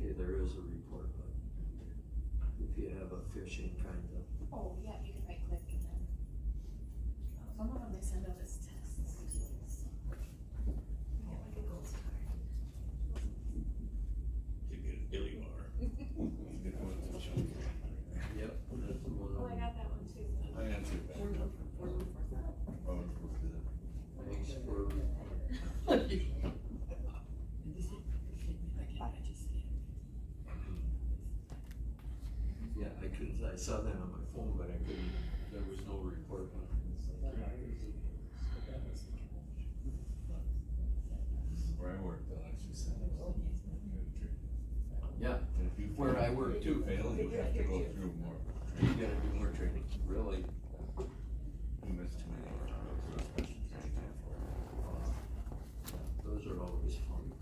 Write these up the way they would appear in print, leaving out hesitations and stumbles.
Okay, there is a report, but if you have a fishing kind of, Oh, yeah, you can right click and then, some of them they send out as tests. Yeah, like a gold star. To get a dilly bar. yep, that's the one. Oh, I got that one too. I got two back. Oh, it's supposed to. Thanks for. Yeah, I couldn't, I saw that on my phone, but I couldn't, there was no report on it. Where I work, they'll actually send us. Yeah, And if you where I work too. fail, you have to go through more. You gotta do more training, really. You miss too many hours, go through a special training for Those are always fun.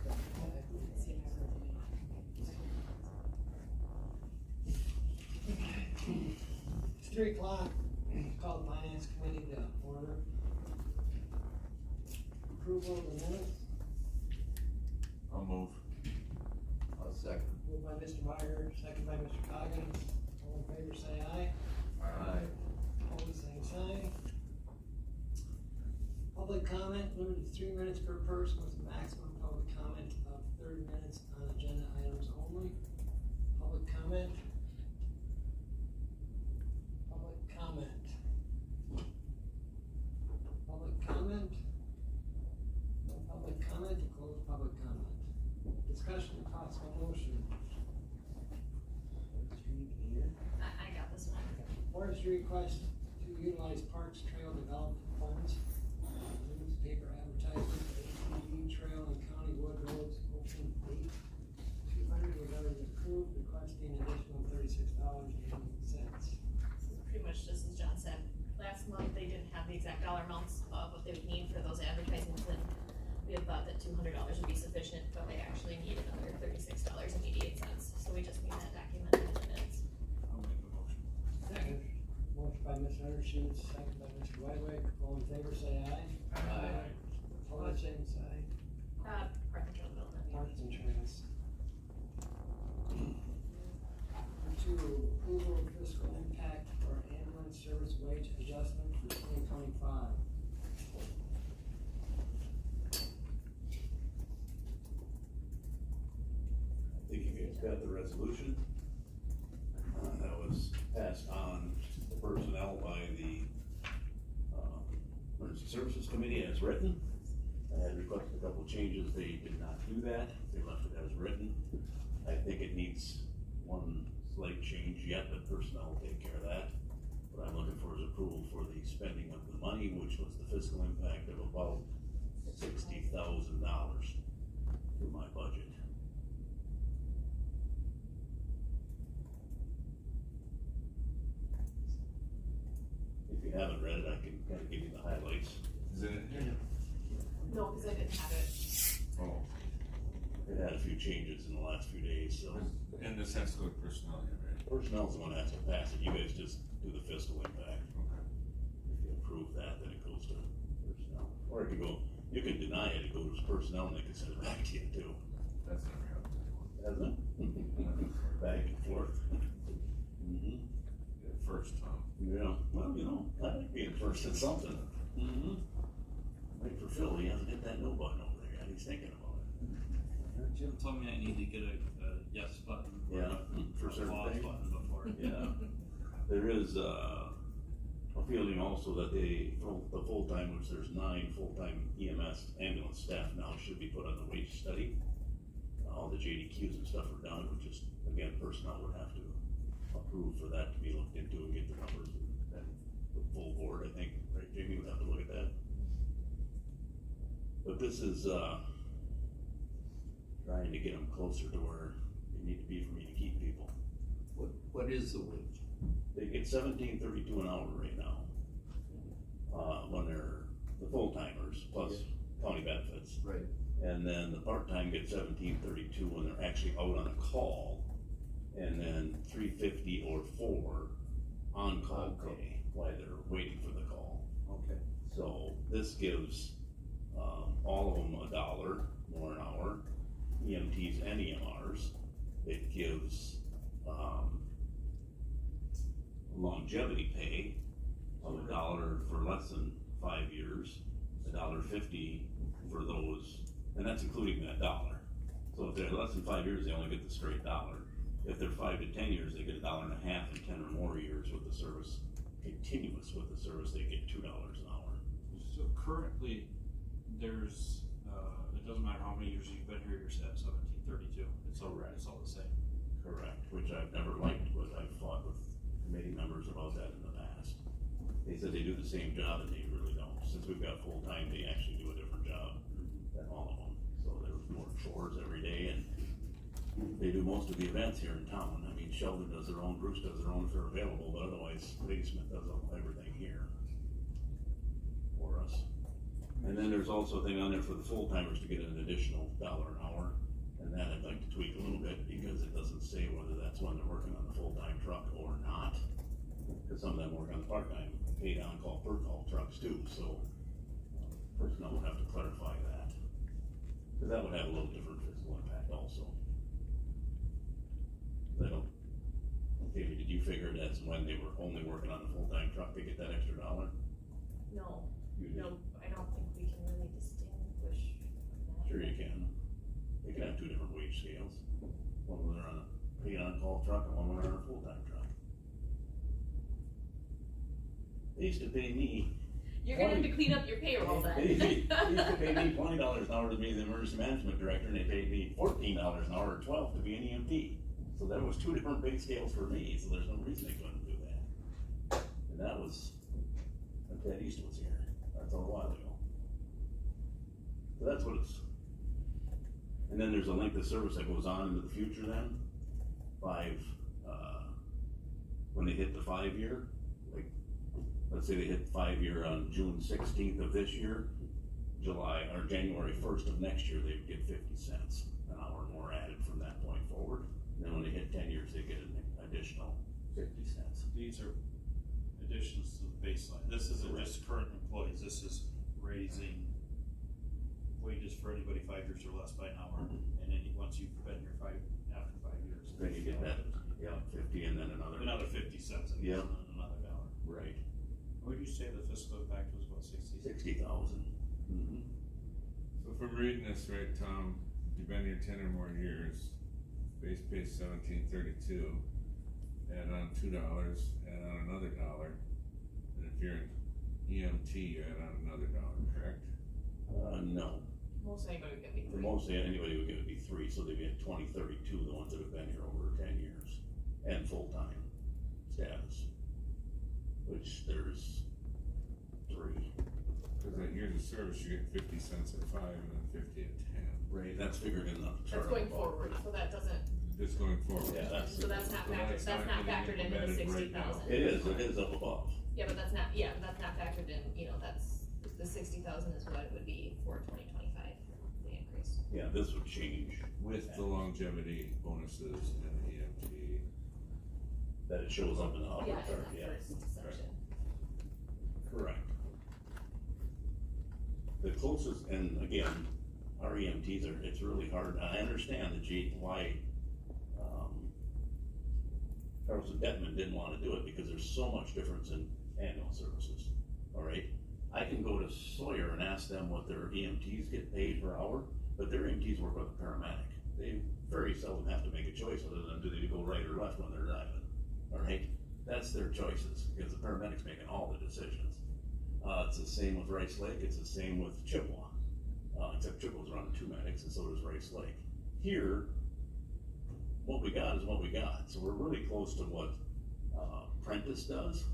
It's 3:00, call the finance committee to order. Approval of the minutes, I'll move. I'll second. moved by Mr. Meyer, second by Mr. Coggins, all in favor say aye. Aye. Opposed, same sign. Public comment, limited to 3 minutes per person with a maximum public comment of 30 minutes on agenda items only. Public comment. Public comment. Public comment. No public comment, to close public comment. Discussion and possible motion. I got this one. Forestry request to utilize Parks Trail Development Funds. Newspaper advertisement for ATV Trail and County Wood Roads open date. 200 was already approved, requesting additional $36.80. Pretty much just as John said, last month they didn't have the exact dollar amounts of what they would need for those advertisements, and we had thought that $200 would be sufficient, but they actually need another $36.88, so we just need that documented in the minutes. I'll make the motion. Second. Motion by Mr. Undershoots, second by Mr. Whitewick, all in favor say aye. Aye. Opposed, same sign. Park and Trail Development. Parks and Trails. Number 2, approval of fiscal impact for ambulance service wage adjustment for 2025. I think you guys got the resolution. That was passed on to personnel by the, Emergency Services Committee as written. I had requested a couple changes, they did not do that, they left it as written. I think it needs one slight change yet, but personnel will take care of that. What I'm looking for is approval for the spending of the money, which was the fiscal impact of about $60,000 to my budget. If you haven't read it, I can kind of give you the highlights. Is it in here? No, because I didn't have it. Oh, It had a few changes in the last few days, so. and this has to go to personnel, yeah, right? Personnel's the one that has to pass it, you guys just do the fiscal impact. Okay. If you approve that, then it goes to personnel. Or if you go, you can deny it, it goes to personnel and they can send it back to you too. That's never happened anymore. Hasn't it? Back and forth. Mm-hmm. Yeah, first, Yeah, well, you know, I like being first at something. Mm-hmm. Wait for Phil, he hasn't hit that no button over there yet, he's thinking about it. Jim told me I need to get a yes button. or Yeah, a for certain pause things. button before. Yeah, there is, a feeling also that the full-timers, there's 9 full-time EMS ambulance staff now should be put on the wage study. All the JDQs and stuff are done, which is, again, personnel would have to approve for that to be looked into and get the numbers, and then the full board, I think, right, Jamie would have to look at that. But this is, trying to get them closer to where they need to be for me to keep people. What is the wage? They get $17.32 an hour right now. When they're the full-timers plus county benefits. Right. And then the part-time get $17.32 when they're actually out on a call. And then $3.50 or $4 on-call pay while they're waiting for the call. Okay. So this gives, all of them $1 more an hour, EMTs and EMRs. it gives, longevity pay of $1 for less than 5 years, $1.50 for those, and that's including that dollar. So if they're less than 5 years, they only get the straight dollar. If they're 5 to 10 years, they get $1.50, and 10 or more years with the service, continuous with the service, they get $2 an hour. So currently, there's, it doesn't matter how many years you've been here, you're at 1732, it's all the same. Correct, which I've never liked, but I've fought with committee members about that in the past. They said they do the same job and they really don't. Since we've got full-time, they actually do a different job than all of them. So there's more chores every day and they do most of the events here in town. I mean, Sheldon does their own, Bruce does their own if they're available, but otherwise Ladysmith does everything here for us. And then there's also a thing on there for the full-timers to get an additional $1 an hour. And that I'd like to tweak a little bit because it doesn't say whether that's when they're working on the full-time truck or not. Cause some of them work on the part-time, paid on-call, per-call trucks too, so personnel would have to clarify that. Cause that would have a little different physical impact also. I don't, Katie, did you figure that's when they were only working on the full-time truck, they get that extra $1? No, You did? no, I don't think we can really distinguish that. Sure you can. They can have 2 different wage scales. One when they're on a paid on-call truck and one when they're on a full-time truck. They used to pay me. You're gonna have to clean up your payroll then. They used to pay me $20 an hour to be the emergency management director, and they paid me $14 an hour or $12 to be an EMT. So there was 2 different pay scales for me, so there's no reason they couldn't do that. And that was, when Ted East was here, that's a while ago. So that's what it's. And then there's a length of service that goes on into the future then, when they hit the 5-year, like, let's say they hit 5-year on June 16th of this year, July, or January 1st of next year, they would get 50 cents an hour more added from that point forward. And then when they hit 10 years, they get an additional 50 cents. These are additions to the baseline, this isn't just current employees, this is raising wages for anybody 5 years or less by an hour, and then once you've been here after 5 years. Then you get that, 50 and then Another 50 cents, I guess, and then another $1. Right. What did you say the fiscal impact was, about 60? 60,000. Mm-hmm. So if I'm reading this right, Tom, you've been here 10 or more years, base pay is $17.32, add on $2, add on another $1, and if you're an EMT, you add on another $1, correct? No. Most anybody would get me For 3. most anybody would get to be 3, so they'd be at 2032, the ones that have been here over 10 years, and full-time status, which there's 3. Cause at years of service, you get 50 cents at 5 and then 50 at 10. Right, that's figured in the chart. That's going forward, so that doesn't, Just going forward. Yeah, that's. so that's not factored, that's not factored into the implemented right 60,000. now. It is up above. Yeah, but that's not, that's not factored in, that's, the 60,000 is what it would be for 2025, the increase. Yeah, this would change. With the longevity bonuses and the EMT. That it shows up in the upper Yeah, chart, in yeah. that first section. Correct. The closest, and again, our EMTs are, it's really hard, I understand why, Carlson Detman didn't wanna do it, because there's so much difference in ambulance services, alright? I can go to Sawyer and ask them what their EMTs get paid per hour, but their EMTs work with a paramedic. They very seldom have to make a choice other than do they go right or left when they're driving, alright? That's their choices, because the paramedic's making all the decisions. It's the same with Rice Lake, it's the same with Chippewa, except Chippewa's running 2 medics and so does Rice Lake. Here, what we got is what we got, so we're really close to what, Prentice does,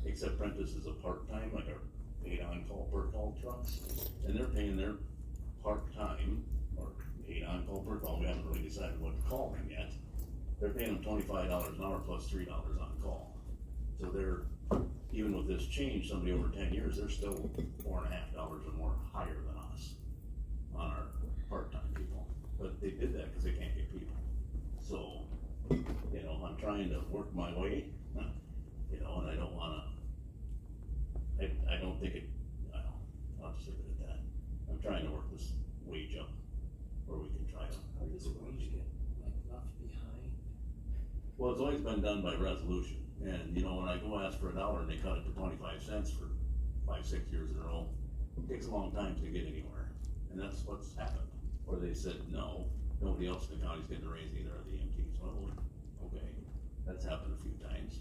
except Prentice is a part-time, like our paid on-call per call trucks, and they're paying their part-time, or paid on-call per call, we haven't really decided what to call them yet. They're paying them $25 an hour plus $3 on call. So they're, even with this change, somebody over 10 years, they're still $4.50 or more higher than us on our part-time people. But they did that because they can't get people. So, I'm trying to work my way, and I don't wanna, I don't think it, I'll just leave it at that. I'm trying to work this wage up where we can try to. How does wage get, like, left behind? been done by resolution, and you know, when I go ask for $1 and they cut it to 25 cents for 5-6 years in a row, it takes a long time to get anywhere, and that's what's happened. Or they said, no, nobody else in the county's getting a raise either of the EMTs. Well, okay, that's happened a few times.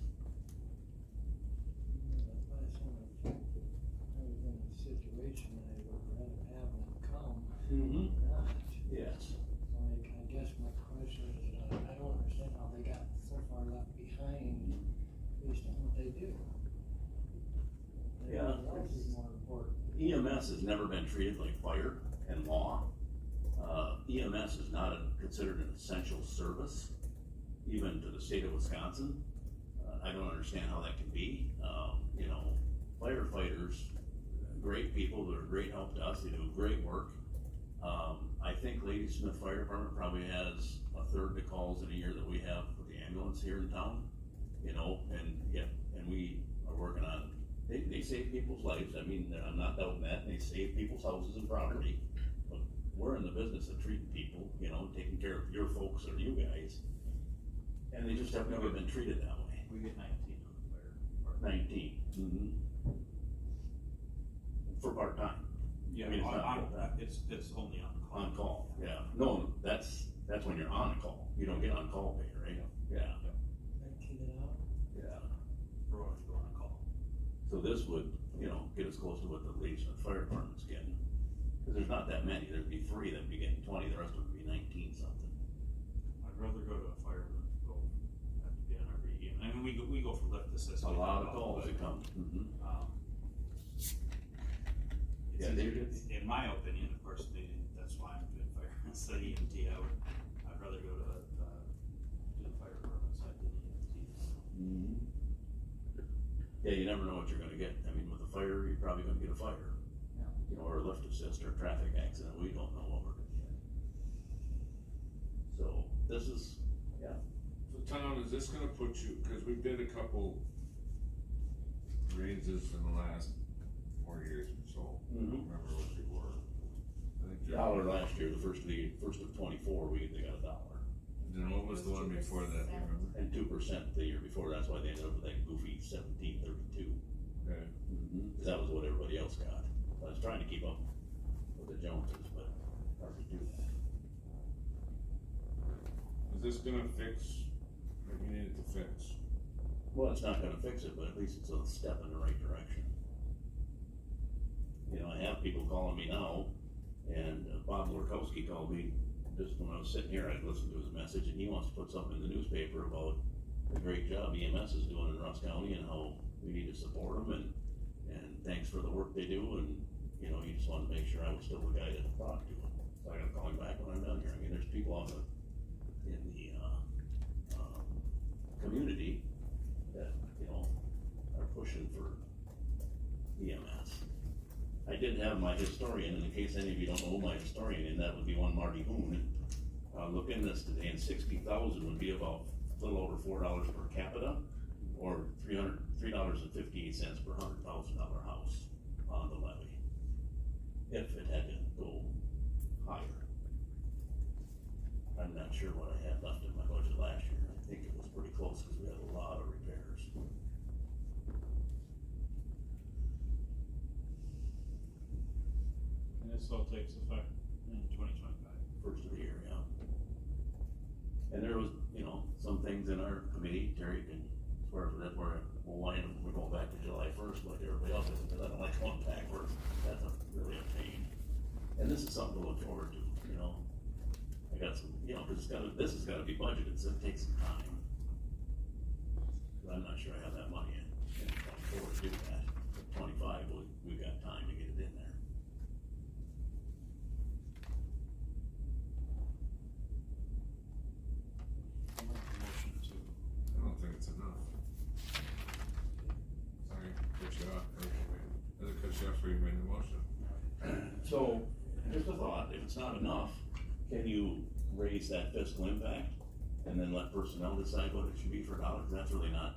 That's why some affected, I was in a situation that I would rather have them come Mm-hmm. than not. Yes. So I guess my question is, I don't understand how they got so far left behind based on what they do. Yeah. Everything else is more important. EMS has never been treated like fire and law. EMS is not considered an essential service, even to the state of Wisconsin. I don't understand how that can be. You know, firefighters, great people, they're a great help to us, they do great work. I think Lady Smith Fire Department probably has a third the calls in a year that we have with the ambulance here in town, you know, and we are working on, they save people's lives. I mean, I'm not doubting that, they save people's houses and property, but we're in the business of treating people, you know, taking care of your folks or you guys, and they just have never been treated that way. We get 19 on the fire. 19, for part-time. Yeah, I mean, it's not full-time. it's only on call. On call, yeah. No, that's when you're on call. You don't get on call pay, right? Yeah, 19 an hour? yeah. For when we go on call. So this would, you know, get us close to what the Lady Smith Fire Department's getting. Cause there's not that many. There'd be 3 that'd be getting 20, the rest would be 19 something. I'd rather go to a fire than go have to be on every EM. I mean, we go for lift assist. A lot of calls that come. Yeah, In my opinion, of course, that's why I'm doing fire instead of EMT. I'd rather go to, do the fire department side than EMT. Yeah, you never know what you're gonna get. I mean, with a fire, you're probably gonna get a fire. Yeah. You know, or a lift assist or a traffic accident. We don't know what we're gonna get. So this is, So Tom, is this gonna put you, cause we did a couple raises in the last 4 years or so. I don't remember what they were. I think they're- $1 last year, the first of 24, they got $1. And then what was the one before that, do you remember? And 2% the year before, that's why they ended up with that goofy 1732. Okay. Cause that was what everybody else got. I was trying to keep up with the Joneses, but hard to do that. Is this gonna fix what you needed to fix? Well, it's not gonna fix it, but at least it's a step in the right direction. You know, I have people calling me now, and Bob Lorkowski called me just when I was sitting here. I listened to his message, and he wants to put something in the newspaper about the great job EMS is doing in Rusk County and how we need to support them, and thanks for the work they do, and, you know, he just wanted to make sure I was still the guy to talk to. So I gotta call him back when I'm done here. I mean, there's people out in the community that, you know, are pushing for EMS. I did have my historian, in case any of you don't know who my historian, and that would be one Marty Hoon. Look in this today, and 60,000 would be about a little over $4 per capita, or $3.58 per $100,000 house on the levy, if it had to go higher. I'm not sure what I had left in my budget last year. I think it was pretty close, because we had a lot of repairs. And this all takes effect in 2025. First of the year, yeah. And there was, you know, some things in our committee, Terry can swear for that, where we're going back to July 1st like everybody else is, because I don't like going backwards. That's really a pain. And this is something to look forward to, you know. I got some, you know, cause this has gotta be budgeted, so it takes some time. I'm not sure I have that money in 24 to do that. 25, we've got time to get it in there. I'll make a motion to, I don't think it's enough. Sorry, cut you off, or cut you off where you made the motion. So, just a thought, if it's not enough, can you raise that fiscal impact and then let personnel decide what it should be for dollars? That's really not,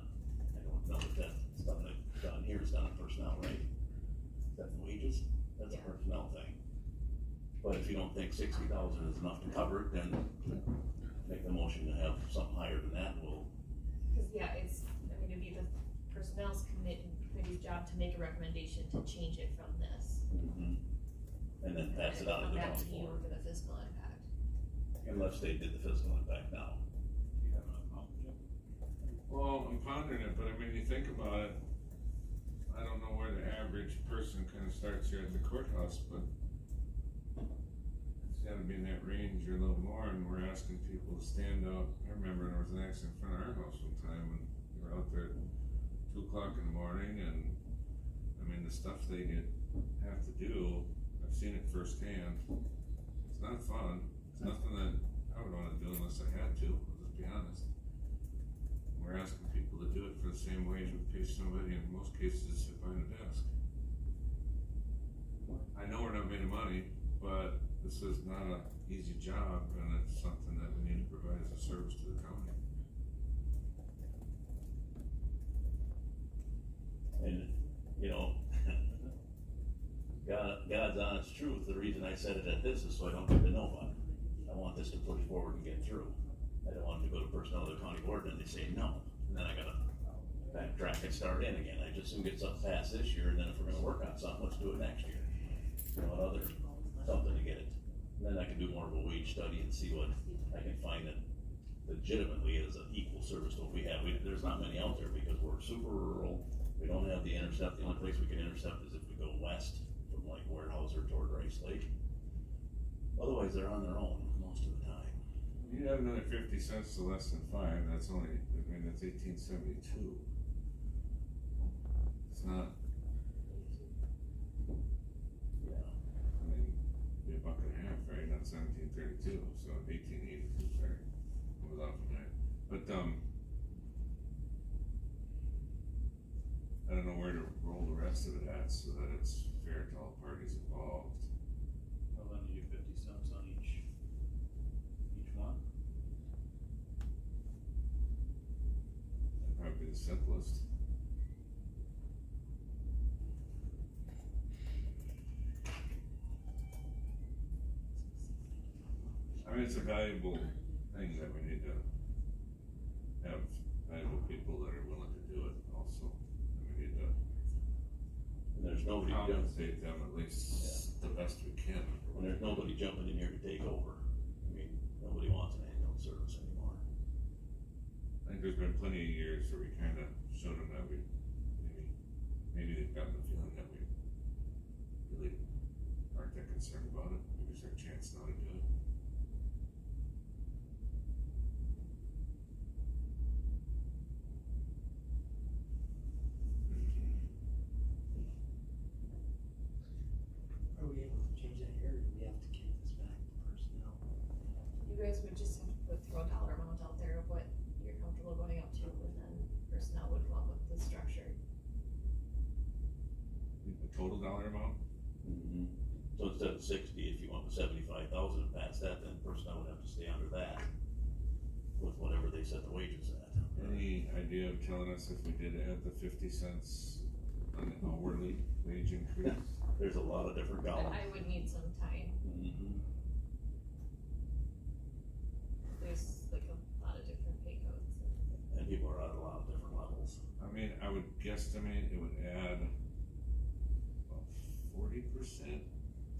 I don't know if that's stuff that done here is done in personnel, right? Is that the wages? That's a personnel thing. But if you don't think 60,000 is enough to cover it, then make the motion to have something higher than that, and we'll Cause yeah, it's, I mean, it'd be the personnel's committee's job to make a recommendation to change it from this. And then pass it on to Come the back to county you board, for the fiscal impact. unless they did the fiscal impact now. Do you have an amount, Jim? Well, I'm pondering it, but I mean, you think about it, I don't know where the average person kinda starts here at the courthouse, but it's gotta be in that range or a little more, and we're asking people to stand up. I remember there was an accident in front of our house one time, when we were out there at 2 o'clock in the morning, and, I mean, the stuff they have to do, I've seen it firsthand. It's not fun, it's nothing that I would wanna do unless I had to, I'll just be honest. We're asking people to do it for the same wage we pay somebody in most cases to sit behind a desk. I know we're not made of money, but this is not an easy job, and it's something that we need to provide as a service to the county. And, you know, God's honest truth, the reason I said it at this is so I don't get to know about it. I want this to push forward and get through. I don't want it to go to personnel of the county board and they say no, and then I gotta backtrack and start in again. I just soon get something passed this year, and then if we're gonna work on something, let's do it next year. You know, another, something to get it. And then I can do more of a wage study and see what I can find that legitimately is an equal service to what we have. There's not many out there because we're super rural. We don't have the intercept. The only place we can intercept is if we go west from like Weyerhaeuser toward Rice Lake. Otherwise, they're on their own most of the time. You have another 50 cents to less than 5, that's only, I mean, that's 1872. It's not, Yeah. I mean, be $1.50, right, not 1732, so 1882, sorry, I was off on that. But, I don't know where to roll the rest of it at so that it's fair to all parties involved. Well, then you do 50 cents on each one. That'd probably be the simplest. I mean, it's a valuable thing that we need to have valuable people that are willing to do it also. And we need to And there's nobody compensate them at least the best we can. when there's nobody jumping in here to take over. I mean, nobody wants an ambulance service anymore. I think there's been plenty of years where we kinda showed them that we, maybe they've gotten the feeling that we really aren't that concerned about it. Maybe it's our chance now to do it. Are we able to change that here, or do we have to kick this back to personnel? You guys would just have to throw a dollar amount out there of what you're comfortable going up to, and then personnel would come up with the structure. The total dollar amount? So instead of 60, if you want the 75,000 and pass that, then personnel would have to stay under that with whatever they set the wages at. Any idea of telling us if we did add the 50 cents on the hourly wage increase? There's a lot of different But columns. I would need some time, there's like a lot of different pay codes. And people are at a lot of different levels. I mean, I would guesstimate it would add about 40%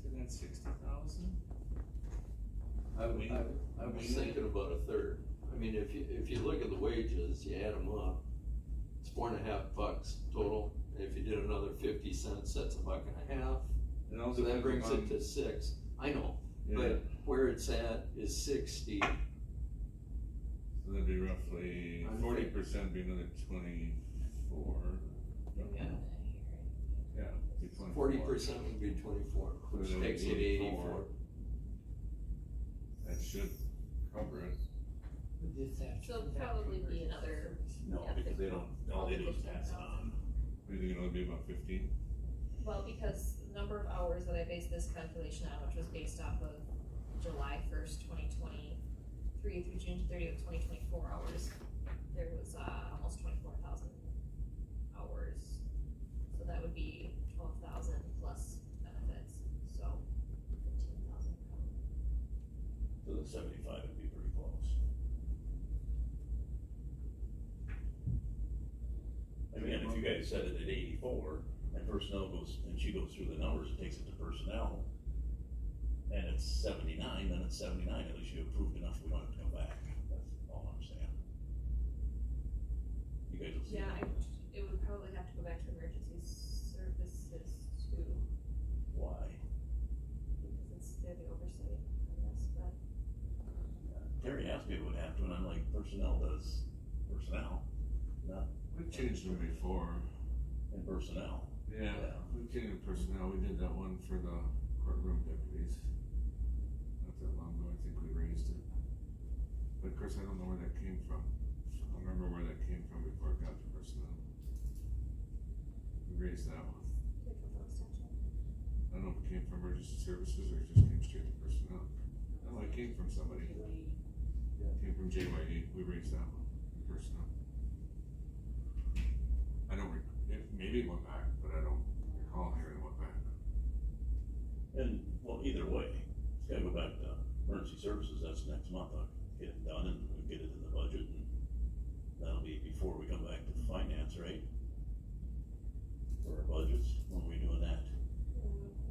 to that 60,000. I was thinking about a third. I mean, if you look at the wages, you add them up, it's $4.50 total. And if you did another 50 cents, that's $1.50. It also So that brings depends it to 6. I know, on- but Yeah, where it's at is 60. so that'd be roughly 40% be another 24. Yeah, be 24. 40% would be 24, which So takes it to 84. That should cover it. Would this have to So come it'd back to probably be personnel? another, No, Yeah, because they don't, all they do is pass it on. What do you think it'll be, about 15? well, because the number of hours that I based this calculation on, which was based off of July 1st, 2023 through June 30th, 2024 hours, there was, almost 24,000 hours. So that would be 12,000 plus benefits, so 15,000 probably. So the 75 would be pretty close. set it at 84, and personnel goes, and she goes through the numbers, and takes it to personnel, and it's 79, then it's 79, at least you approved enough, we don't have to come back, that's all I'm saying. You guys will see. Yeah, it would probably have to go back to emergency services too, Why? because they're the oversight on this, but. Terry asked me if it would have to, and I'm like, personnel does personnel, not We changed them before. in personnel. Yeah, we changed personnel, we did that one for the courtroom deputies. Not that long ago, I think we raised it. But of course, I don't know where that came from. I don't remember where that came from before it got to personnel. We raised that one. I don't know if it came from emergency services or it just came straight to personnel. No, it came from somebody. It came from JYE, we raised that one, in personnel. I don't, maybe it went back, but I don't recall hearing it went back. And, well, either way, it's gotta go back to emergency services, that's next month, I'll get it done and we'll get it in the budget, and that'll be before we come back to finance, right? For our budgets, when are we doing that?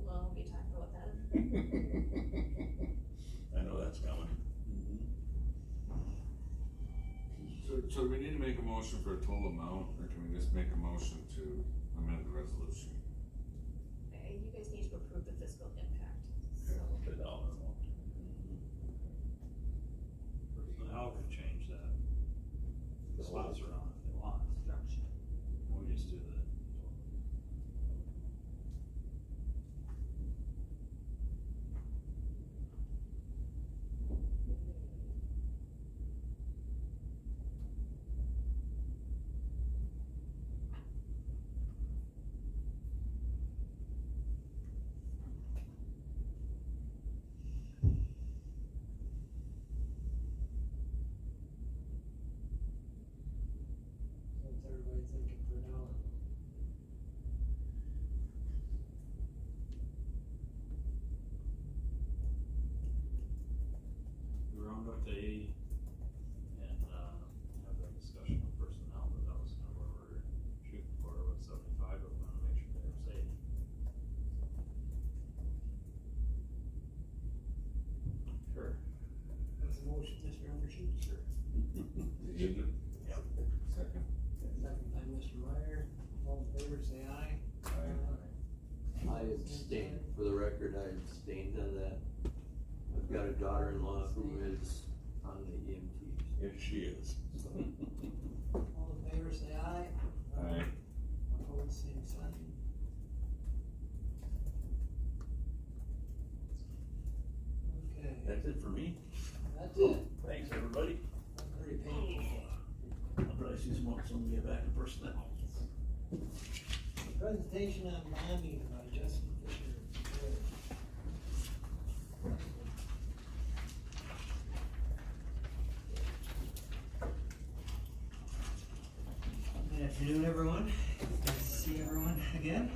Well, we talked about that. I know that's coming. So do we need to make a motion for a total amount, or can we just make a motion to amend the resolution? You guys need to approve the fiscal impact, so. The dollar amount. Personnel can change that. The slots are on if they want. We just do the. What's everybody thinking for now? We round up to 80 and, have that discussion with personnel, but that was kind of where we're shooting for, with 75, but we wanna make sure they're safe. Sure. That's a motion, Mr. Anderson? Sure. Second. Second by Mr. Meyer, all in favor, say aye. I abstain, for the record, I abstained on that. I've got a daughter-in-law who is on the EMTs. Yes, she is. All in favor, say aye. Aye. Opposed, same sign. Okay, That's it for me. that's it. Thanks, everybody. Very painful. I'll probably see some more, some get back to personnel. Presentation on bonding by Justin Fisher. Good afternoon, everyone. Nice to see everyone again.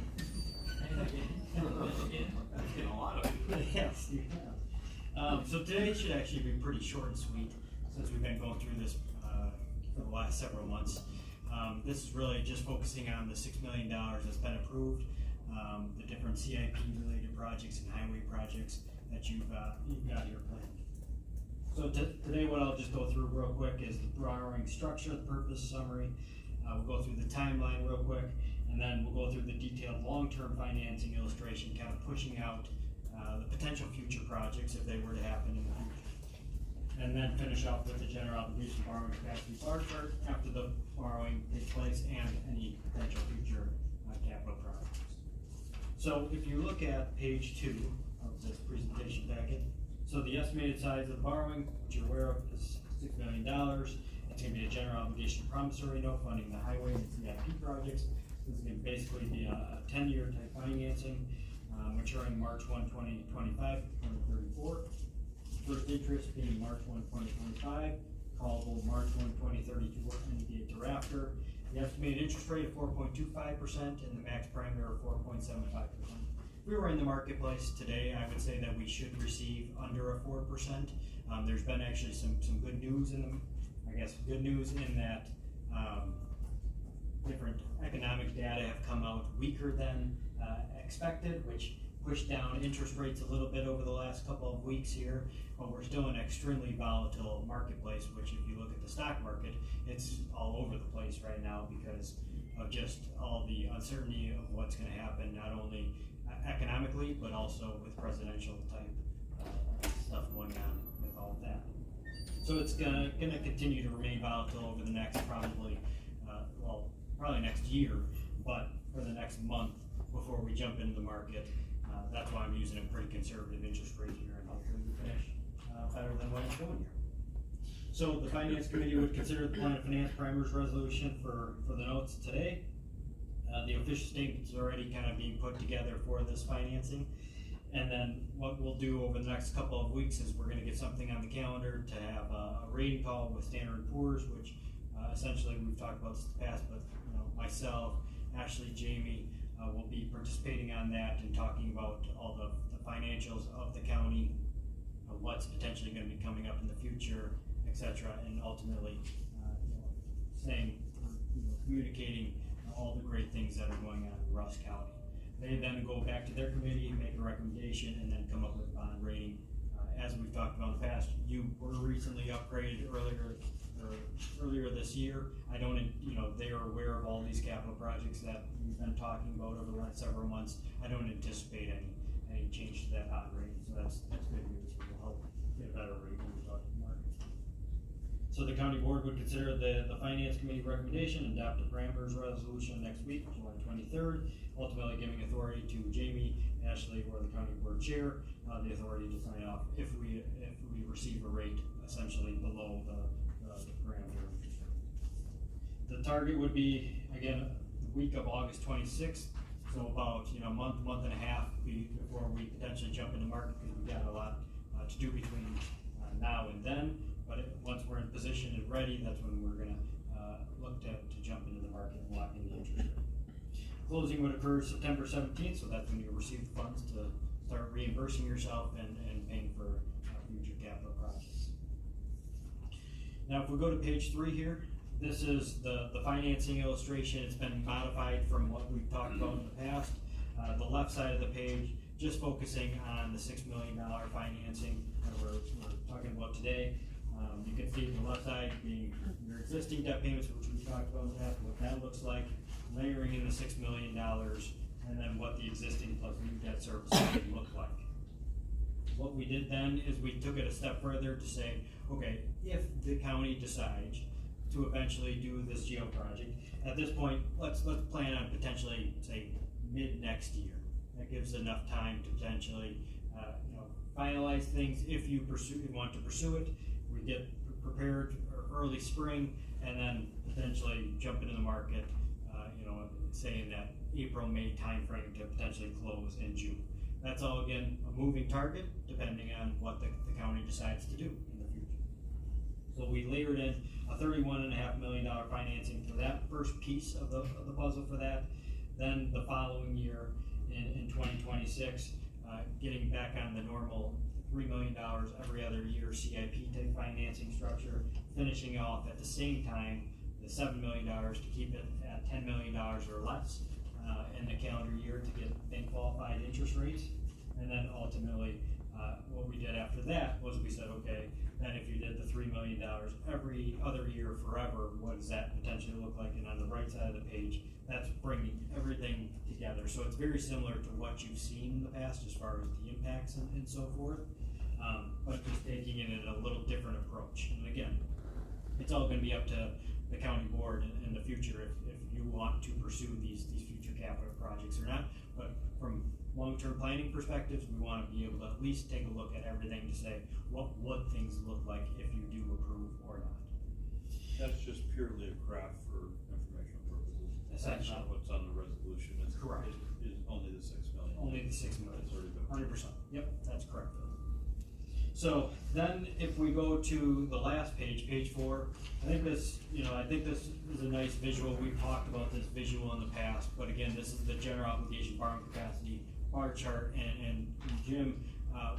Getting a lot of it. Yes, you have. So today should actually be pretty short and sweet, since we've been going through this for the last several months. This is really just focusing on the $6 million that's been approved, the different CIP related projects and highway projects that you've got here planned. So today what I'll just go through real quick is the borrowing structure, the purpose summary. We'll go through the timeline real quick, and then we'll go through the detailed long-term financing illustration, kind of pushing out the potential future projects if they were to happen in the future. And then finish off with the general obligation borrowing capacity bar chart after the borrowing takes place and any potential future capital projects. So if you look at page 2 of this presentation packet, so the estimated size of the borrowing, which you're aware of, is $6 million. It's gonna be a general obligation promissory note funding the highway and CIP projects. This is gonna basically be a 10-year type financing, maturing March 1, 2025, 2034. First interest being March 1, 2025, callable March 1, 2032, or any date thereafter. The estimated interest rate of 4.25% and the max parameter of 4.75%. If we were in the marketplace today, I would say that we should receive under a 4%. There's been actually some good news in them. I guess good news in that different economic data have come out weaker than expected, which pushed down interest rates a little bit over the last couple of weeks here, but we're still in an extremely volatile marketplace, which if you look at the stock market, it's all over the place right now because of just all the uncertainty of what's gonna happen, not only economically, but also with presidential type stuff going on with all of that. So it's gonna continue to remain volatile over the next probably next year, but for the next month before we jump into the market. That's why I'm using a pretty conservative interest rate here, and hopefully we finish better than what it's going here. So the Finance Committee would consider the Plan of Finance Primers resolution for the notes today. The official statement is already kind of being put together for this financing. And then what we'll do over the next couple of weeks is we're gonna get something on the calendar to have a rating call with Standard & Poor's, which essentially we've talked about this in the past, but myself, Ashley, Jamie, will be participating on that and talking about all the financials of the county, what's potentially gonna be coming up in the future, etc., and ultimately, communicating all the great things that are going on in Rusk County. They then go back to their committee, make a recommendation, and then come up with a bond rating. As we've talked about in the past, you were recently upgraded earlier this year. They are aware of all these capital projects that we've been talking about over the last several months. I don't anticipate any change to that bond rating, so that's good news. It will help get a better rating in the market. So the county board would consider the finance committee recommendation and adopt the parameters resolution next week, July 23rd, ultimately giving authority to Jamie, Ashley, or the county board chair, the authority to sign off if we receive a rate essentially below the parameter. The target would be, again, the week of August 26th, so about month and a half before we potentially jump into market, because we've got a lot to do between now and then. But once we're in position and ready, that's when we're gonna look to jump into the market and lock in the interest rate. Closing would occur September 17th, so that's when you receive the funds to start reimbursing yourself and paying for future capital projects. Now, if we go to page 3 here, this is the financing illustration. It's been modified from what we've talked about in the past. The left side of the page, just focusing on the $6 million financing that we're talking about today. You can see the left side being your existing debt payments, which we've talked about in the past, what that looks like, layering in the $6 million, and then what the existing plus new debt service would look like. What we did then is we took it a step further to say, okay, if the county decides to eventually do this geo project, at this point, let's plan on potentially, say, mid next year. That gives enough time to potentially, finalize things if you want to pursue it. We get prepared early spring, and then potentially jump into the market, say in that April, May timeframe to potentially close in June. That's all, again, a moving target depending on what the county decides to do in the future. So we layered in a $31.5 million financing for that first piece of the puzzle for that. Then the following year in 2026, getting back on the normal $3 million every other year CIP type financing structure, finishing off at the same time the $7 million to keep it at $10 million or less in the calendar year to get then qualified interest rates. And then ultimately, what we did after that was we said, okay, then if you did the $3 million every other year forever, what does that potentially look like? And on the right side of the page, that's bringing everything together. So it's very similar to what you've seen in the past as far as the impacts and so forth, but just taking it in a little different approach. And again, it's all going to be up to the county board in the future if you want to pursue these future capital projects or not. But from long-term planning perspectives, we want to be able to at least take a look at everything to say what would things look like if you do approve or not. That's just purely a craft for informational purposes. That's not what's on the resolution. It's correct. Is only the $6 million. Only the $6 million. It's already been 100%. Yep, that's correct. So then, if we go to the last page, page 4, I think this is a nice visual. We've talked about this visual in the past, but again, this is the general obligation borrowing capacity bar chart. And Jim,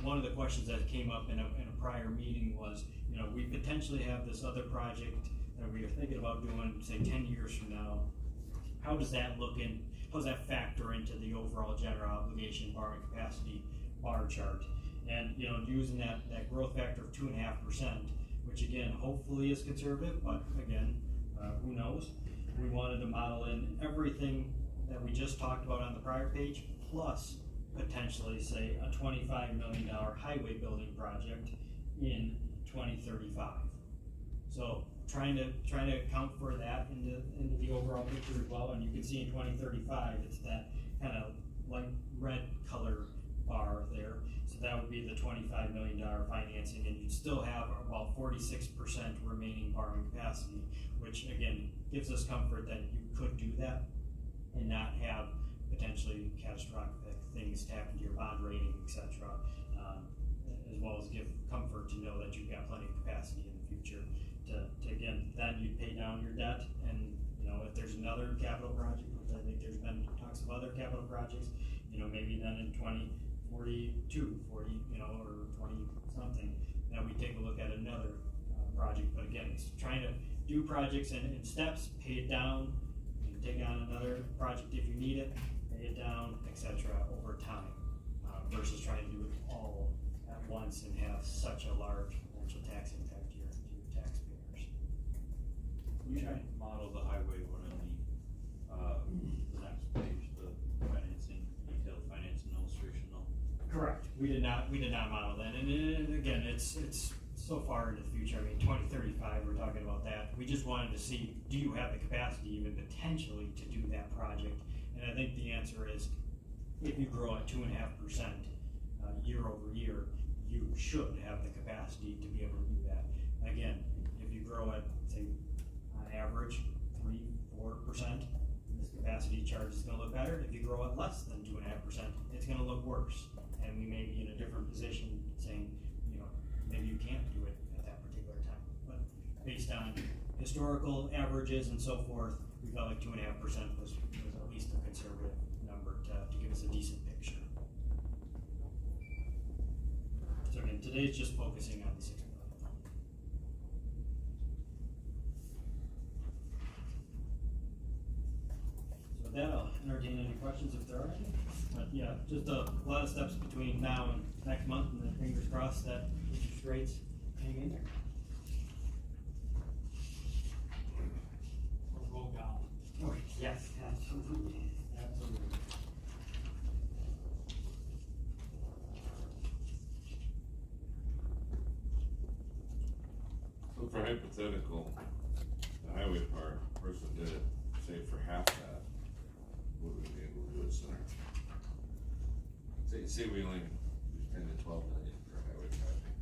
one of the questions that came up in a prior meeting was, we potentially have this other project that we are thinking about doing, say 10 years from now. how does that how does that factor into the overall general obligation borrowing capacity bar chart? And, you know, using that growth factor of 2.5%, which again, hopefully is conservative, but again, who knows? We wanted to model in everything that we just talked about on the prior page, plus potentially, say, a $25 million highway building project in 2035. So trying to account for that into the overall picture as well, and you can see in 2035, it's that kind of light red color bar there. So that would be the $25 million financing, and you'd still have about 46% remaining borrowing capacity, which again gives us comfort that you could do that and not have potentially catastrophic things happen to your bond rating, etc. As well as give comfort to know that you've got plenty of capacity in the future to again, then you pay down your debt, and you know, if there's another capital project, which I think there's been talks of other capital projects, you know, maybe then in 2042, 40, you know, or 20 something, that we take a look at another project. But again, it's trying to do projects in steps, pay it down, you can take on another project if you need it, pay it down, etc. over time, versus trying to do it all at once and have such a large potential tax impact to your taxpayers. We should model the highway one in the next page, the financing, detailed financing illustration though. Correct. We did not model that, and again, it's so far into the future. I mean, 2035, we're talking about that. We just wanted to see, do you have the capacity even potentially to do that project? And I think the answer is, if you grow at 2.5% year over year, you should have the capacity to be able to do that. Again, if you grow at, say, on average 3-4%, this capacity charge is going to look better. If you grow at less than 2.5%, it's going to look worse, and we may be in a different position saying, you know, maybe you can't do it at that particular time. But based on historical averages and so forth, we felt like 2.5% was at least a conservative number to give us a decent picture. So again, today's just focusing on the 6 million. So with that, I'll entertain any questions if there are any. But yeah, just a lot of steps between now and next month, and then fingers crossed that interest rates hang in there. We'll go down. Oh, yes, absolutely, absolutely. So for hypothetical, the highway part, person did it, say for half that, would we be able to do it sooner? Say we only use 10 to 12 million for highway project.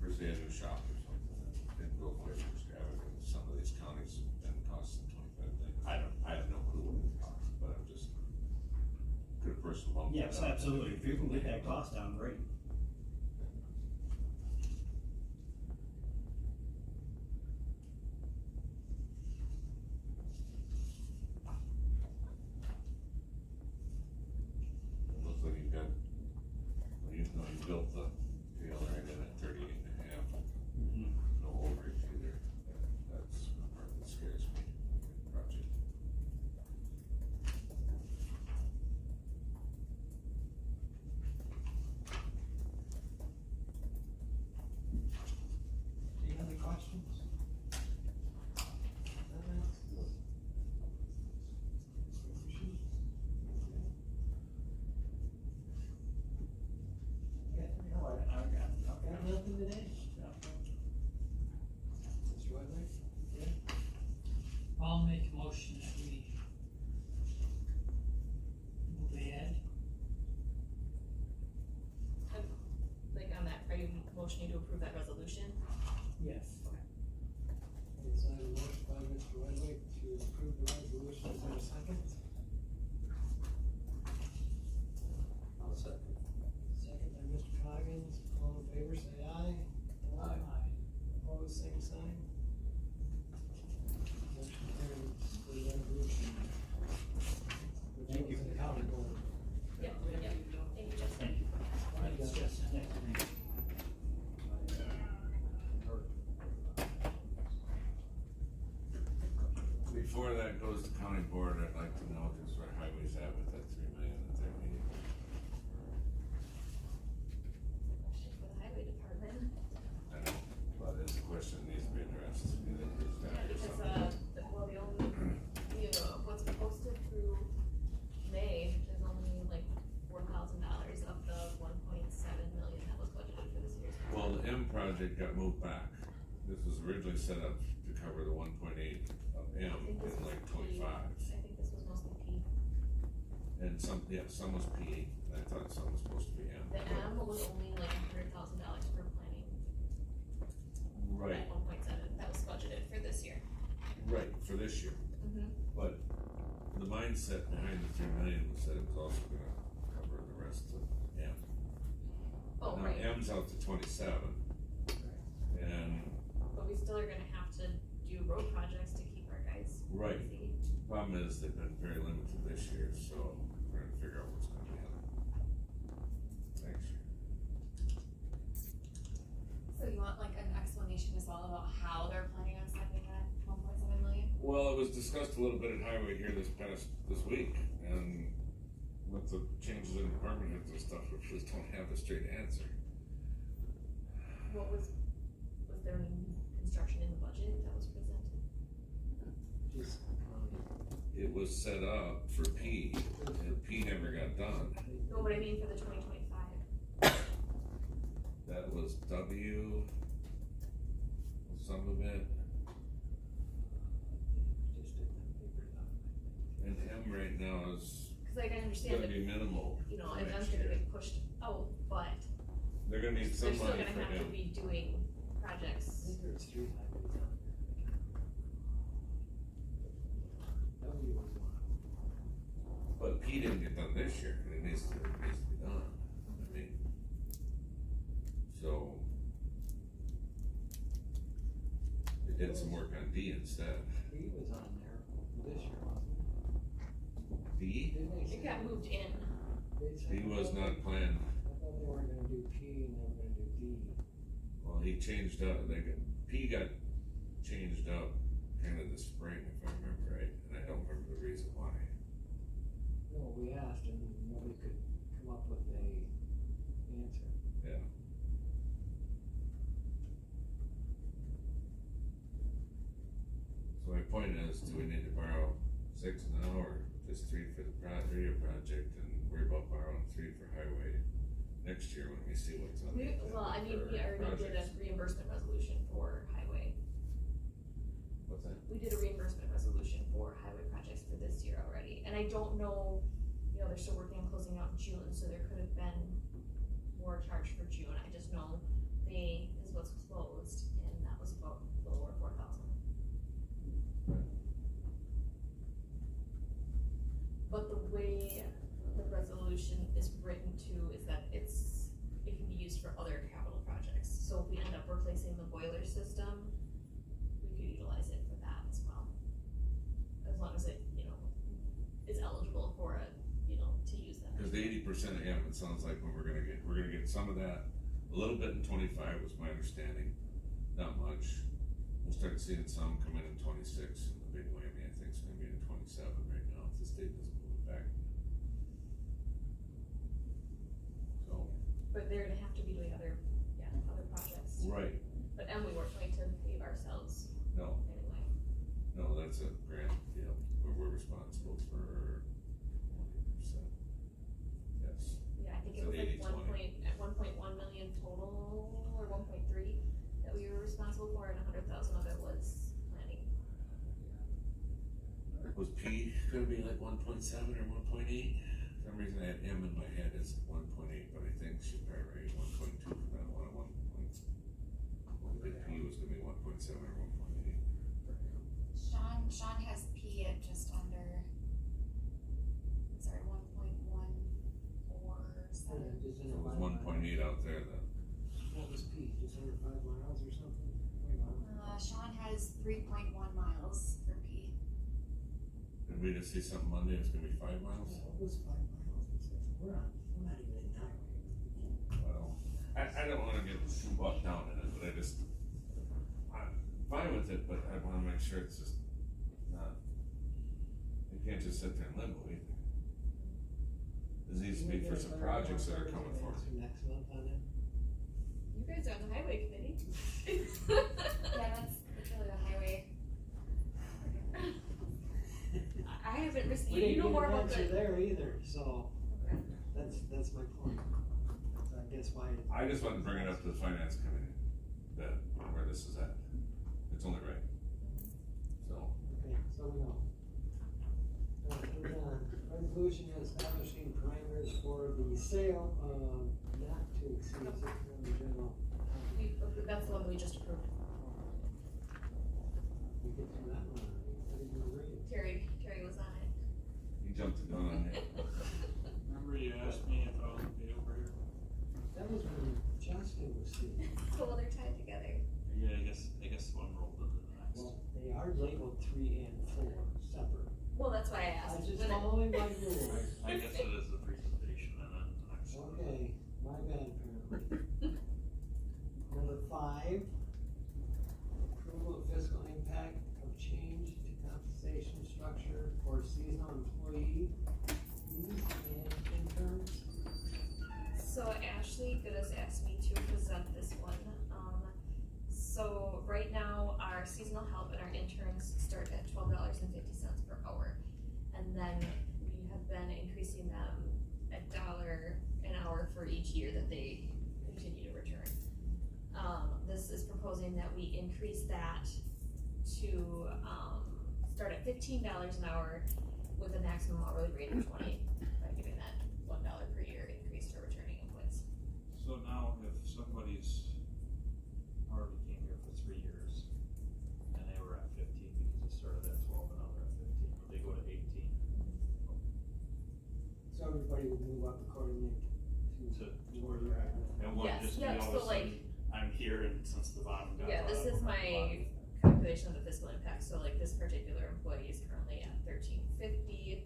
First they had a new shop or something, that didn't go quite as extravagant as some of these counties, and it costs them 25 million. I have no clue what it costs, but I'm just, could a person bump that Yes, up? absolutely, if you can get that cost down, great. Looks like you've got, well, you know, you built the tail end in at 38 and a half, no overage either. That's the part that scares me, project. Any other questions? Got nothing today? Mr. Whitler? Yeah? I'll make a motion that we move ahead. Like on that, are you motioning to approve that resolution? Yes. It's a motion by Mr. Whitler to approve the resolution. Is there a second? I'll second. Second by Mr. Coggins. All in favor, say aye. Aye. Opposed, same sign. Motion carries for the resolution. Thank you. Which was the county board. Yep, yep. Thank you, Justin. Thank you. Thanks, Justin. Before that goes to county county board, I'd like to know just where highways at with that 3 million that they're needing. For the highway department. I know, but it's a question that needs to be addressed. You think there's Yeah, gotta be because, something? well, the only, what's posted through May is only like $4,000 of the 1.7 million that was budgeted for this year's. Well, the M project got moved back. This was originally set up to cover the 1.8 of M I think this in was like P. 25. I think this was mostly P. And some was P, and I thought some was supposed to be M. The M was only like $100,000 for planning. Right, At 1.7, that was budgeted for this year. right, for this year. Mm-hmm. But the mindset behind the 3 million was that it was also gonna cover the rest of M. Oh, Now, right, M's out to 27, and but we still are gonna have to do road projects to keep our guys Right. busy. problem is they've been very limited this year, so we're gonna figure out what's gonna happen next year. So you want like an explanation as well about how they're planning on spending that 1.7 million? Well, it was discussed a little bit at Highway here this week, and with the changes in department heads and stuff, we just don't have a straight answer. What was there any construction in the budget that was presented? Just, It was set up for P, and P never got done. No, but I mean for the 2025. That was W, some of it, just did that paper down. and M right now is Cause like I understand gonna that, be minimal. you know, for and next that's gonna year. get pushed out, but They're gonna need they're some still money gonna for have to M. be doing I projects. think there's 3 highways on there. W was one. But P didn't get done this year, and it needs to be done, I mean. So. They did some work on D instead. D was on there this year, wasn't D? it? Didn't they say? It got moved in. They said- D was not planned, I thought they weren't gonna do P and they were gonna do D. well, he changed up, P got changed up kind of this spring, if I remember right, and I don't remember the reason why. No, we asked and nobody could come up with a answer. Yeah. So my point is, do we need to borrow 6 now, or just 3 for the radio project, and worry about borrowing 3 for highway next year when we see what's on the agenda Well, I mean, for we already did a projects? reimbursement resolution for highway. What's that? We did a reimbursement resolution for highway projects for this year already, and I don't know, they're still working on closing out in June, so there could have been more charged for June, I just know May is what's closed, and that was about a little over 4,000. But the way the resolution is written too is that it can be used for other capital projects, so if we end up replacing the boiler system, we could utilize it for that as well. As long as it, is eligible for to use that. Cause the 80% of M, it sounds like we're gonna get some of that, a little bit in 25 was my understanding, not much. We'll start seeing some come in 26, and the big whammy, I think, is gonna be in 27 right now, if the state doesn't move it back. So, But they're gonna have to be doing other projects. right, But we weren't going to pave ourselves no, anyway. no, that's a grant deal, where we're responsible for 20%. Yes, Yeah, I think So it was the like 80-20. 1.1 million total, or 1.3 that we were responsible for, and 100,000 of it was planning. was P gonna be like 1.7 or 1.8? For some reason I had M in my head as 1.8, but I think she's probably right, 1.2 from that one, P was gonna be 1.7 or 1.8. Sean has P at just under, 1.147. Just So under it was 5 1.8 miles. out there then. What was P, just under 5 miles or something? Sean has 3.1 miles for P. Did we just see something Monday, it's gonna be 5 miles? What was 5 miles? We're not even in highway. Well, I don't wanna get too bogged down in it, but I'm fine with it, but I wanna make sure it's just not can't just sit there and limbo either. This needs to be for some projects that are coming forward. Next month on it. You guys are on the highway committee. Yeah, that's really the highway. I haven't We received, didn't you know get more an about answer the. there either, so Okay. that's my point. So I guess why. I just want to bring it up to the finance committee, that, where this is at. It's only right. So, Okay, so we know. Moving on, resolution establishing parameters for the sale of not to exceed $6 general. That's the one we just approved. We get through that one already. I didn't even read it. Terry was on it. you jumped the gun on it. Remember you asked me if I was gonna be over here? That was when Justin was here. Well, they're tied together. Yeah, I guess one rolled into the next. Well, they are labeled 3 and 4 separate. Well, that's why I I asked. was just When it- following my rules. I guess it is the presentation and then the next one. Okay, my bad apparently. Number 5, approval of fiscal impact of change to compensation structure for seasonal employees and interns. So Ashley Goodes asked me to present this one. So right now, our seasonal help and our interns start at $12.50 per hour. And then we have been increasing them $1 an hour for each year that they continue to return. This is proposing that we increase that to, start at $15 an hour with a maximum hourly rate of 20, by giving that $1 per year increase to returning employees. So now if somebody's already came here for 3 years and they were at 15 because they started at 12 and now they're at 15, would they go to 18? So everybody would move up accordingly To to where you're at. And wouldn't Yes, just be yeah, all so of a like- sudden, I'm here and since the bottom got. Yeah, this brought up, is I'm at the my bottom. calculation of the fiscal impact, so like this particular employee is currently at $13.50.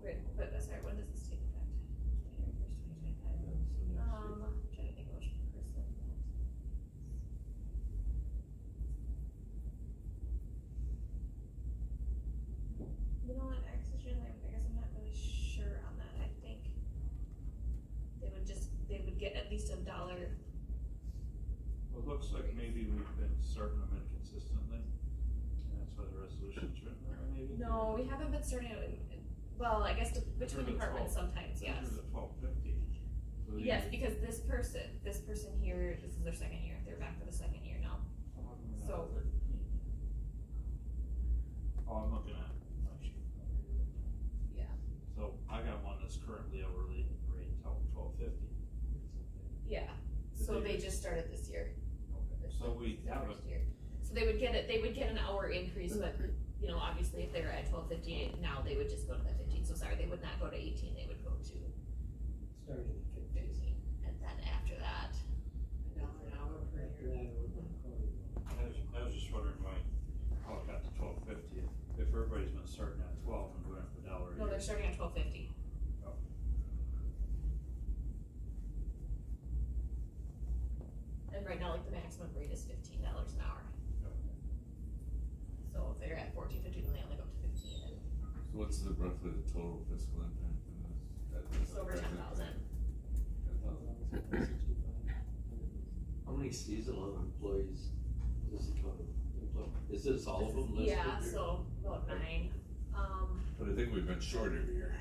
Wait, but sorry, when does this take effect? January 1st, 2025. I'm trying to think of which person. You know what, actually, I guess I'm not really sure on that. I think they would get at least $1. Well, it looks like maybe we've been starting them inconsistently, and that's why the resolution's written there, maybe? No, we haven't been starting out well, I guess between They're the departments 12. sometimes, yes. These are the 1250. So these- Yes, because this person here, this is their second year, they're back for the second year now. How come we're not So- 13? Oh, I'm looking at my sheet. Yeah. So I got one that's currently hourly rate, 1250. Yeah, so they just started this year. Okay, so we Their haven't, first year. So they would get an hour increase, but, you know, obviously if they were at $12.58, now they would just go to the 15, so sorry, they would not go to 18, they would go to Starting at 50. 15, and then after that, $1 an hour per After year. that, it would be accordingly. I was just wondering why, how it got to 1250. If everybody's been starting at 12 and going up $1 a year. No, they're starting at $12.50. Oh. And right now, like, the maximum rate is $15 an hour. So if they're at $14.50, then they only go up to 15, and So what's the roughly the total fiscal impact of this? it's over 10,000. 10,000. How many seasonal employees does it cover? Is this all of them listed here? Yeah, so about 9. But I think we've been short every year,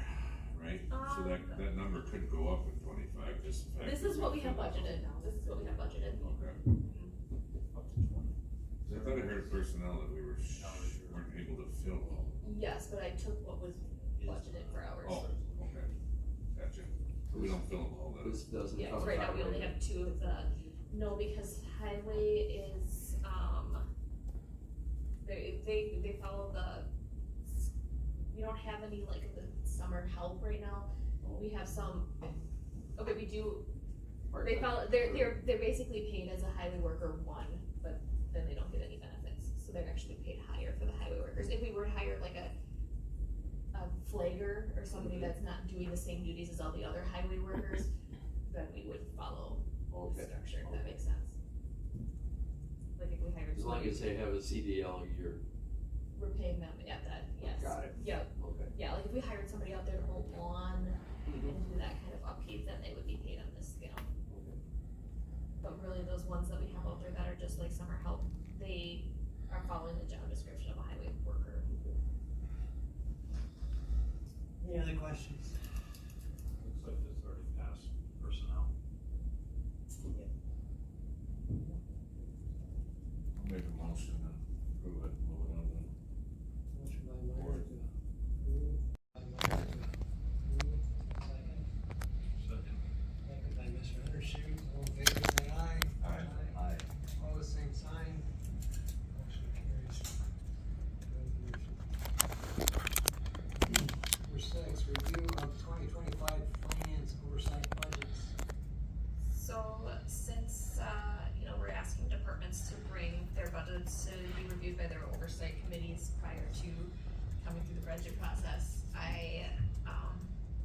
right? So that number could go up in 25, just the fact. This that is what we have filled- budgeted. This is what we have budgeted. Okay. Up to 20. So I thought I heard personnel that we weren't able to fill all. Yes, but I took what was budgeted for hours. Oh, okay, gotcha. So we don't fill them all then. This doesn't Yeah, cover. 'cause right now we only have 2 of the, no, because highway is, they follow we don't have any like the summer help right now. We have some, okay, we do, they follow, they're basically paid as a highway worker 1, but then they don't get any benefits, so they're actually paid higher for the highway workers. If we were to hire like a flagger or somebody that's not doing the same duties as all the other highway workers, then we would follow the Okay. structure, if that makes sense. Like if we hired As long somebody, as they have a CDL, we're paying them at that, yes. got it, Yep, okay. yeah, like if we hired somebody out there to mow lawn and do that kind of upkeep, then they would be paid on this scale. Okay. But really, those ones that we have out there that are just like summer help, they are following the job description of a highway worker. Any other questions? Looks like this already passed personnel. I'll make a motion to approve it, move it on then. Motion by Meyer to approve, by Meyer to approve, second. Second. Second by Mr. Undershoot, all in favor, say aye. Aye. Opposed, same sign. Motion carries. Resolution. Number 6, review of 2025 finance oversight budgets. So since, we're asking departments to bring their budgets to be reviewed by their oversight committees prior to coming through the budget process, I,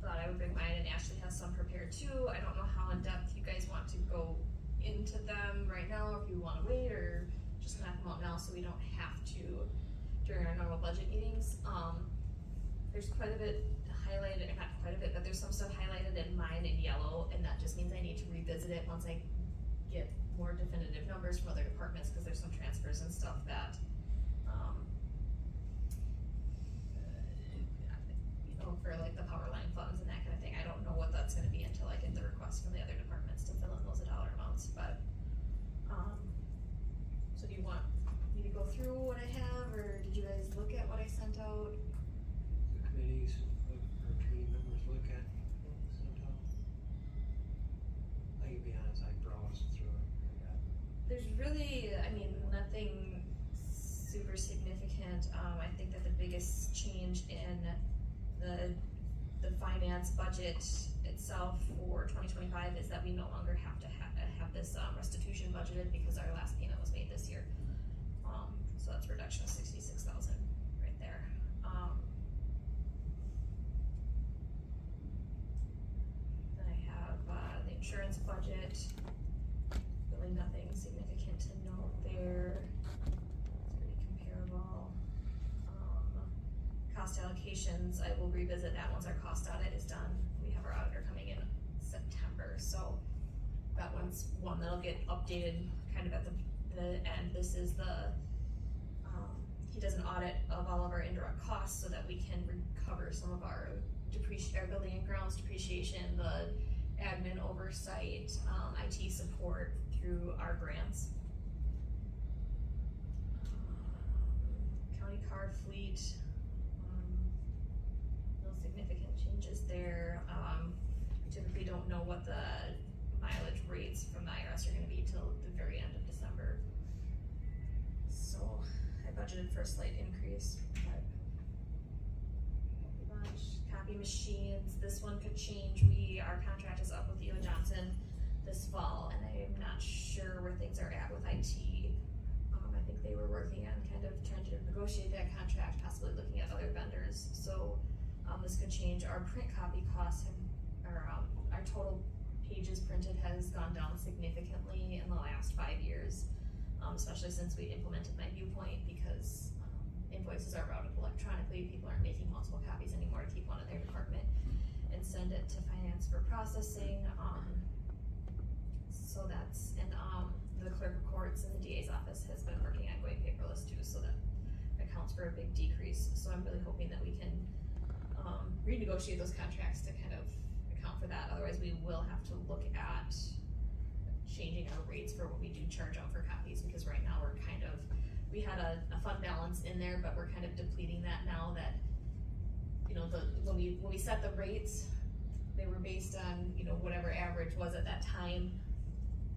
thought I would bring mine, and Ashley has some prepared too. I don't know how in depth you guys want to go into them right now, or if you wanna wait, or just knock them out now so we don't have to during our normal budget meetings. There's quite a bit highlighted, or not quite a bit, but there's some stuff highlighted in mine in yellow, and that just means I need to revisit it once I get more definitive numbers from other departments, cause there's some transfers and stuff that, for like the power line funds and that kind of thing. I don't know what that's gonna be until I get the request from the other departments to fill in those dollar amounts, but, so do you want me to go through what I have, or did you guys look at what I sent out? The committees, look, or committee members look at, sent out. I can be honest, I browsed through it. There's really, nothing super significant. I think that the biggest change in the finance budget itself for 2025 is that we no longer have to have this restitution budgeted because our last payment was made this year. So that's a reduction of 66,000 right there. Then I have the insurance budget. Really nothing significant to note there. It's pretty comparable. Cost allocations, I will revisit that once our cost audit is done. We have our auditor coming in September, so that one's one that'll get updated kind of at the end. This is he does an audit of all of our indirect costs so that we can recover some of our building and grounds depreciation, the admin oversight, IT support through our grants. County car fleet, no significant changes there. Typically don't know what the mileage rates from the IRS are gonna be till the very end of December. So I budgeted for a slight increase, but not much. Copy machines, this one could change. Our contract is up with E.O. Johnson this fall, and I am not sure where things are at with IT. I think they were working on kind of trying to negotiate that contract, possibly looking at other vendors, so, this could change. Our print copy costs our total pages printed has gone down significantly in the last 5 years, especially since we implemented my viewpoint, because, invoices are routed electronically. People aren't making multiple copies anymore to keep one in their department and send it to finance for processing. So that's, and the clerk of courts and the DA's office has been working on going paperless too, so that accounts for a big decrease. So I'm really hoping that we can renegotiate those contracts to kind of account for that. Otherwise, we will have to look at changing our rates for what we do charge out for copies, because right now we had a fund balance in there, but we're kind of depleting that now that, when we set the rates, they were based on, whatever average was at that time.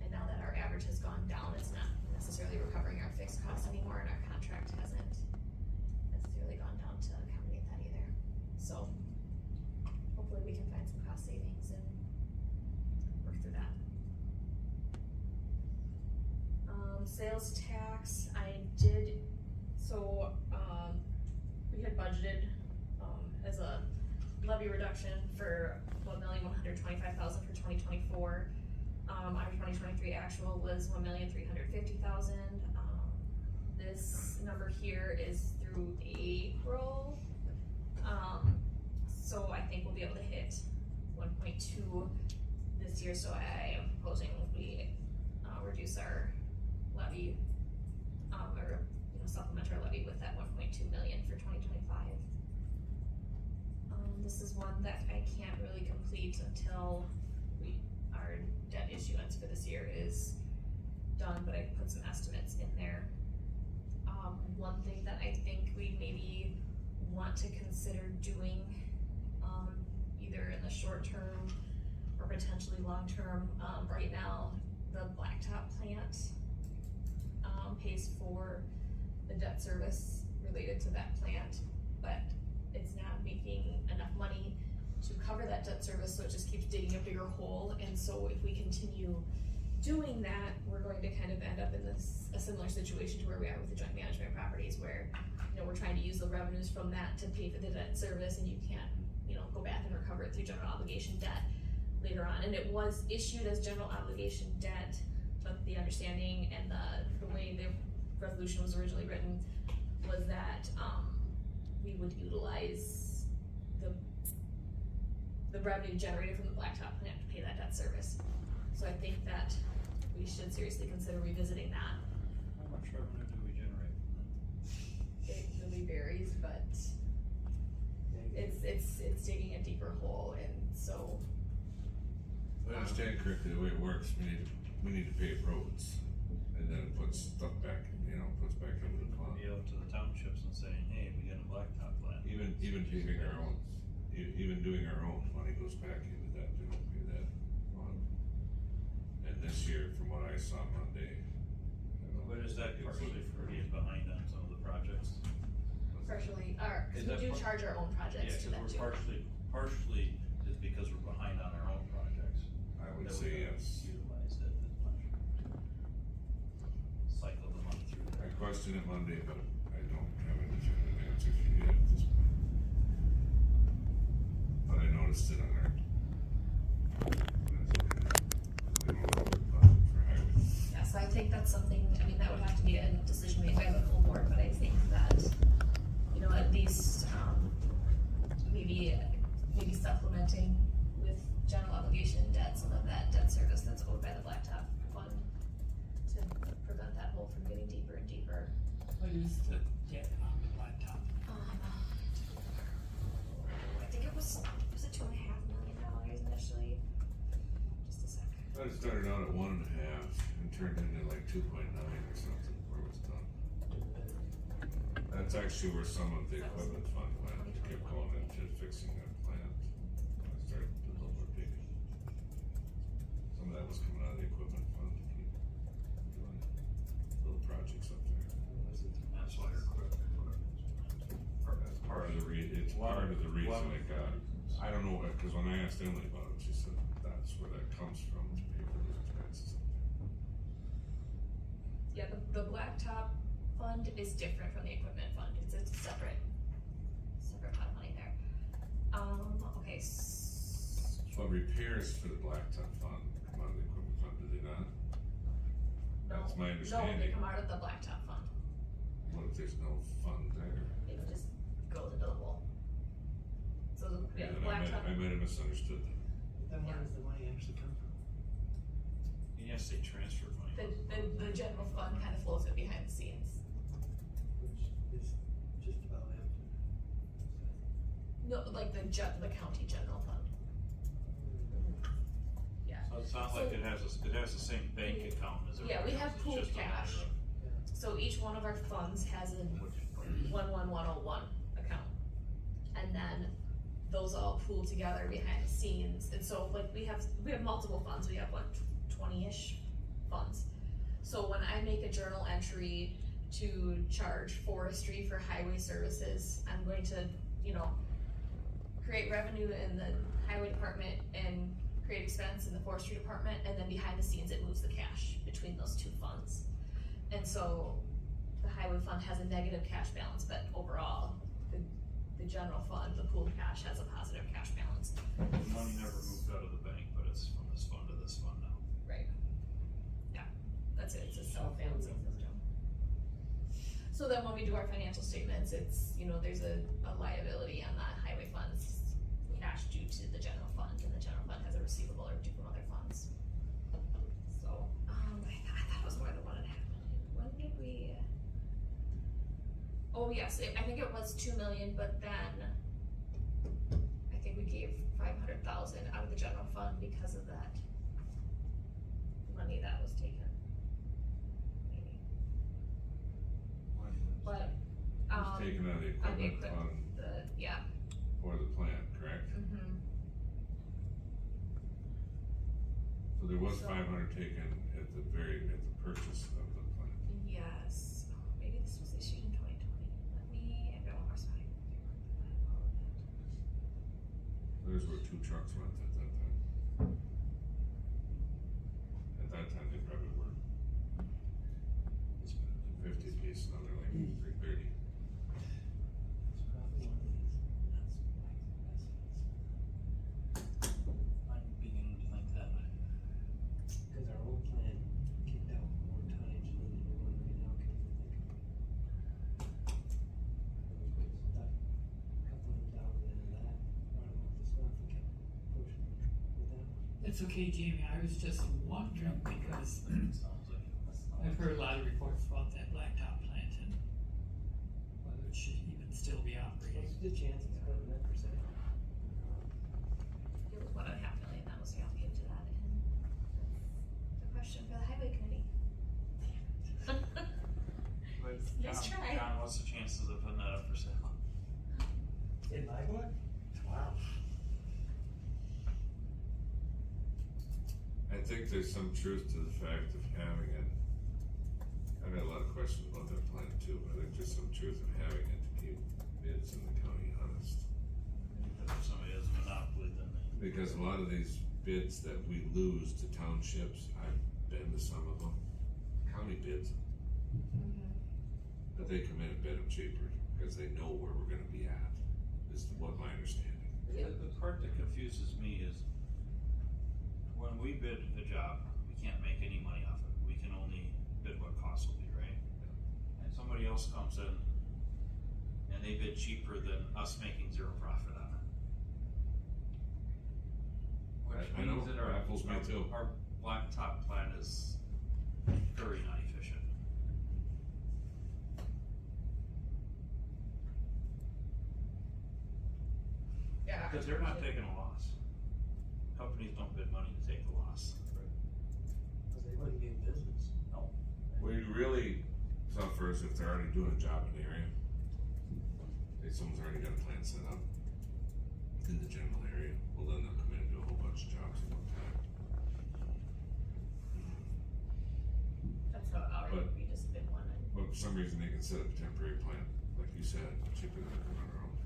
And now that our average has gone down, it's not necessarily recovering our fixed costs anymore, and our contract hasn't necessarily gone down to accommodate that either. So hopefully we can find some cost savings and work through that. Sales tax, we had budgeted, as a levy reduction for $1,125,000 for twenty twenty-four. Our twenty twenty-three actual was $1,350,000. This number here is through April. So I think we'll be able to hit 1.2 this year, so I am proposing we reduce our levy, or supplement our levy with that 1.2 million for 2025. This is one that I can't really complete until our debt issuance for this year is done, but I put some estimates in there. One thing that I think we maybe want to consider doing, either in the short term or potentially long term, right now, the blacktop plant pays for the debt service related to that plant, but it's not making enough money to cover that debt service, so it just keeps digging a bigger hole. And so if we continue doing that, we're going to kind of end up in a similar situation to where we are with the joint management properties, where we're trying to use the revenues from that to pay for the debt service, and you can't go back and recover it through general obligation debt later on. And it was issued as general obligation debt, but the understanding and the way the resolution was originally written was that we would utilize the revenue generated from the blacktop plant to pay that debt service. So I think that we should seriously consider revisiting that. How much revenue do we generate? It really varies, but it's digging a deeper hole, and so. If I understand correctly, the way it works, we need to pave roads, and then it puts stuff back, puts back into the pond. Be out to the townships and saying, hey, we got a blacktop plant. Even paving our own, even doing our own, money goes back into that to help pay that fund. And this year, from what I saw Monday. But is that partially for being behind on some of the projects? Partially, Is we that do par- charge our own projects to Yeah, them cause too. we're partially is because we're behind on our own projects. I would That we say haven't yes. Utilized it as much. Cycle the money through I there. questioned it Monday, but I don't have a definitive answer for you yet at this point. But I noticed it on our. We don't have a budget for highway. Yeah, so I think that's something, that would have to be a decision made by the full board, but I think that, at least, maybe supplementing with general obligation debt, some of that debt service that's owed by the blacktop fund to prevent that hole from getting deeper and deeper. What is the debt on the blacktop? I think it was it $2.5 million initially? Just a sec. I started out at 1.5 and turned into like 2.9 or something before it was done. That's actually where some of the equipment fund went, kept going into fixing that plant. I started to do a little more digging. Some of that was coming out of the equipment fund to keep doing little projects up there. That's why you're quick. That's part of the it's part of the reason I got, I don't know, cause when I asked Emily about it, she said that's where that comes from, to pay for those expenses. Yeah, the blacktop fund is different from the equipment fund. It's a separate pot of money there. Okay. But repairs for the blacktop fund come out of the equipment fund, do they not? That's my No, they understanding. come out of the blacktop fund. What if there's no fund there? It just goes into the hole. So the Then blacktop. I might have misunderstood that. Then where does the money actually come from? You have to say transfer money. The general fund kind of flows it behind the scenes. Which is just about empty. No, like the county general fund. Yeah. So it sounds like it has the same bank account as everybody Yeah, we else. have It's pooled just a matter cash. of So each one of our funds has a 11101 account. And then those all pool together behind the scenes. And so like we have multiple funds. We have 20-ish funds. So when I make a journal entry to charge forestry for highway services, I'm going to, create revenue in the highway department and create expense in the forestry department, and then behind the scenes it moves the cash between those two funds. And so the highway fund has a negative cash balance, but overall the general fund, the pooled cash has a positive cash balance. The money never moved out of the bank, but it's from this fund to this fund now. Right. Yeah, that's it, it's a self-balancing system. So then when we do our financial statements, it's, you know, there's a liability on that highway funds, cash due to the general fund, and the general fund has a receivable or due from other funds. So, I thought it was more than 1.5 million. When did we? Oh yes, I think it was 2 million, but then I think we gave 500,000 out of the general fund because of that money that was taken. Maybe. But, It was taken out of the on the equipment fund yeah. for the plant, correct? Mm-hmm. So there was So- 500 taken at the purchase of the plant. Yes, oh, maybe this was issued in 2020. I got one more spot. Those were 2 trucks went at that time. At that time, they probably were 50 piece, another like 330. It's probably one of these, I'm beginning to think that. cause our old plan kicked out more tonnage than the new one right now, can you think? Stuff, couple of down the end of that, right about this one, if we kept pushing with that one. It's okay, Jamie, I was just wondering because Sounds like. I've heard a lot of reports about that blacktop plant and whether it should even still be operating. What's the chances of putting that percent? It was 1.5 million that was allocated to that, and that's a question for the highway committee. But Nice John, try. John, what's the chances of putting that up for sale? In my book? Wow. I think there's some truth to the fact of having it. I've got a lot of questions about that plant too, but I think there's some truth in having it to keep bids in the county honest. Because if somebody has a monopoly, then they. Because a lot of these bids that we lose to townships, I've been to some of them, county bids, but they come in and bid them cheaper because they know where we're gonna be at, is what my understanding. The part that confuses me is when we bid a job, we can't make any money off it. We can only bid what cost will be, right? And somebody else comes in and they bid cheaper than us making zero profit on it. Which I know, means that our, baffles me too. our blacktop plant is very not efficient. Yeah. Because they're not taking a loss. Companies don't bid money to take a loss. Cause they wouldn't be in business. No. We really suffer is if they're already doing a job in the area. If someone's already got a plan set up in the general area, well then they'll come in and do a whole bunch of jobs at one time. That's how it already, we just bid one and. But for some reason they can set up a temporary plant, like you said, cheaper than they can run their own.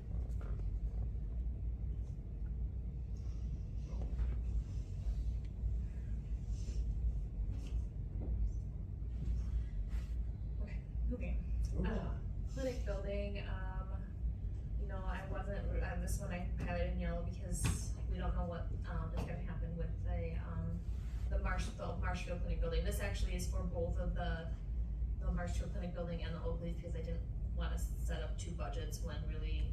So, Okay. Clinic building, you know, I wasn't, this one I highlighted in yellow because we don't know what, is gonna happen with the Marshfield Clinic building. This actually is for both of the Marshfield Clinic building and the Oakleaf, because I didn't wanna set up 2 budgets when really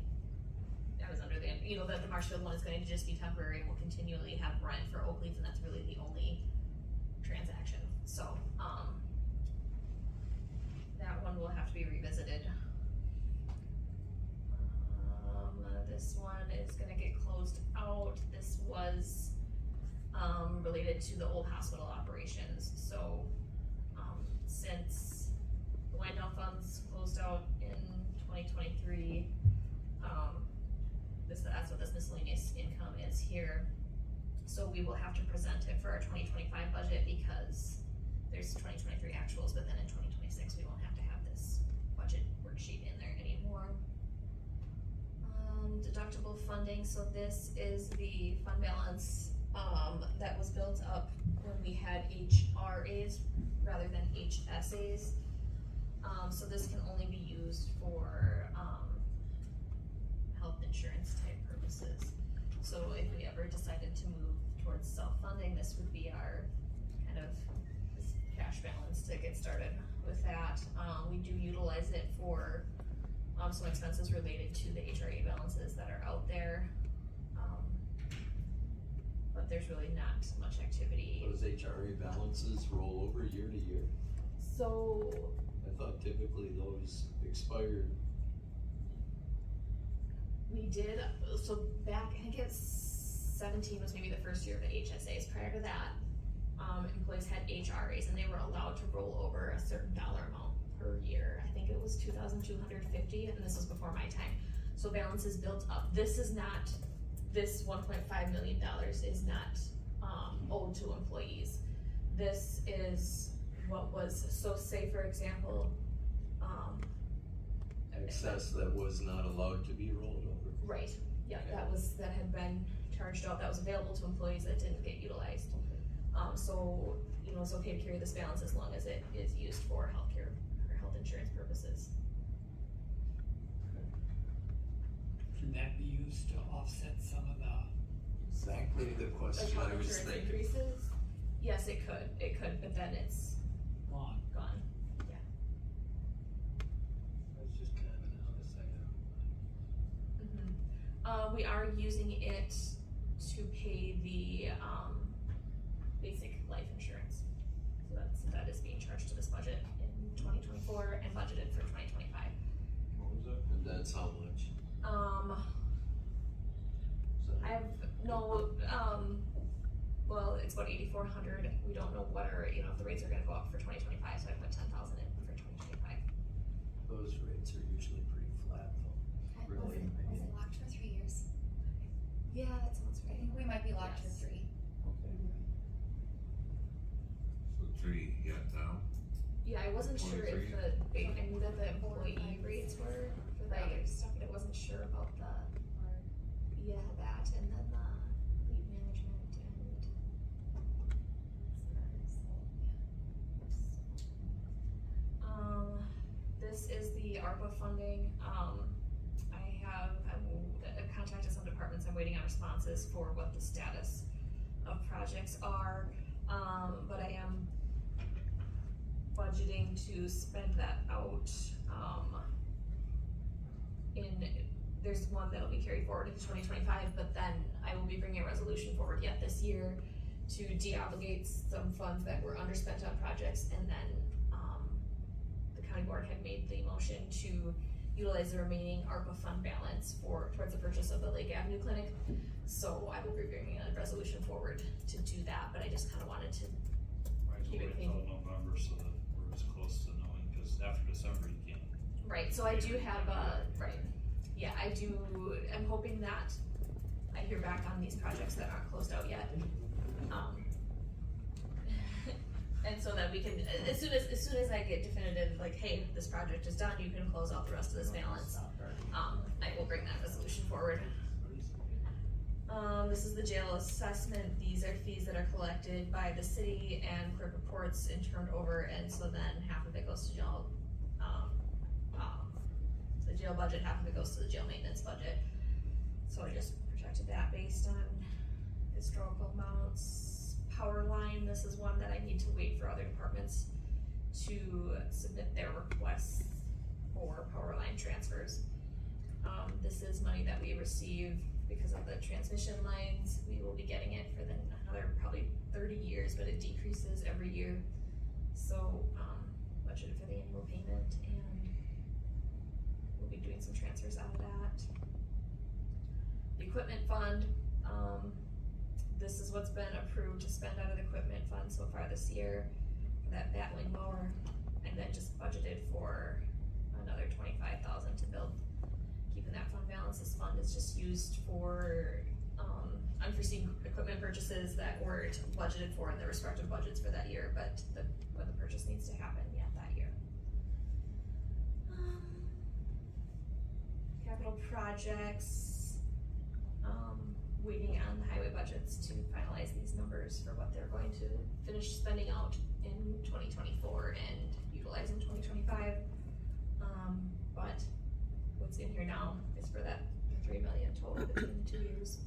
I was under the, you know, that the Marshfield one is going to just be temporary and we'll continually have rent for Oakleaf, and that's really the only transaction, so, that one will have to be revisited. This one is gonna get closed out. This was, related to the old hospital operations, so, since the wind down funds closed out in 2023, that's what this miscellaneous income is here. So we will have to present it for our 2025 budget because there's 2023 actuals, but then in 2026, we won't have to have this budget worksheet in there anymore. Deductible funding, so this is the fund balance, that was built up when we had HRAs rather than HSAs. So this can only be used for, health funding, this would be our kind of this cash balance to get started with that. We do utilize it for, some expenses related to the HRA balances that are out there. But there's really not much activity. Those HRA balances roll over year to year? So, I thought typically those expired. we did, so back, I think it's 17 was maybe the first year of the HSAs. Prior to that, employees had HRAs and they were allowed to roll over a certain dollar amount per year. I think it was 2,250, and this was before my time. So balances built up. This is not, this $1.5 million is not, owed to employees. This is what was, so say for example, Excess that was not allowed to be rolled over. right, yeah, Okay. that had been charged out, that was available to employees that didn't get utilized. So, it's okay to carry this balance as long as it is used for healthcare or health insurance purposes. Can that be used to offset some of the, Exactly the Like question health I was insurance thinking. increases, yes, it could, but then it's lawn? gone. That's just kind of an oversight. We are using it to pay the, basic life insurance. So that is being charged to this budget in 2024 and budgeted for 2025. What was that? And that's how much? I have, no, well, it's about 8,400, we don't know what are, if the rates are gonna go up for 2025, so I put 10,000 in for 2025. Those rates are usually pretty flat though. Really? Was it locked for 3 years? Yeah, that sounds I right. think we might be locked for Yes. 3. So 3 you got now? Yeah, I wasn't sure if 23. I knew that the employee rates were for the other stuff, but I wasn't sure about the, yeah, that, and then the lead management and. This is the ARPA funding, I've contacted some departments, I'm waiting on responses for what the status of projects are, but I am budgeting to spend that out, there's one that'll be carried forward into 2025, but then I will be bringing a resolution forward yet this year to de-obligate some funds that were underspent on projects, and then, the county board had made the motion to utilize the remaining ARPA fund balance towards the purchase of the Lake Avenue Clinic. So I will be bringing a resolution forward to do that, but I just kinda wanted to, Might as well Keep it wait clean. until November so that we're as close to knowing, cause after December you can't. right, so I do have right, yeah, I'm hoping that I hear back on these projects that aren't closed out yet. And so that we can, as soon as I get definitive, like, hey, this project is done, you can close out the rest of this balance, I will bring that resolution forward. This is the jail assessment, these are fees that are collected by the city and clerk reports and turned over, and so then half of it goes to jail, the jail budget, half of it goes to the jail maintenance budget. So I just projected that based on historical amounts. Power line, this is one that I need to wait for other departments to submit their requests for power line transfers. This is money that we receive because of the transmission lines. We will be getting it for another probably 30 years, but it decreases every year. So, budgeted for the annual payment, and we'll be doing some transfers out of that. The equipment fund, this is what's been approved to spend out of the equipment fund so far this year for that batwing mower, and then just budgeted for another 25,000 to build, keeping that fund balance. This fund is just used for, unforeseen equipment purchases that weren't budgeted for in the respective budgets for that year, but when the purchase needs to happen yet that year. Capital projects, waiting on the highway budgets to finalize these numbers for what they're going to finish spending out in 2024 and utilize in 2025. But what's in here now is for that 3 million total between the 2 years.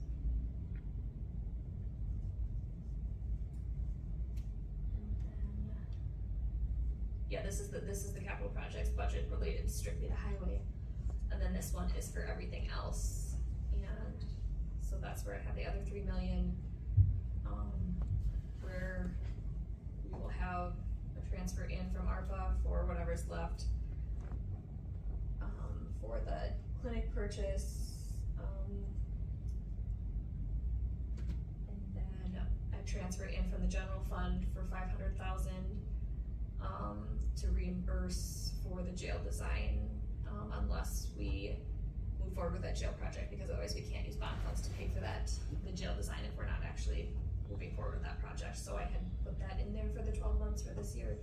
yeah, this is the capital projects budget related strictly to highway. And then this one is for everything else, and so that's where I have the other 3 million, where we will have a transfer in from ARPA for whatever's left, for the clinic purchase, and then a transfer in from the general fund for 500,000, to reimburse for the jail design, unless we move forward with that jail project, because otherwise we can't use bond funds to pay for that, the jail design, if we're not actually moving forward with that project. So I had put that in there for the 12 months for this year,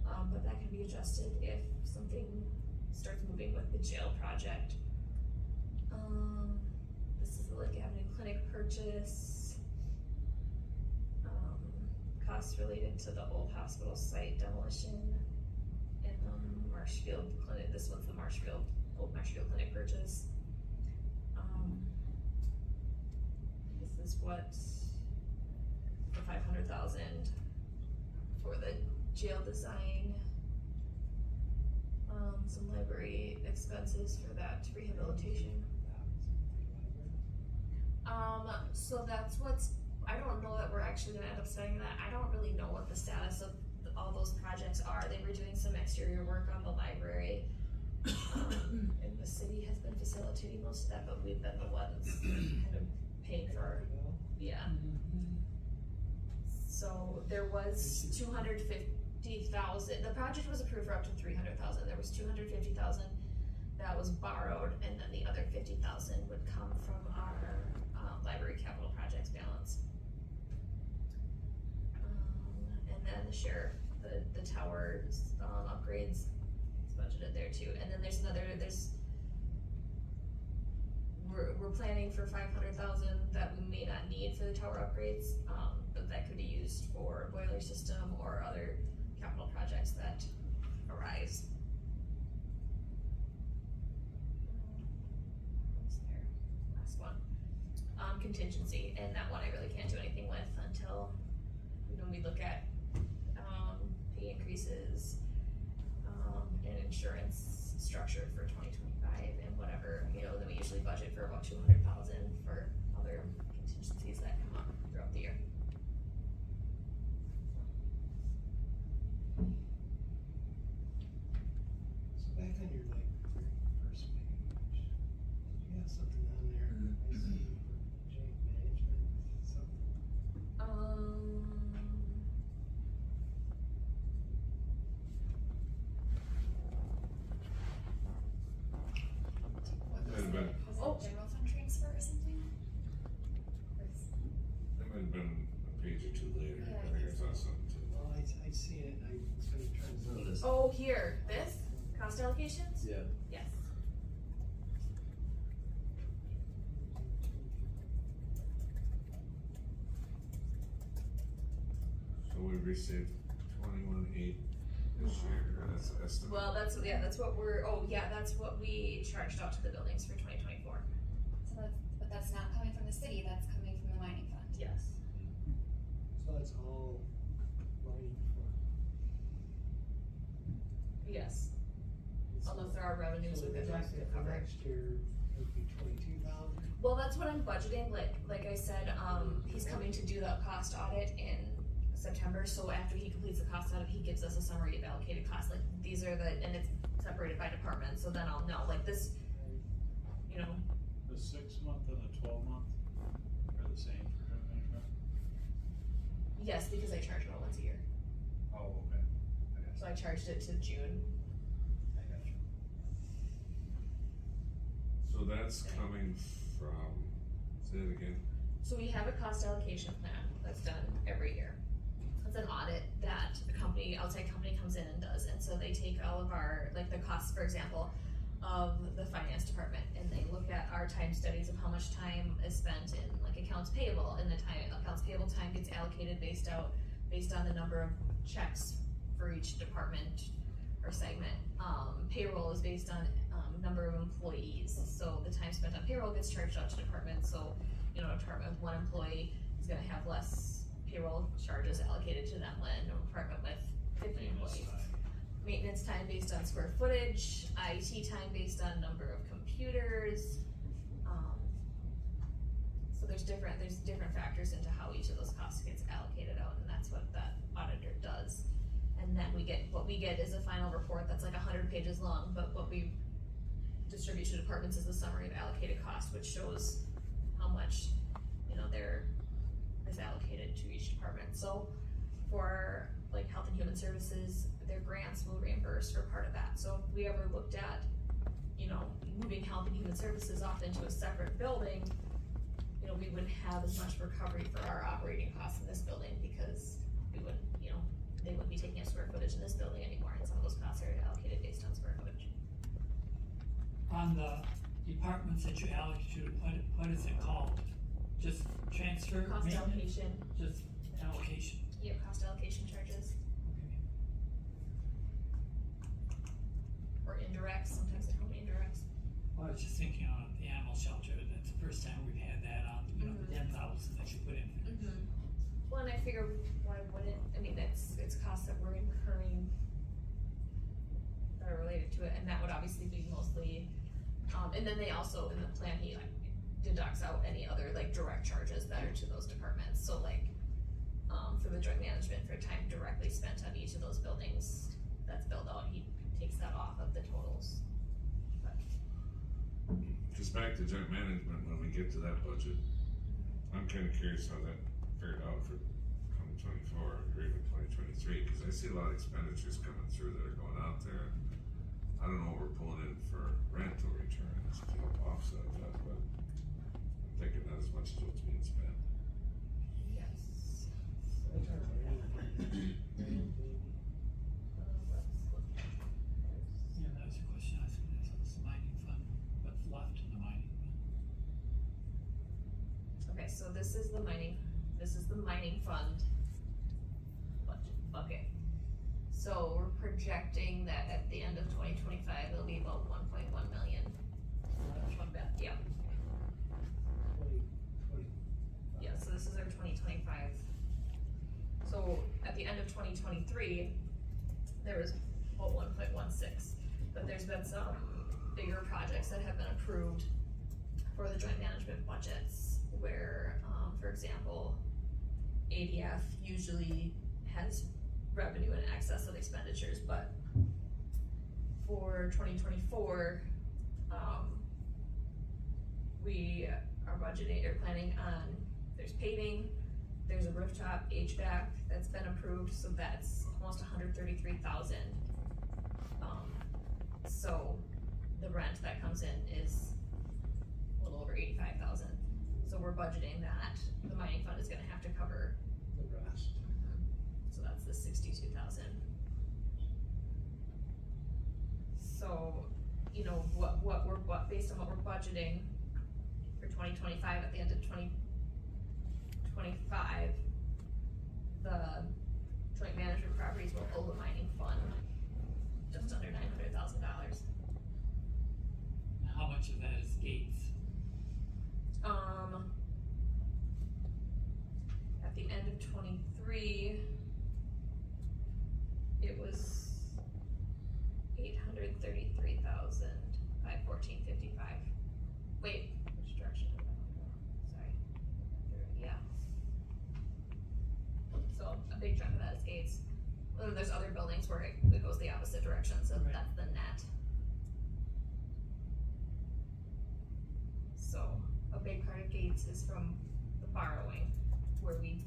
but that can be adjusted if something starts moving with the jail project. This is the Lake Avenue Clinic purchase. Costs related to the old hospital site demolition and Marshfield Clinic. This one's the old Marshfield Clinic purchase. This is what the 500,000 for the jail design. Some library expenses for that rehabilitation. So that's I don't know that we're actually gonna end up spending that. I don't really know what the status of all those projects are. They were doing some exterior work on the library. And the city has been facilitating most of that, but we've been the ones kind of paying for, yeah. So there was 250,000, the project was approved for up to 300,000. There was 250,000 that was borrowed, and then the other 50,000 would come from our library capital projects balance. And then the sheriff, the towers upgrades is budgeted there too. And then we're planning for 500,000 that we may not need for the tower upgrades, but that could be used for boiler system or other capital projects that arise. What's there? Last one. Contingency, and that one I really can't do anything with until, we look at pay increases, and insurance structure for 2025 and whatever, then we usually budget for about 200,000 for other contingencies that come up throughout the year. So back on your very first page, you have something on there, I see for joint management, something. Might have been, Was it general fund transfer or something? that might have been a page or two later, Yeah, I think I saw something too. Well, I see it, I was gonna try to. Oh, here, this, cost allocations? Yeah. Yes. So we received 21.8 this year, that's the estimate. Well, that's what we charged out to the buildings for 2024. So but that's not coming from the city, that's coming from the mining fund. Yes. So that's all mining for. Yes, unless there are revenues So the within that to project for cover it. next year would be 22,000. Well, that's what I'm budgeting, like I said, he's coming to do the cost audit in September, so after he completes the cost audit, he gives us a summary of allocated costs, like, these are and it's separated by department, so then I'll know, like this, The 6-month and the 12-month are the same for joint management? yes, because I charge it all once a year, Oh, okay. I got so I charged it to June. I got you. So that's coming from, say it again, So we have a cost allocation plan that's done every year. It's an audit that outside company comes in and does, and so they take all of our, like the costs, for example, of the finance department, and they look at our time studies of how much time is spent in like accounts payable, and the accounts payable time gets allocated based on the number of checks for each department or segment. Payroll is based on number of employees, so the time spent on payroll gets charged out to departments, so a department with one employee is gonna have less payroll charges allocated to them than a department with 50 employees. maintenance time based on square footage, IT time based on number of computers. So there's different factors into how each of those costs gets allocated out, and that's what that auditor does. And then what we get is a final report that's like 100 pages long, but what we distribute to departments is the summary of allocated costs, which shows how much, there is allocated to each department. So for like Health and Human Services, their grants will reimburse for part of that. So if we ever looked at, moving Health and Human Services off into a separate building, we wouldn't have as much recovery for our operating costs in this building because we wouldn't, they wouldn't be taking up square footage in this building anymore, and some of those costs are allocated based on square footage. On the departments that you allocate to, what is it called? Just transfer? Cost maintenance? allocation, Just allocation? cost allocation charges, or indirects, sometimes they call them indirects. Well, I was just thinking on the animal shelter, that's the first time we've had that on, the 10,000 that you put in. Well, and I figure, why wouldn't, it's costs that we're incurring that are related to it, and that would obviously be mostly, and then they also, in the plan, he deducts out any other direct charges that are to those departments, so for the joint management, for time directly spent on each of those buildings that's billed out, he takes that off of the totals. But Just back to joint management, when we get to that budget, I'm kinda curious how that fared out for 2024 or even 2023, cause I see a lot of expenditures coming through that are going out there. I don't know what we're pulling in for rental returns to help offset that, but I'm thinking not as much as what's being spent. yes. I try to read. Yeah, that was a question I was gonna ask, this mining fund, what's left in the mining fund? Okay, so this is the mining fund bucket. So we're projecting that at the end of 2025, it'll be about 1.1 million. Yeah, yeah, so this is our 2025. So at the end of 2023, there was about 1.16, but there's been some bigger projects that have been approved for the joint management budgets where, for example, ADF usually has revenue in excess of expenditures, but for 2024, we are budgeting or planning on, there's paving, there's a rooftop HVAC that's been approved, so that's almost 133,000. So the rent that comes in is a little over 85,000. So we're budgeting that the mining fund is gonna have to cover The rest. so that's the 62,000. So, based on what we're budgeting for 2025, at the end of 2025, the joint management properties will owe the mining fund just under $900,000. How much of that is gates? At the end of 23, it was 833,514.55. Wait, which direction did that one go? Sorry. Yeah. So a big chunk of that is gates. And then there's other buildings where it goes the opposite direction, so Right. that's the net. So a big part of gates is from the borrowing, where we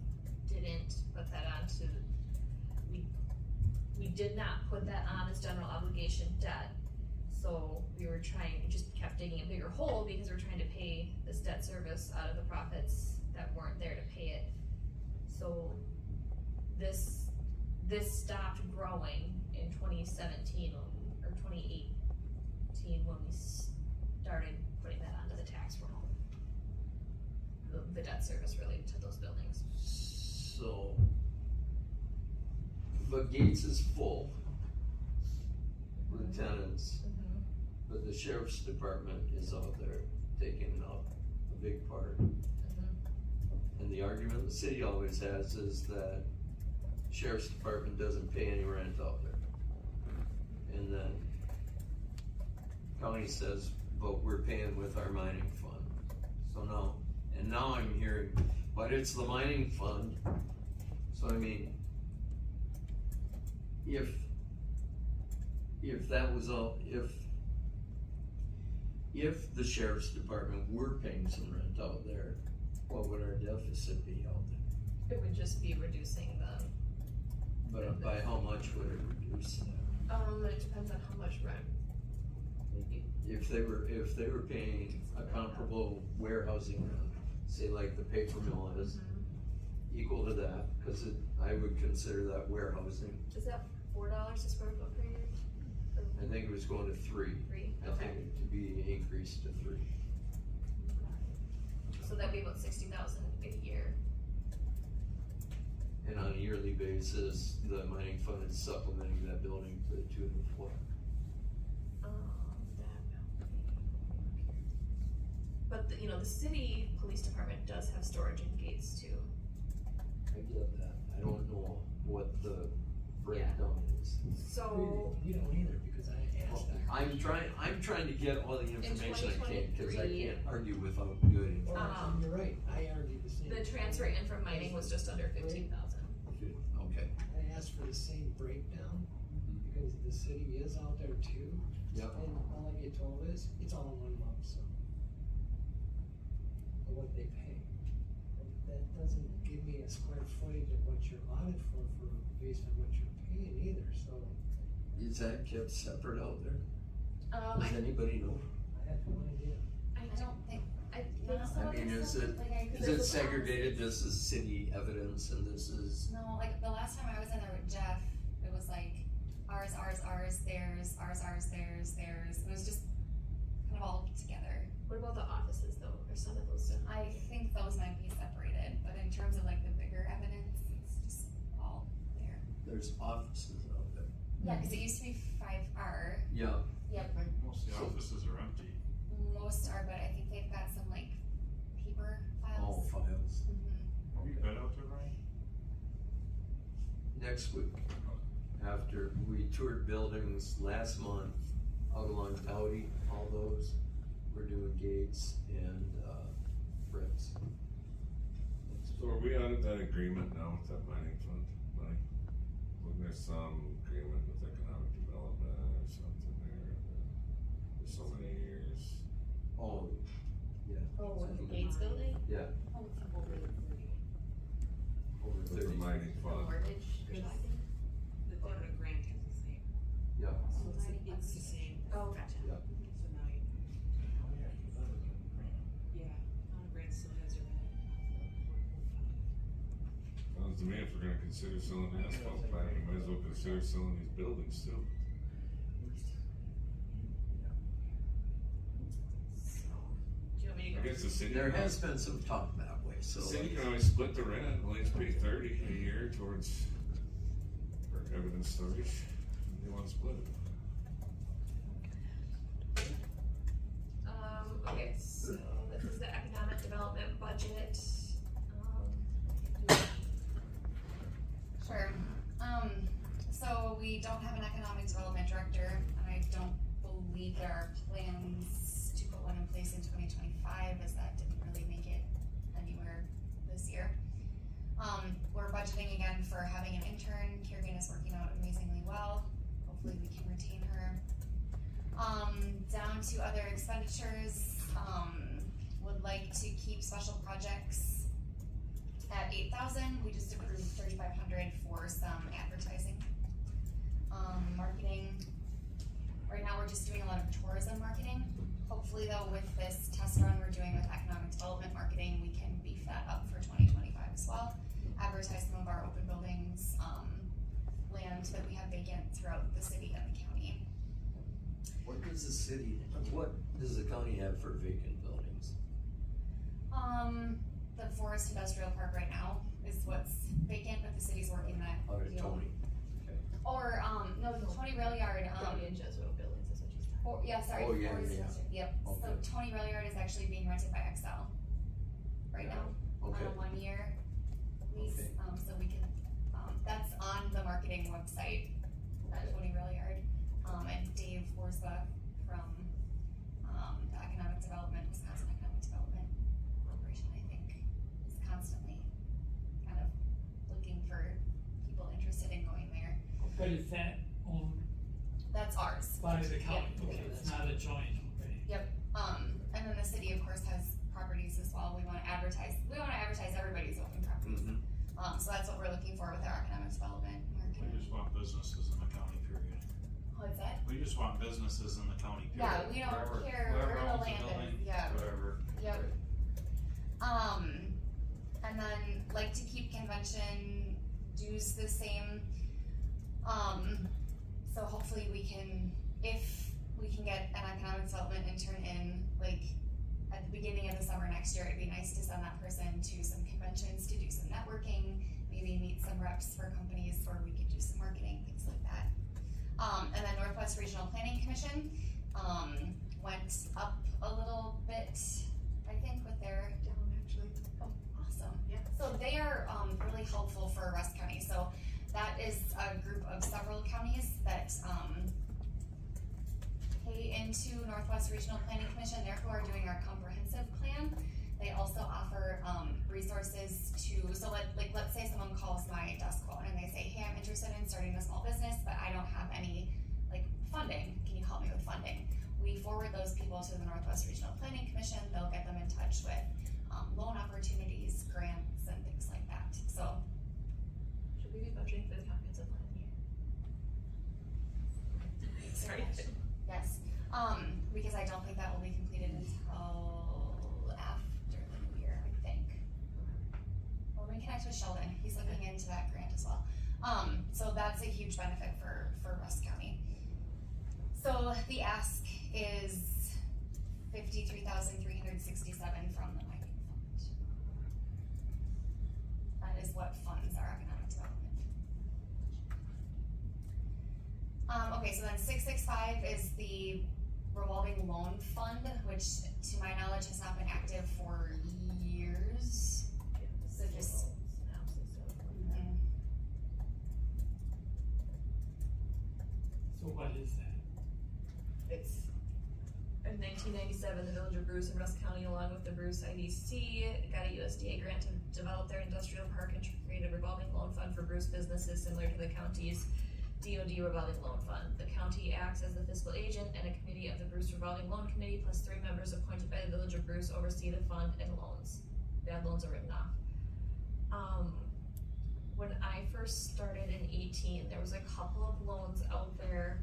didn't put that onto, we did not put that on as general obligation debt. So we just kept digging a bigger hole because we're trying to pay this debt service out of the profits that weren't there to pay it. So this stopped growing in 2017 or 2018 when we started putting that onto the tax roll. The debt service related to those buildings. So, but Gates is full with tenants, but the sheriff's department is out there taking up a big part. And the argument the city always has is that sheriff's department doesn't pay any rent out there. and then county says, but we're paying with our mining fund. So now I'm hearing, but it's the mining fund, so I mean, if that was all, if the sheriff's department were paying some rent out there, what would our deficit be out there? It would just be reducing the, But by how much would it reduce that? it depends on how much rent. Maybe. If they were paying a comparable warehousing rent, say like the paper mill is, equal to that, cause I would consider that warehousing. Is that $4 a square foot per year? I think it was going to 3. 3, I okay. think it to be increased to 3. So that'd be about 60,000 a year. And on a yearly basis, the mining fund is supplementing that building to the tune of what? But the city police department does have storage and gates too. I get that, I don't know what the breakdown is. So You don't either, because I asked that. I'm trying to get all the information I can, cause I 2023, can't argue without good information. Um, You're right, I argued the same. the transfer in from mining was just under 15,000. Okay, I asked for the same breakdown, because the city is out there too. Yep. And all I get told is, it's all in one lump sum. Of what they pay. And that doesn't give me a square footage of what you're audited for based on what you're paying either, so is that kept separate out there? I Does anybody know? I have no idea. don't think, I think so. I mean, is it segregated, this is city evidence and this is, No, like the last time I was in there with Jeff, it was like ours, theirs, theirs. It was just kind of all together. What about the offices though? Are some of those different? I think those might be separated, but in terms of like the bigger evidence, it's just all there. there's offices out there? Yeah, cause it used to be 5R. Yeah, Yep. Most of the offices are empty. Most are, but I think they've got some like paper all files. files. Mhm. Have you been out there, Ryan? Next week, after we toured buildings last month, out along Dowdy, all those, we're doing gates and, bricks. So are we out of that agreement now with that mining fund money? Wasn't there some agreement with economic development or something there, for so many years? Oh, yeah. Oh, with the Gates building? Yeah, over With the 30. mining The fund? mortgage you're talking? The Florida grant is the same, Yeah, so it's the same, Oh, gotcha. yeah. so now you, yeah, Florida grant still has their own. Sounds to me if we're gonna consider selling the asphalt plant, we might as well consider selling these buildings too. So, do you want me to I go? guess the city. There has been some talk that way, so. The city can always split the rent, and at least pay 30 a year towards, for evidence storage, they wanna split it. Okay, so this is the economic development budget. Sure. So we don't have an economic development director, and I don't believe there are plans to put one in place in 2025, as that didn't really make it anywhere this year. We're budgeting again for having an intern. Kiergan is working out amazingly well. Hopefully we can retain her. Down to other expenditures, would like to keep special projects at 8,000. We just approved 3,500 for some advertising. Marketing, right now we're just doing a lot of tourism marketing. Hopefully though, with this test run we're doing with economic development marketing, we can beef that up for 2025 as well. Advertise some of our open buildings, land that we have vacant throughout the city and the county. What does the county have for vacant buildings? The Forest Industrial Park right now is what's vacant, but the city's working that Out of deal. Tony? Or, no, the Tony Rail Yard, Tony and Jesuit buildings is what she's talking yeah, sorry, Oh, yeah, Forest yeah, yeah. Industrial, yep. So Okay. Tony Rail Yard is actually being rented by Excel right now, on Okay, a 1-year lease, Okay. so we can, that's on the marketing website, that Tony Rail Yard. and Dave Worsba from, the Economic Development, Wisconsin Economic Development Corporation, I think, is constantly kind of looking for people interested in going there. But is that owned That's ours. by the county? Okay, it's not a joint, okay. And then the city, of course, has properties as well. We wanna advertise everybody's open properties. So that's what we're looking for with our economic development We marketing. just want businesses in the county, period. What's that? We just want businesses in the county, period. Yeah, we don't Whoever- care whoever where the owns land building, is, yeah. Whatever. Yep. And then like to keep convention dues the same. So hopefully we can, if we can get an economic development intern in, like, at the beginning of the summer next year, it'd be nice to send that person to some conventions to do some networking, maybe meet some reps for companies where we could do some marketing, things like that. And then Northwest Regional Planning Commission, went up a little bit, I think, with their, Down actually. oh, awesome. Yeah. So they are, really helpful for Rusk County, so that is a group of several counties that, pay into Northwest Regional Planning Commission, therefore are doing our comprehensive plan. They also offer, resources to, so let's say someone calls my desk phone and they say, hey, I'm interested in starting a small business, but I don't have any, like, funding, can you help me with funding? We forward those people to the Northwest Regional Planning Commission, they'll get them in touch with, loan opportunities, grants, and things like that, so. Should we be budgeting for the comprehensive plan here? Sorry. Yes, because I don't think that will be completed until after the new year, I think. Well, we connect with Sheldon, he's looking into that grant as well. So that's a huge benefit for Rusk County. So the ask is $53,367 from the mining fund. That is what funds our economic development. Okay, so then 665 is the revolving loan fund, which to my knowledge has not been active for years. So just, So what is that? It's in 1997, the Village of Bruce and Rusk County, along with the Bruce IDC, got a USDA grant to develop their industrial park and create a revolving loan fund for Bruce businesses similar to the county's DoD revolving loan fund. The county acts as the fiscal agent, and a committee of the Bruce revolving loan committee plus 3 members appointed by the Village of Bruce oversee the fund and loans. Bad loans are written off. When I first started in 18, there was a couple of loans out there.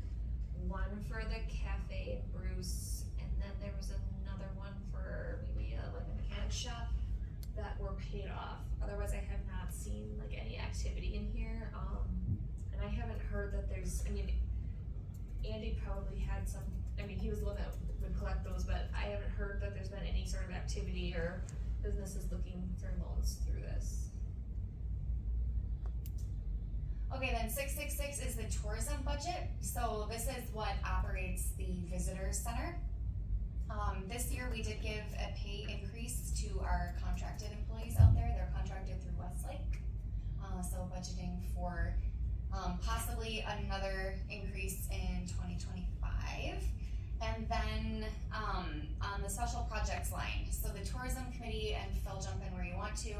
One for the cafe at Bruce, and then there was another one for maybe like a mechanic shop that were paid off. Otherwise, I have not seen like any activity in here. And I haven't heard that there's, I mean, Andy probably had some, I mean, he was the one that would collect those, but I haven't heard that there's been any sort of activity or businesses looking for loans through this. okay, then 666 is the tourism budget, so this is what operates the visitor center. This year we did give a pay increase to our contracted employees out there, they're contracted through Westlake. So budgeting for possibly another increase in 2025. And then on the special projects line, so the tourism committee, and Phil, jump in where you want to,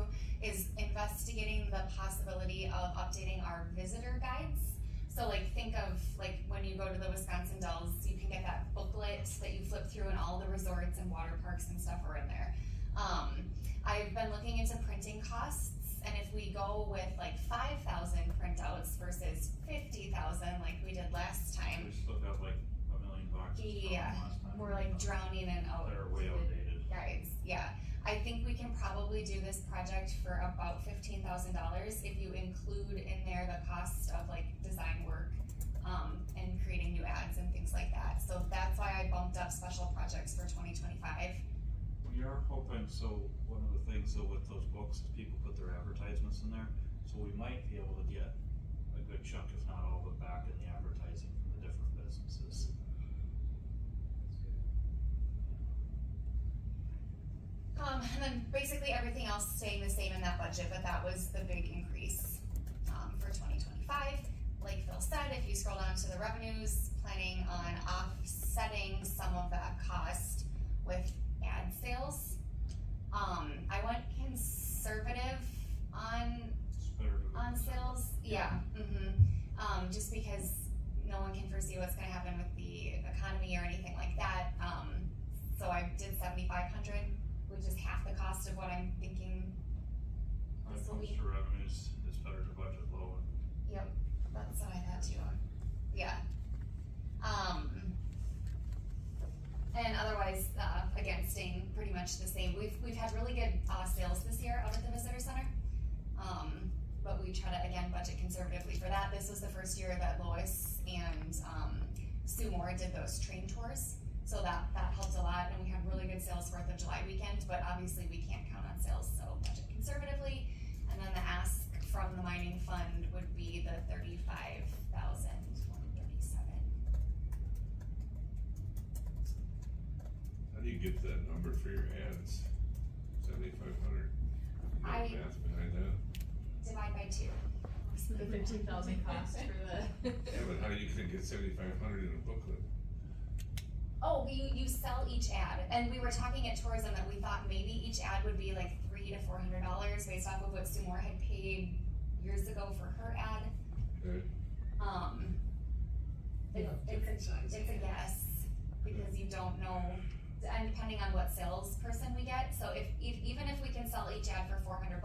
is investigating the possibility of updating our visitor guides. So like think of like when you go to the Wisconsin Dells, you can get that booklet that you flip through and all the resorts and water parks and stuff are in there. I've been looking into printing costs, and if we go with like 5,000 printouts versus 50,000 like we did last time, We still got like $1 million yeah, we're like drowning in They're way outdated. guides, yeah. I think we can probably do this project for about $15,000 if you include in there the cost of like design work, and creating new ads and things like that. So that's why I bumped up special projects for 2025. We are hoping, so one of the things though with those books is people put their advertisements in there, so we might be able to get a good chunk, if not all of it back in the advertising from the different businesses. And then basically everything else staying the same in that budget, but that was the big increase, for 2025. like Phil said, if you scroll down to the revenues, planning on offsetting some of that cost with ad sales. I went conservative on It's better to. sales, yeah, just because no one can foresee what's gonna happen with the economy or anything like that. So I did 7,500, which is half the cost of what I'm thinking. When it This will comes be- to revenues, it's better to budget low. Yep, that's what I thought too, yeah. And otherwise, again, staying pretty much the same. We've had really good, sales this year out at the visitor center. But we try to, again, budget conservatively for that. This was the first year that Lois and, Sue Moore did those train tours. So that helped a lot, and we had really good sales 4th of July weekend, but obviously we can't count on sales, so budget conservatively. And then the ask from the mining fund would be the 35,137. How do you get that number for your ads? 7,500? I- Math behind that? Divide by 2. The 15,000 cost for the. Yeah, but how do you think it's 7,500 in a booklet? Oh, you sell each ad, and we were talking at tourism that we thought maybe each ad would be like $300 to $400 based off of what Sue Moore had paid years ago for her ad. Okay. It's a guess, because you don't know, and depending on what salesperson we get, so if even if we can sell each ad for $400,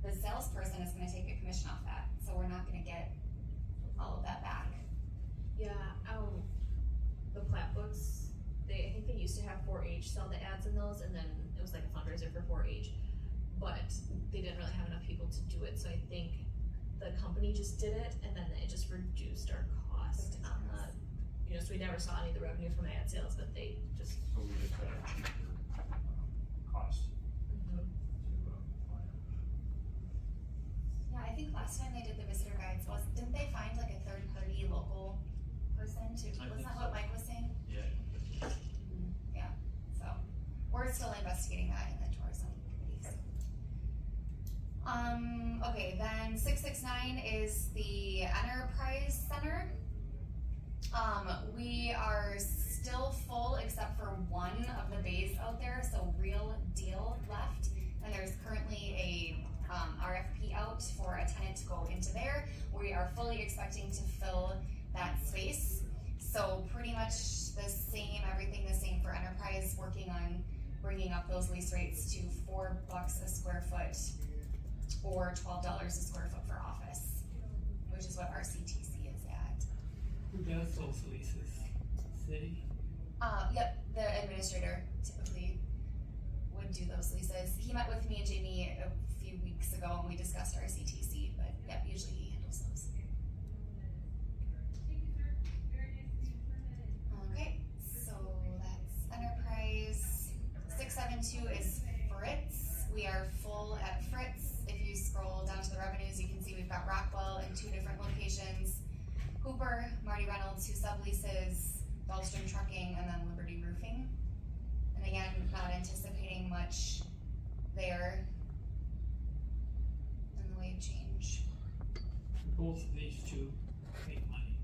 the salesperson is gonna take a commission off that, so we're not gonna get all of that back. Yeah, the plat books, I think they used to have 4-H sell the ads in those, and then it was like a fundraiser for 4-H. But they didn't really have enough people to do it, so I think the company just did it, and then it just reduced our cost on the, so we never saw any of the revenue from ad sales, but they just. So we just got a cheaper, cost to, buy it. Yeah, I think last time they did the visitor guides didn't they find like a third party local person to, I wasn't think that so. what Mike was saying? Yeah. Yeah, so, we're still investigating that in the tourism committee, so. Okay, then 669 is the Enterprise Center. We are still full except for one of the bays out there, so Real Deal left. And there's currently a, RFP out for a tenant to go into there. We are fully expecting to fill that space. So pretty much the same, everything the same for Enterprise, working on bringing up those lease rates to $4 a square foot or $12 a square foot for office, which is what our CTC is at. Who does those leases? City? Yep, the administrator typically would do those leases. He met with me and Jamie a few weeks ago and we discussed our CTC, but yep, usually he handles those. Okay, so that's Enterprise. 672 is Fritz. We are full at Fritz. If you scroll down to the revenues, you can see we've got Rockwell in 2 different locations. Hooper, Marty Reynolds, 2 subleases, Dahlstrom Trucking, and then Liberty Roofing. And again, not anticipating much there in the way of change. Both of these two make money.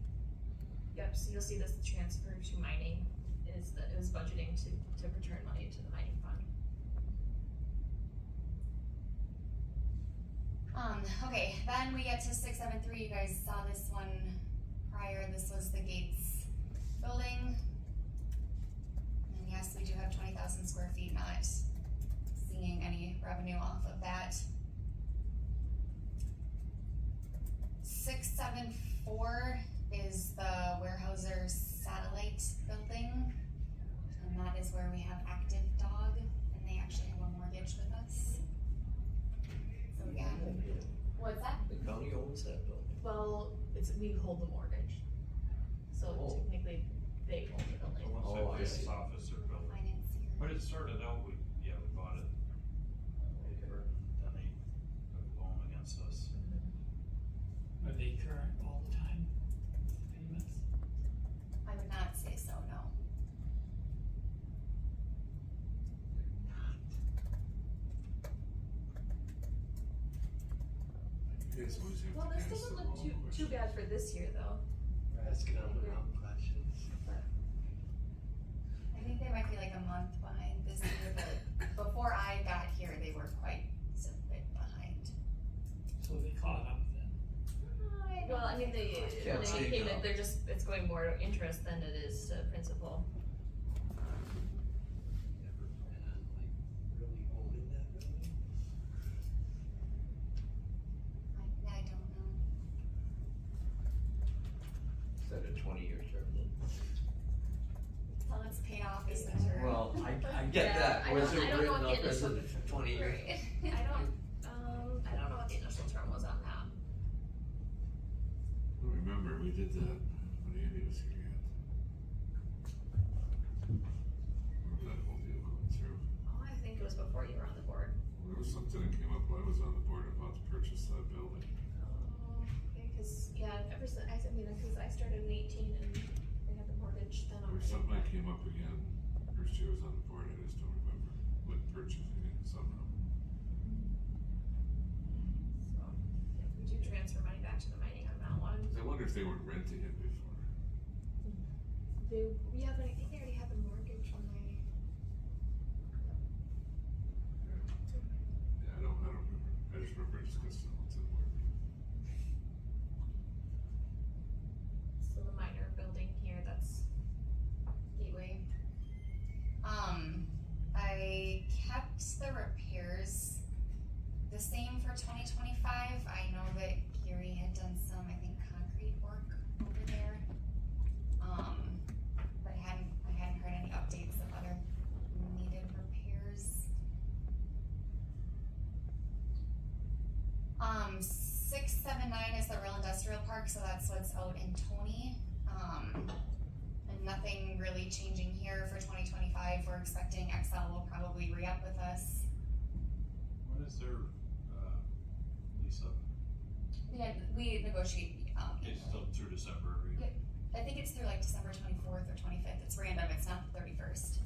Yep, so you'll see this transfer to mining it was budgeting to return money to the mining fund. Okay, then we get to 673, you guys saw this one prior, this was the Gates building. And yes, we do have 20,000 square feet, not seeing any revenue off of that. 674 is the Weyerhaeuser satellite building, and that is where we have Active Dog, and they actually have a mortgage with us. So yeah, what's that? The county owns that building. Well, we hold the mortgage, so Oh. technically they own the I building. won't Oh, say I finance see. office or building, Finance here. but it started out, we bought it. Then they took a loan against us. Are they current all the time with the payments? I would not say so, no. guys always have Well, to this ask doesn't the look wrong too question. bad for this year though. Asking all the wrong questions. I think they might be like a month behind this year, but before I got here, they were quite a bit behind. So they caught up then. Well, I mean, they Catching indicated up. they're just, it's going more to interest than it is to principal. Never plan on like really owning that building. I don't know. Is that a 20-year term then? Till it's paid off is the term. Well, I get Yeah, that, I was don't- it I don't know written what up the as a initial- 20-year? Right. I don't know what the initial term was on that. I remember, we did that when Andy was here yet. Remember that whole deal going through? Oh, I think it was before you were on the board. Well, there was something that came up while I was on the board about to purchase that building. Oh, okay, cause, yeah, ever since, I mean, cause I started in 18 and we had the mortgage then There was already. something that came up again, first year I was on the board, I just don't remember, with purchasing it somehow. So, if we do transfer money back to the mining on that one. 'Cause I wonder if they weren't renting it before. Yeah, but I think they already have the mortgage when they. Yeah, I don't remember, I just remember discussing it once at work. So the minor building here, that's Gateway. I kept the repairs the same for 2025. I know that Gary had done some, I think, concrete work over there. But I hadn't heard any updates of other needed repairs. 679 is the real industrial park, so that's what's out in Tony. And nothing really changing here for 2025. We're expecting Excel will probably re-up with us. When is their, lease up? Yeah, we negotiate, It's still through December, right? Yep. I think it's through like December 24th or 25th. It's random, it's not the 31st.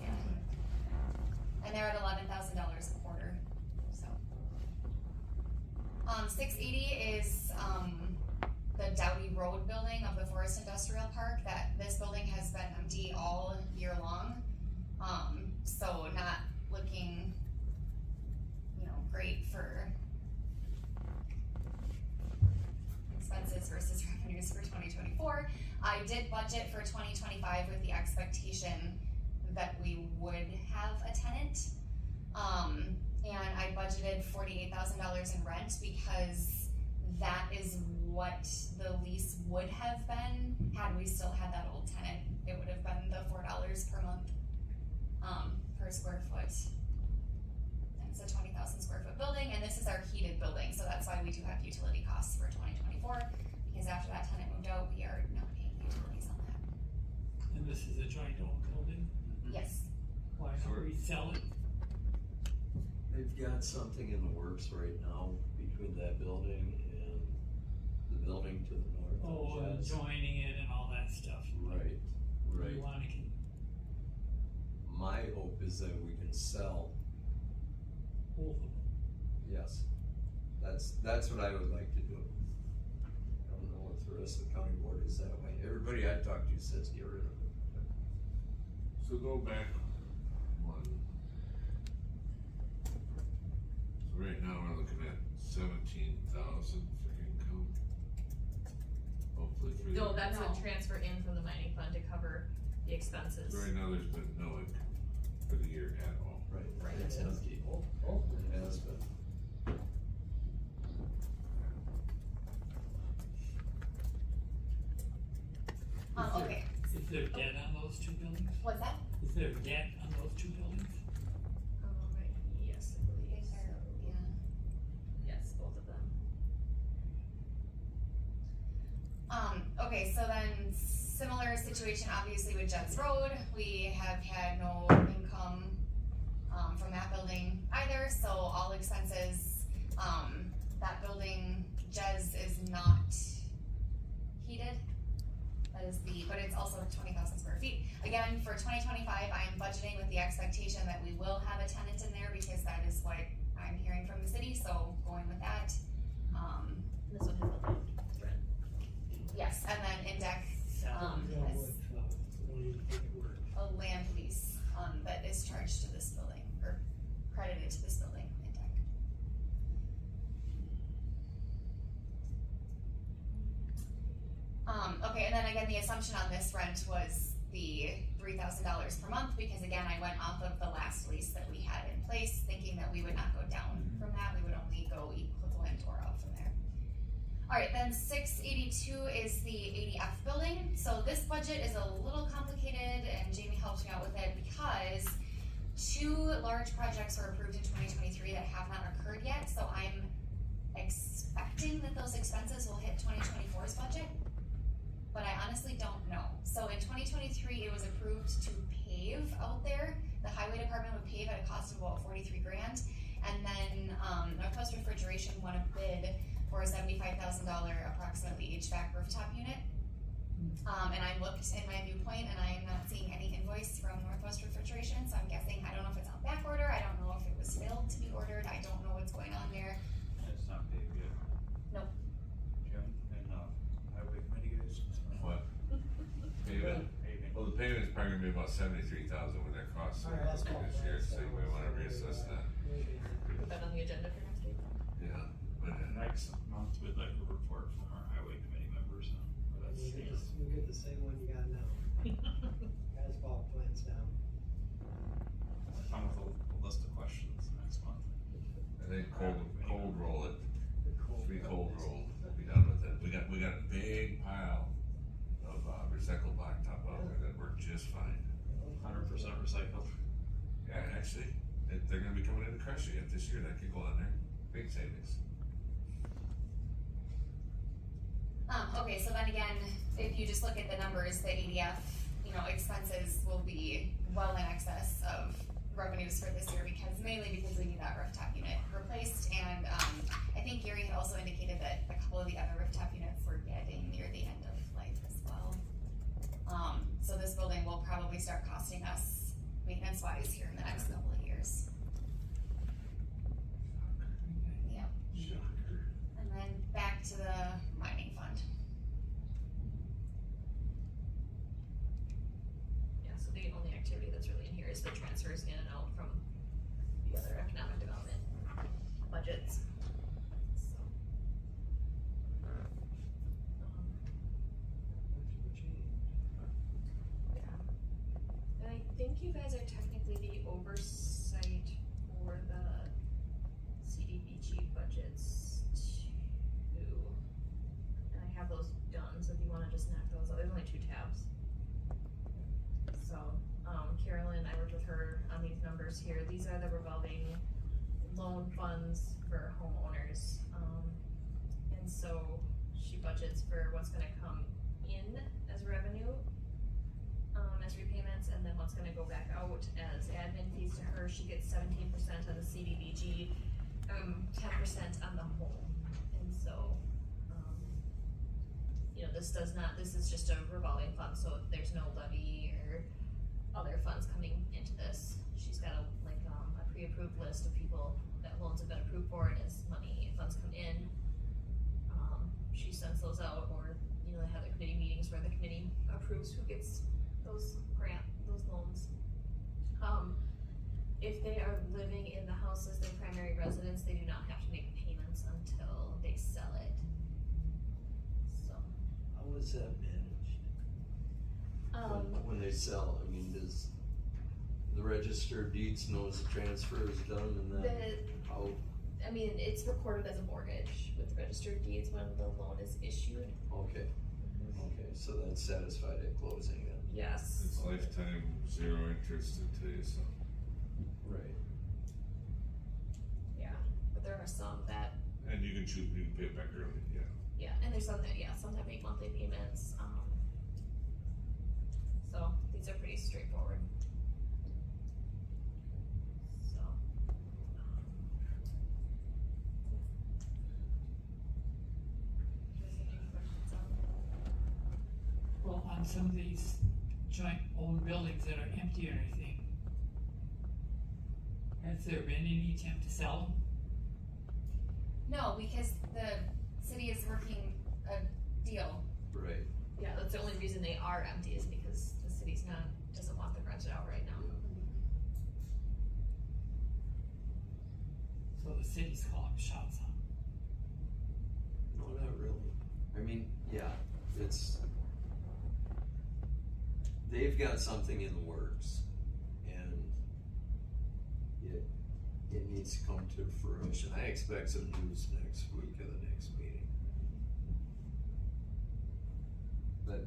Yeah. And they're at $11,000 a quarter, so. 680 is, the Dowdy Road building of the Forest Industrial Park. That this building has been empty all year long. So not looking, great for expenses versus revenues for 2024. I did budget for 2025 with the expectation that we would have a tenant. And I budgeted $48,000 in rent because that is what the lease would have been had we still had that old tenant. It would have been the $4 per month, per square foot. And it's a 20,000 square foot building, and this is our heated building, so that's why we do have utility costs for 2024, because after that tenant moved out, we are not paying utilities on that. And this is a joint owned building, Yes. why don't we sell it? They've got something in the works right now between that building and the building to the north. of Oh, and Jazz. joining it and all that stuff. Right, We right. wanna My hope is that we can sell, both of them. yes. That's what I would like to do. I don't know if the rest of the county board is that way. Everybody I talk to says get rid of it. So go back one. So right now, we're looking at 17,000 for income. Hopefully for the. No, that's No. a transfer in from the mining fund to cover the expenses. So right now, there's been no income for the year at all. Right, Right. it's empty. It has been. Okay, Is there debt on those two buildings? what's that? Is there debt on those two buildings? Yes, I believe so. Yeah. Yes, both of them. Okay, so then similar situation obviously with Jets Road. We have had no income, from that building either, so all expenses, that building, Jez is not heated. That is but it's also 20,000 square feet. Again, for 2025, I am budgeting with the expectation that we will have a tenant in there because that is what I'm hearing from the city, so going with that. This one has a land rent. Yes, and then Index, has a land lease, that is charged to this building, or credited to this building, Index. Okay, and then again, the assumption on this rent was the $3,000 per month, because again, I went off of the last lease that we had in place, thinking that we would not go down from that, we would only go equivalent or up from there. Alright, then 682 is the ADF building, so this budget is a little complicated, and Jamie helped me out with it, because 2 large projects were approved in 2023 that have not occurred yet, so I'm expecting that those expenses will hit 2024's budget. But I honestly don't know. So in 2023, it was approved to pave out there. The highway department would pave at a cost of about 43 grand. And then, Northwest Refrigeration won a bid for a $75,000 approximately HVAC rooftop unit. And I looked in my viewpoint and I am not seeing any invoice from Northwest Refrigeration. So I'm guessing, I don't know if it's on back order. I don't know if it was failed to be ordered. I don't know what's going on there. It's not paid yet. Nope. Jim, and, highway committee guys? What? Payment? Well, the payment is probably gonna be about 73,000 with their costs Alright, that's cool. this year, so you may wanna reassess that. Put that on the agenda for next week. Yeah, but, Next month, we'd like a report from our highway committee members on where that You stands. get the same one you got now. Asphalt plants down. Come with a list of questions next month. I think cold roll it, 3 cold roll, be done with it. We got a big pile of, recycled blacktop out there that work just fine. 100% recycled. Yeah, actually, they're gonna be coming in to crush it yet this year, that could go on there, big savings. Okay, so then again, if you just look at the numbers, the ADF, expenses will be well in excess of revenues for this year, mainly because we need that rooftop unit replaced, and, I think Gary had also indicated that a couple of the other rooftop units were getting near the end of life as well. So this building will probably start costing us maintenance-wise here in the next couple of years. Yep. And then back to the mining fund. Yeah, so the only activity that's really in here is the transfers in and out from the other economic development budgets. So. Yeah. And I think you guys are technically the oversight for the CDBG budgets too. And I have those done, so if you wanna just knock those out, there's only 2 tabs. So, Carolyn, I worked with her on these numbers here. These are the revolving loan funds for homeowners. And so she budgets for what's gonna come in as revenue, as repayments, and then what's gonna go back out as admin fees to her. She gets 17% on the CDBG, 10% on the home. And so, this is just a revolving fund, so there's no levy or other funds coming into this. She's got a pre-approved list of people that loans have been approved for, and as money and funds come in, she sends those out, or, they have their committee meetings where the committee approves who gets those loans. If they are living in the house as their primary residence, they do not have to make payments until they sell it. So. How is that managed? When they sell, does the register of deeds knows the transfer is done and then how? It's recorded as a mortgage with the register of deeds when the loan is issued. Okay, so that's satisfied at closing then? Yes. It's lifetime, 0 interest until you sell. Right. Yeah, but there are some that, And you can pay it back early, yeah. yeah, and there's some that, some that make monthly payments, so these are pretty straightforward. So. Do you guys have any questions on? Well, on some of these joint old buildings that are empty or anything, has there been any attempt to sell them? No, because the city is working a deal. Right. Yeah, that's the only reason they are empty is because the city's doesn't want them rented out right now. So the city's calling shots on. No, not really. I mean, yeah, they've got something in the works, and it needs to come to fruition. I expect some news next week or the next meeting. But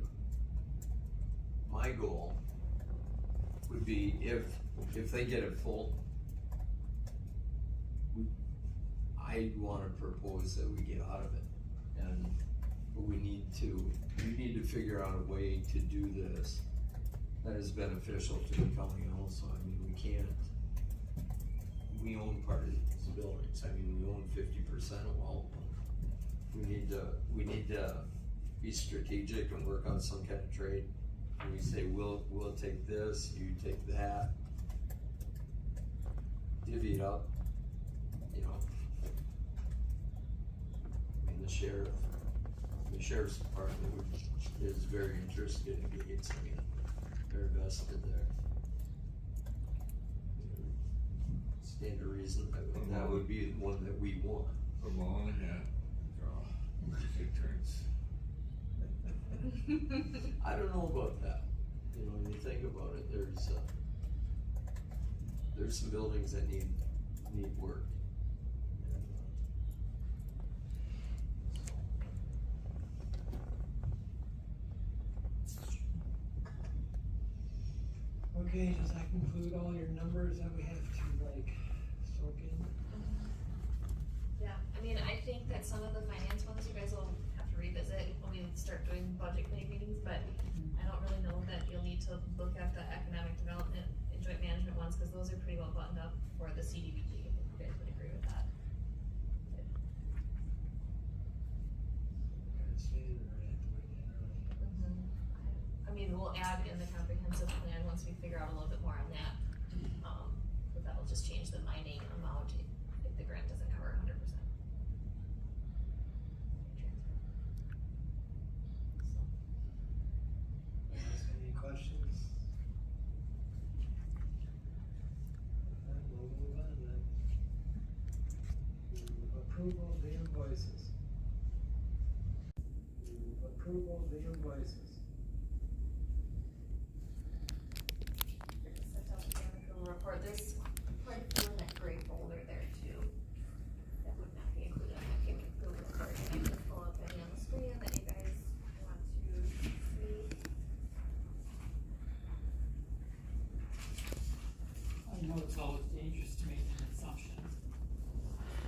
my goal would be if they get it full, I wanna propose that we get out of it. And we need to figure out a way to do this that is beneficial to the county also. I mean, we own part of these buildings. I mean, we own 50% of all of them. We need to be strategic and work on some kind of trade. And we say, we'll take this, you take that, divvy it up, you know. I mean, the sheriff's department is very interested in Gates. I mean, they're vested there. Stand to reason that would be the one that we want. A ball and a half, draw, take turns. I don't know about that. You know, when you think about it, there's some buildings that need work. Okay, does that conclude all your numbers that we have to soak in? Yeah, I mean, I think that some of the finance ones you guys will have to revisit when we start doing budget committee meetings, but I don't really know that you'll need to look at the economic development and joint management ones, cause those are pretty well buttoned up for the CDBG, if you guys would agree with that. Kind of stated already, I mean, we'll add in the comprehensive plan once we figure out a little bit more on that. But that'll just change the mining amount if the grant doesn't cover 100%. Ask any questions? We'll move on then. Approval of the invoices. Approval of the invoices. Set up the annual report, there's quite a few in that gray folder there too. That would not be included in the payment approval report, and I can pull up any on the screen that you guys want to see. I know it's always dangerous to make an assumption,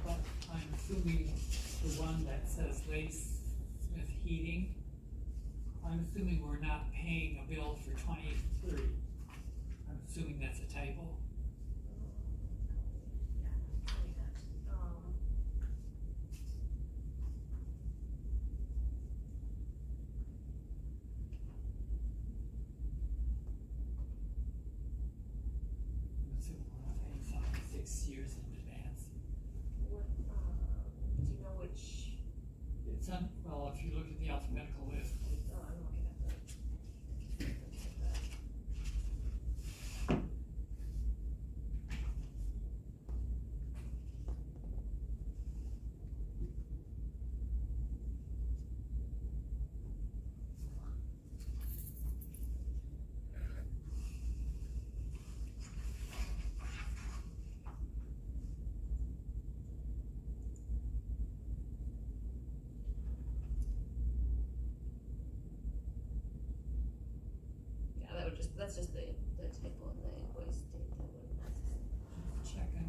but I'm assuming the one that says Smith Heating, I'm assuming we're not paying a bill for 23. I'm assuming that's a typo. I'm assuming we're not paying something 6 years in advance. What, do you know which, It's well, if you look at the alphabetical list, I'm looking at the. Yeah, that's just the typo in the invoice date, that wouldn't necessarily. checking.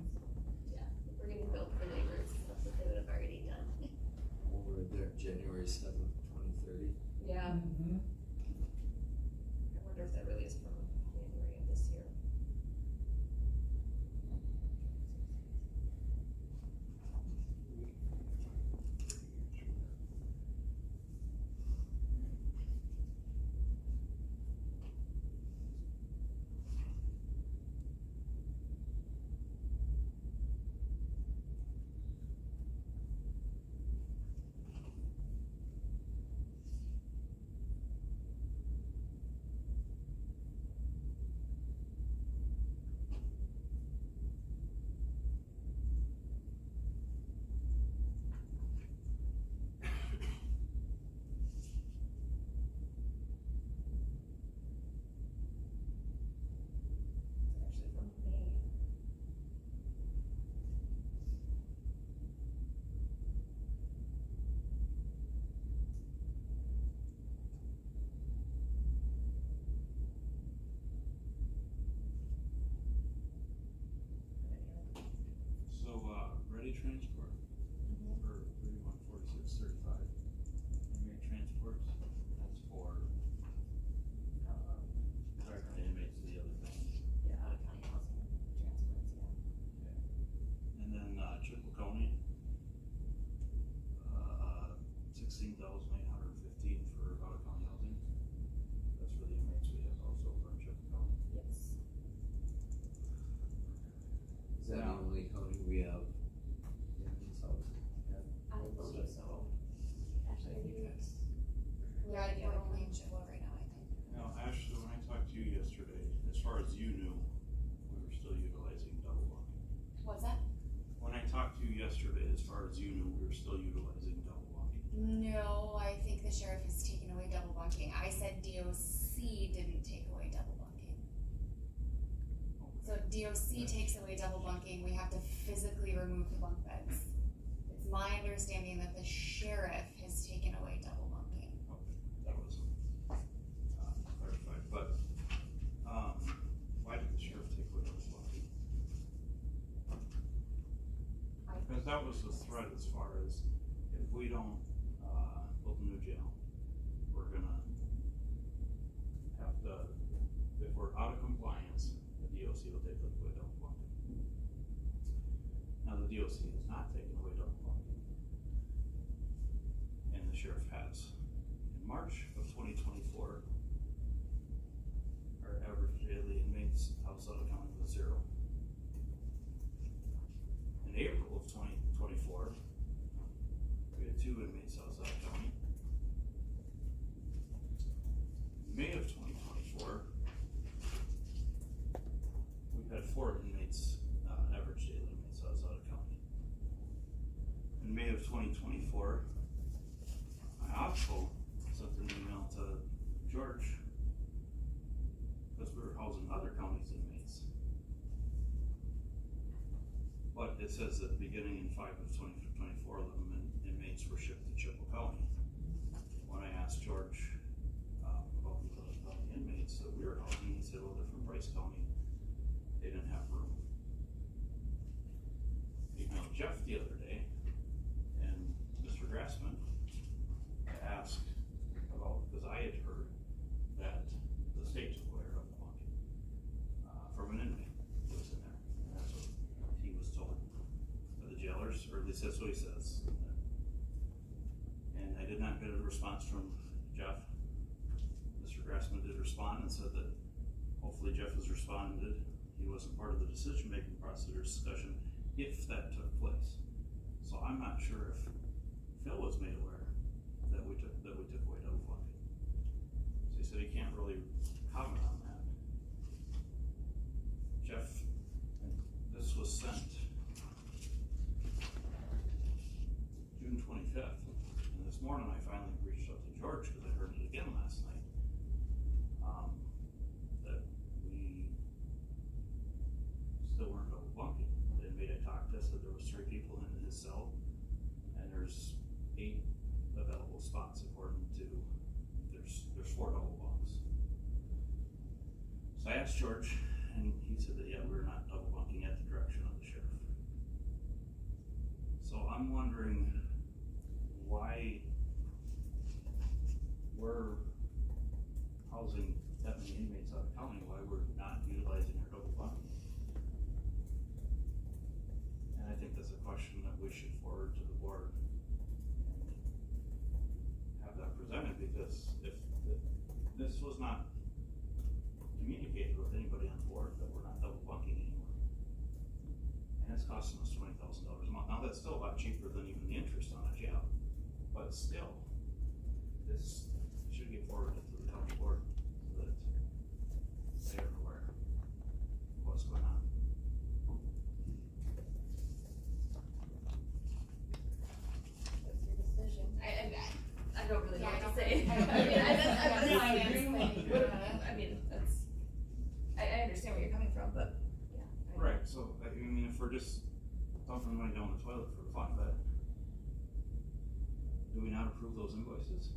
Yeah, if we're getting billed for labor, that's what they would have already done. Over there, January 7th, 2030. Yeah, Mm-hmm. I wonder if that really is from January of this year. Ready transport for 314635. Inmate transports, that's for, drive the inmates to the other thing. Yeah, out of county housing transports, yeah. And then, Chippewa County, 16,815 for out of county housing. That's for the inmates we have also from Chippewa County. Yes. Is that the only county we have in this house? I believe so. Actually, I think that's. We're only in Chippewa right now, I think. Now, Ashley, when I talked to you yesterday, as far as you knew, we were still utilizing double bunking. What's that? When I talked to you yesterday, as far as you knew, we were still utilizing double bunking. No, I think the sheriff is taking away double bunking. I said DOC didn't take away double bunking. So if DOC takes away double bunking, we have to physically remove the bunk beds. It's my understanding that the sheriff has taken away double bunking. That was clarified, but, why did the sheriff take away double bunking? Because that was the threat as far as, if we don't, build a new jail, we're gonna have to, if we're out of compliance, the DOC will take away double bunking. Now, the DOC has not taken away double bunking, and the sheriff has. In March of 2024, our average daily inmates outside of county was 0. In April of 2024, we had 2 inmates outside of county. In May of 2024, we had 4 inmates, average daily inmates outside of county. In May of 2024, I also sent an email to George, because we were housing other counties' inmates. But it says that beginning in 5 of 2024, 11 inmates were shipped to Chippewa County. When I asked George about the other county inmates that we were housing, he said, well, they're from Bryce County. They didn't have room. He emailed Jeff the other day, and Mr. Grassman asked about, because I had heard that the state took away our bunking from an inmate who was in there. And that's what he was told by the jailers, or at least that's what he says. And I did not get a response from Jeff. Mr. Grassman did respond and said that hopefully Jeff has responded. He wasn't part of the decision-making process or discussion if that took place. So I'm not sure if Phil was made aware that we took away double bunking. So he said he can't really comment on that. Jeff, and this was sent June 25th, and this morning I finally reached out to George because I heard it again last night. That we still weren't double bunking. The inmate I talked to said there was 3 people in his cell, and there's 8 available spots according to, there's 4 double bunks. So I asked George, and he said that, yeah, we're not double bunking at the direction of the sheriff. So I'm wondering why we're housing that many inmates out of county, why we're not utilizing our double bunking. And I think that's a question that we should forward to the board and have that presented, because if this was not communicated with anybody on the board that we're not double bunking anymore. And it's costing us $20,000 a month. Now that's still a lot cheaper than even the interest on it, yeah. But still, this should get forwarded to the county board so that they are aware of what's going on. That's your decision. I don't really know Yeah, what to I say. don't- I mean, I I mean, that's, I understand where you're coming from, but, yeah. Right, so, I mean, if we're just dumping money down the toilet for fun, but do we not approve those invoices?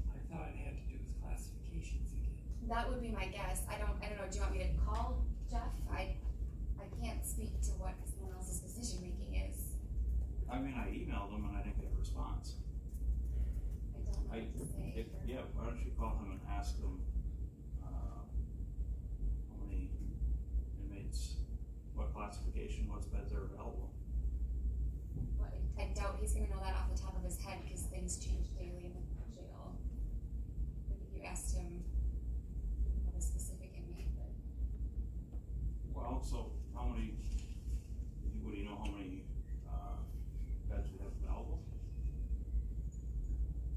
I thought it had to do with classifications again. That would be my guess. I don't know, do you want me to call Jeff? I can't speak to what's going emailed him and I didn't get a response. I don't know what to say. Yeah, why don't you call him and ask him, how many inmates, what classification, what beds are available? But I doubt he's gonna know that off the top of his head, cause things change daily in the jail. Like if you asked him about a specific inmate, but Well, so how many, would you know how many, beds we have available?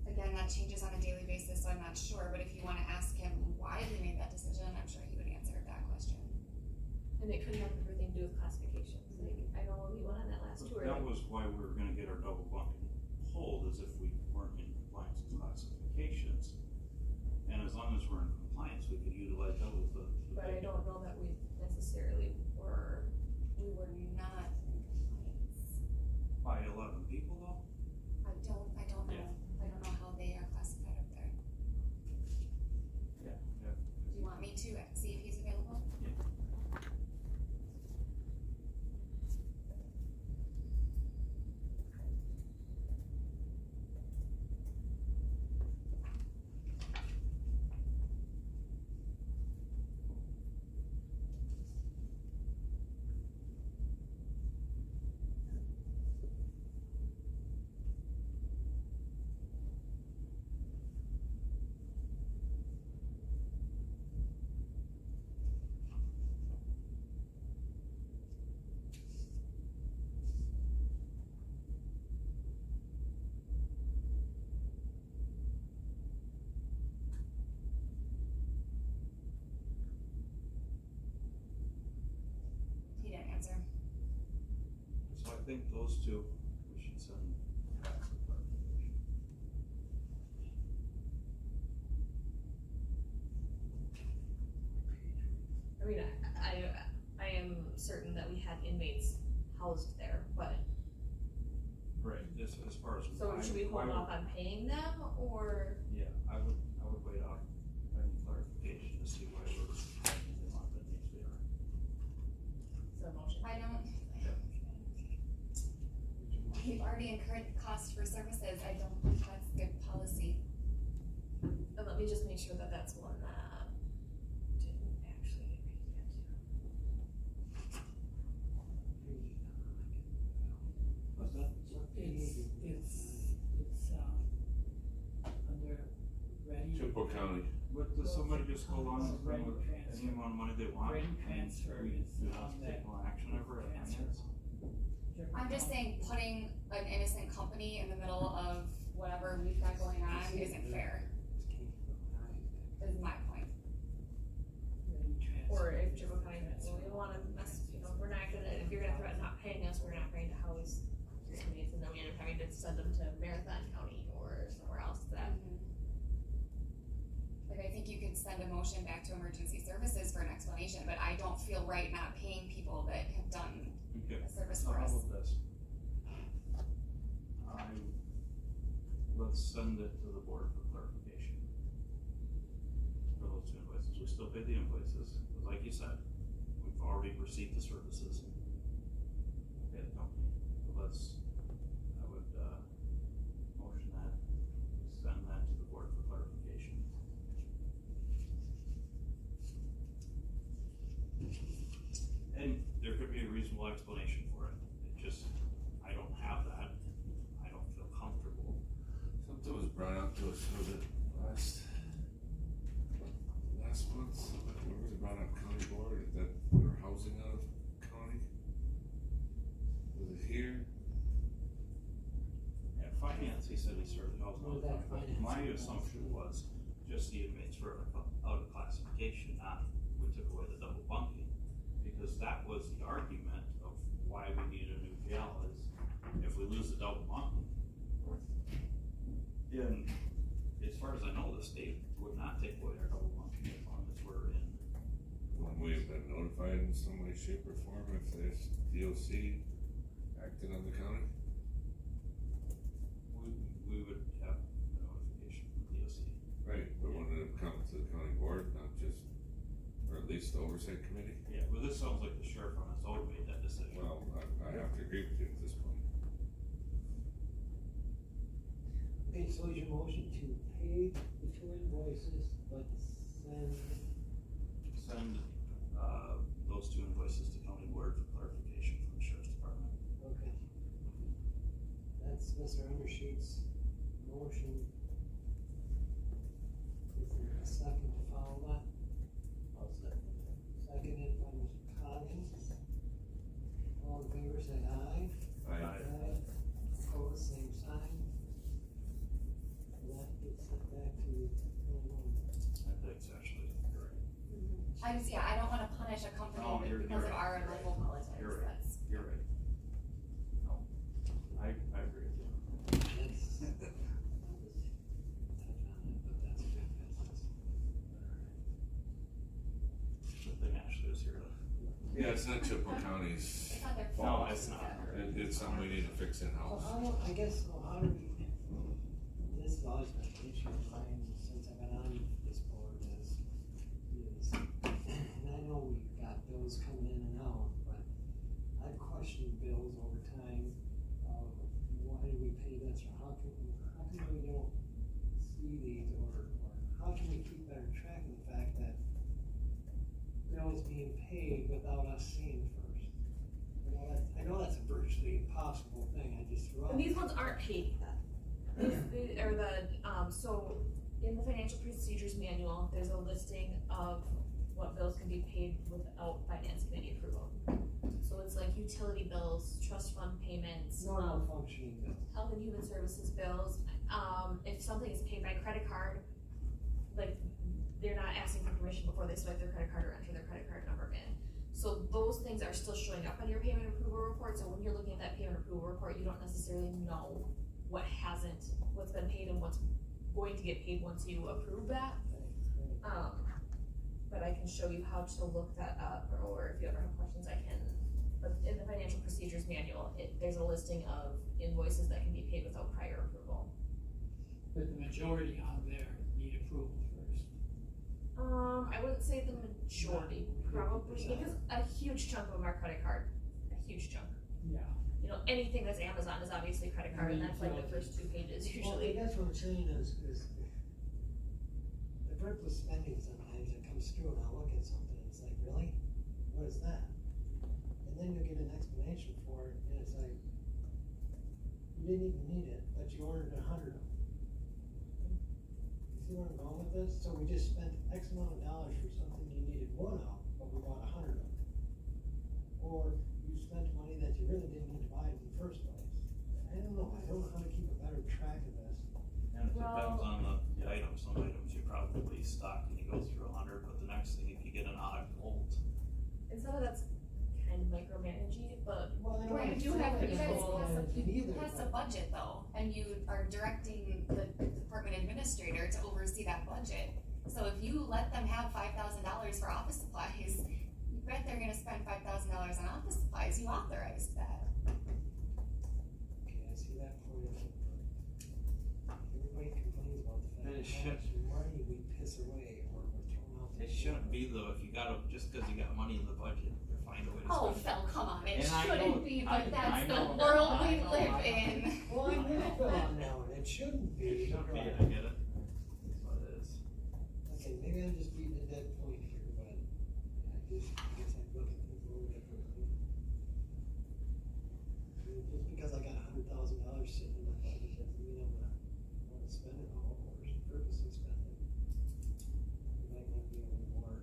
again, that changes on a daily basis, so I'm not sure, but if you wanna ask him why they made that decision, I'm sure he would answer that question. And it could have everything to do with classifications, like, I know when we went on that last tour. That was why we were gonna get our double bunking pulled, as if we weren't in compliance with classifications. And as long as we're in compliance, we could utilize that with the. But I don't know that we necessarily were. We were not in compliance. By 11 people though? I don't know, Yeah. I don't know how they are classified up there. Yeah. Do you want me to see if he's available? He didn't answer. So I think those two, we should send back some clarification. I mean, I am certain that we had inmates housed there, but, Right, as far as. so should we hold off on paying them, or? Yeah, I would wait off any clarification to see why we're paying them on the needs we are. So motion. I don't. We've already incurred costs for services, I don't think that's good policy. And let me just make sure that that's one that didn't actually get paid yet. What's that? It's under ready. Chippewa County. But does somebody just hold on to Ready them with transfer. any amount of money they want? Ready transfer We is do not on take that. no action ever at finance? I'm just saying, putting an innocent company in the middle of whatever we've got going on isn't fair, is my point. Ready transfer. Or if Chippewa County, well, we don't wanna mess, we're not gonna, if you're gonna threaten not paying us, we're not going to house your inmates, and then we end up having to send them to Marathon County or somewhere else that. Like, I think you could send a motion back to emergency services for an explanation, but I don't feel right not paying people that have done Okay. a service So for how us. about this? Let's send it to the board for clarification. For those two invoices, we still pay the invoices, because like you said, we've already received the services. Pay the company, so I would, motion that, we send that to the board for clarification. And there could be a reasonable explanation for it, it just, I don't have that, I don't feel comfortable. Something was brought up to us, was it last month, where was it brought up, county board, that we're housing out of county? Was it here? At finance, he said he certainly knows What about was that it. My finance? assumption was just the inmates were out of classification, not we took away the double bunking. Because that was the argument of why we need a new jail is if we lose the double bunking. And as far as I know, the state would not take away our double bunking as long as we're in. When we have been notified in some way, shape or form if there's DOC acted on the county? We would have a notification from DOC. Right, but wouldn't it come to the county board, not just, or at least the oversight committee? Yeah, but this sounds like the sheriff on his own made that decision. Well, I have to agree with you at this point. Okay, so is your motion to pay the two invoices, but Send, those two invoices to county board for clarification from the sheriff's department. okay. That's Mr. Undershoot's motion. Is there a second to follow that? I'll second that. Seconded by Mr. Coggins. All in favor, say aye. I, Opposed, same sign. And that gets sent back to That's actually, you're right. I just, yeah, I don't wanna punish a company No, you're because of right. our local politics, You're right. that's. You're right. No, I agree with you. That's. I'll just touch on it, but that's good business. Good thing Ashley was here to. yeah, it's not Chippewa County's It's not their No, fault. it's not. it's something we need to fix So in-house. I guess, so how do we, this has always been an issue of mine since I've been on this board is, and I know we've got bills coming in and out, but I've questioned bills over time of why do we pay this, or how come we don't see these, or how can we keep better track of the fact that bills being paid without us seeing first? I know that's a virtually impossible thing, I just threw out. And these ones aren't paid yet. These are so in the financial procedures manual, there's a listing of what bills can be paid without finance committee approval. So it's like utility bills, trust fund payments, Normal functioning bills. health and human services bills. If something is paid by credit card, like, they're not asking for permission before they swipe their credit card or enter their credit card number in. So those things are still showing up on your payment approval report, so when you're looking at that payment approval report, you don't necessarily know what's been paid and what's going to get paid once you approve that. But I can show you how to look that up, or if you ever have questions, I can. But in the financial procedures manual, there's a listing of invoices that can be paid without prior approval. But the majority on there need approval first. I wouldn't say the majority, probably, because a huge chunk of them are credit card, a huge chunk. Yeah. You know, anything that's Amazon is obviously credit card, and that's like the first 2 pages usually. Well, I guess what I'm saying is the frivolous spending sometimes that comes through and I'll look at something and it's like, really? What is that? And then you get an explanation for it and it's like, you didn't even need it, but you ordered 100 of them. You see where I'm going with this? So we just spent X amount of dollars for something you needed 1 of, but we bought 100 of them. Or you spent money that you really didn't need to buy in the first place. I don't know how to keep a better track of this. And it Well- depends on the items, some items you probably stock and you go through 100, but the next thing, if you get an odd bolt. And some of that's kind of micromanaging, but Well, I know Right, it's you have, not you guys control pass either, a but- budget though, and you are directing the department administrator to oversee that budget. So if you let them have $5,000 for office supplies, you bet they're gonna spend $5,000 on office supplies, you authorized that. Okay, I see that point of it, but everybody complains about the And it fact how much money we piss away or we're throwing out. the It shouldn't be though, if you gotta, just cause you got money in the budget, you find a way to Oh, spend it. Phil, come on, it And I know- shouldn't be, I but that's the know, world I we know, live I know. in. Well, I'm with Phil on that one, it shouldn't be. It shouldn't be, right. I get it. That's what it is. Okay, maybe I'm just beating a dead point here, but I guess I look at things a little differently. I mean, just because I got $100,000 sitting in my budget doesn't mean I'm gonna wanna spend it all or purposely spend it. It might not be a little more.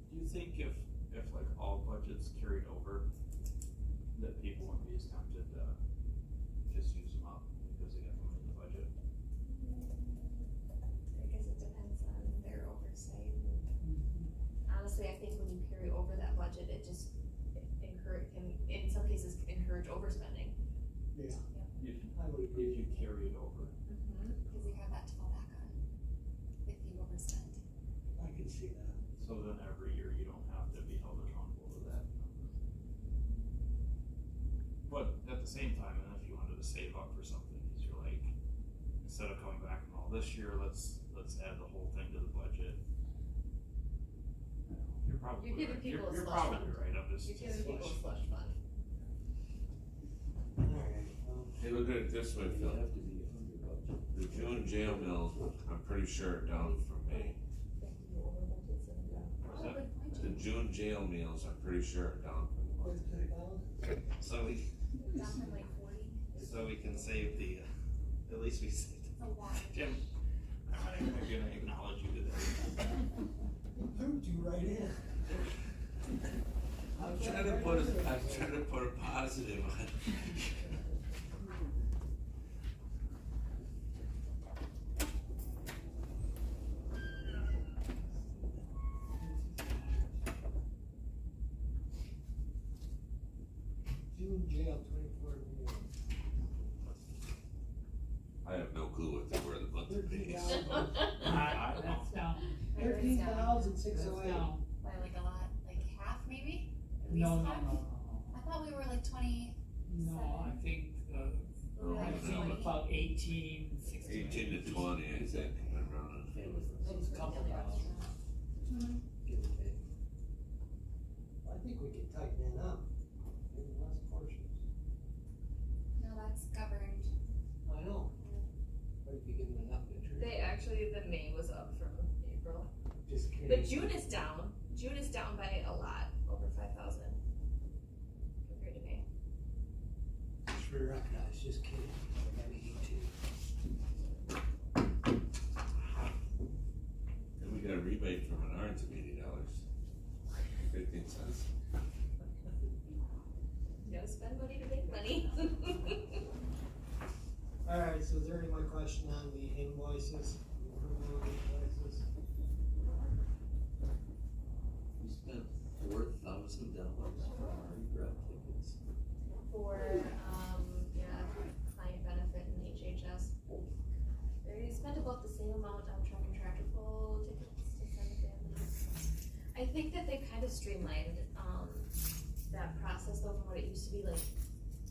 Do you think if like all budgets carried over, that people wouldn't be as tempted to just use them up because they got money in the budget? I guess it depends on their oversight. Honestly, I think when you carry over that budget, it just can, in some cases, encourage overspending. Yeah. If I would agree. you carry it over. Cause you have that to fall back on, if you overspend. I can see that. So then every year you don't have to be held accountable to that number. But at the same time, and if you wanted to save up for something, cause you're like, instead of coming back and all this year, let's add the whole thing to the budget. You're probably You're giving right. people a You're slush probably fund. right, I'm just. You're giving people a slush fund. Alright, Hey, look at it this way, You Phil. have to be $100 The June jail mills, I'm pretty sure are down from May. The June jail meals, I'm pretty sure are down from May. So we, Down from like 40. so we can save the, at least we saved. It's a lot. Jim, I'm not even gonna acknowledge you today. Proved you right in. I'm trying to put a positive on it. June jail, 24 million. I have no clue what they were the month of May. 13,000. That's down, 13,608. down. By like a lot, like half maybe? At No, least no, half? no, I thought we were like 20. no, I think, We were I like think 20. about 18, 16. 18 to 20, I think, around it. It was a couple thousand, give or take. I think we could tighten that up, maybe less portions. No, that's governed. I know, But if you give them enough to treat. They actually, the May was up from April. Just kidding. But June is down. June is down by a lot, over 5,000 compared to May. Just for the record, I was just kidding. Maybe you too. And we got a rebate from Menards of $80, 15 cents. You gotta spend money to make money. alright, so is there any more question on the invoices, approval of invoices? We spent $4,000 for our grab tickets. For, yeah, client benefit and HHS. They spent about the same amount on truck and tractor pull tickets to send to families. I think that they've kind of streamlined, that process though from what it used to be like,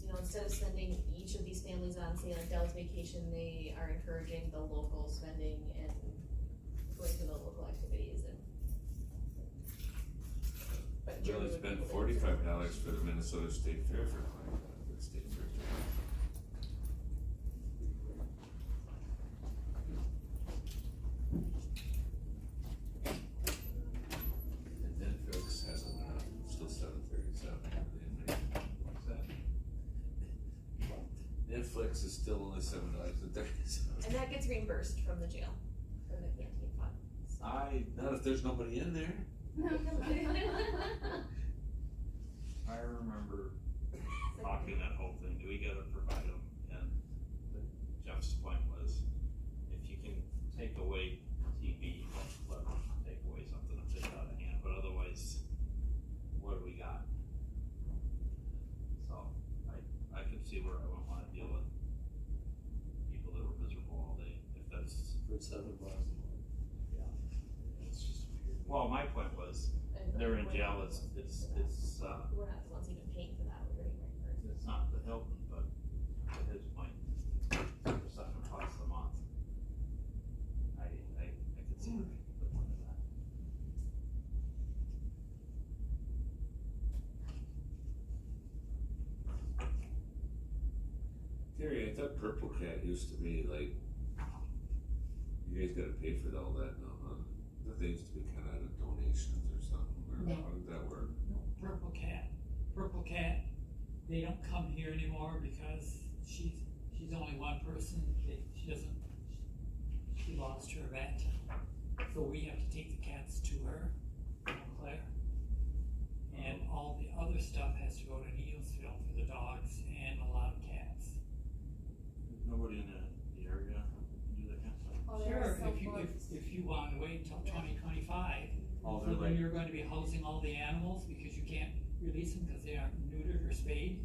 you know, instead of sending each of these families on, say, like Dell's vacation, they are encouraging the local spending and going to the local activities and. But We only Jeremy would be spent able to- $45 for the Minnesota State Fair for client benefit, state fair. And Netflix hasn't went up, still $7.37 for the inmate. What's that? Netflix is still only $7.37. And that gets reimbursed from the jail, from the canteen fund. Not if there's nobody in there. I remember talking that whole thing, do we gotta provide them, and Jeff's point was, if you can take away TV, let them take away something if it's out of hand, but otherwise, what do we got? So, I could see where I wouldn't wanna deal with people that were miserable all day, if that's, For $7. it's just weird. Well, my point was, And they're in we're jail, not it's, the ones it's, that- it's, We're not the ones even paying for that, we're getting reimbursed. it's not the Hilton, but at his point, for $7 a month. I could see the point of that. Terry, I thought Purple Cat used to be like, you guys gotta pay for all that now, huh? I thought they used to be kinda out of donations or something, or how did that work? No, Purple Cat, they don't come here anymore because she's only one person, she lost her vet. So we have to take the cats to her, Claire. And all the other stuff has to go to Neilsville for the dogs and a lot of cats. There's nobody in the area who can do that kind of stuff. Oh, there are Sure, some if you wanna wait until 2025, Oh, so they're then like, you're going to be housing all the animals because you can't release them because they aren't neutered or spayed.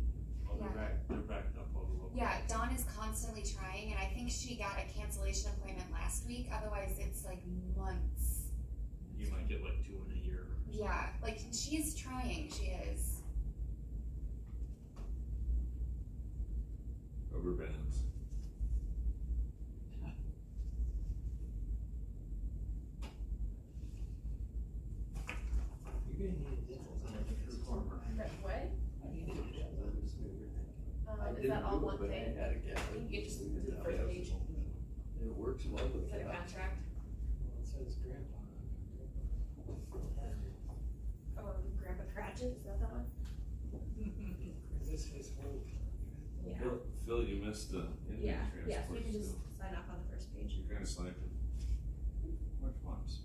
oh, they're backed up all the way. Yeah, Dawn is constantly trying, and I think she got a cancellation appointment last week, otherwise it's like months. You might get like 2 in a year. Yeah, like, she's trying, she is. Rubber bands. You're gonna need a dental. What? I need a dental. Is that all one thing? You just do the first page? works well with Is that a that. contract? Well, it says grandpa on it. Oh, Grandpa Cratchit, is that that one? Is this his whole? Yeah. Phil, you missed the Indian Yeah, so we can transports just too. sign off on the first page. You kinda sliped it. Which ones?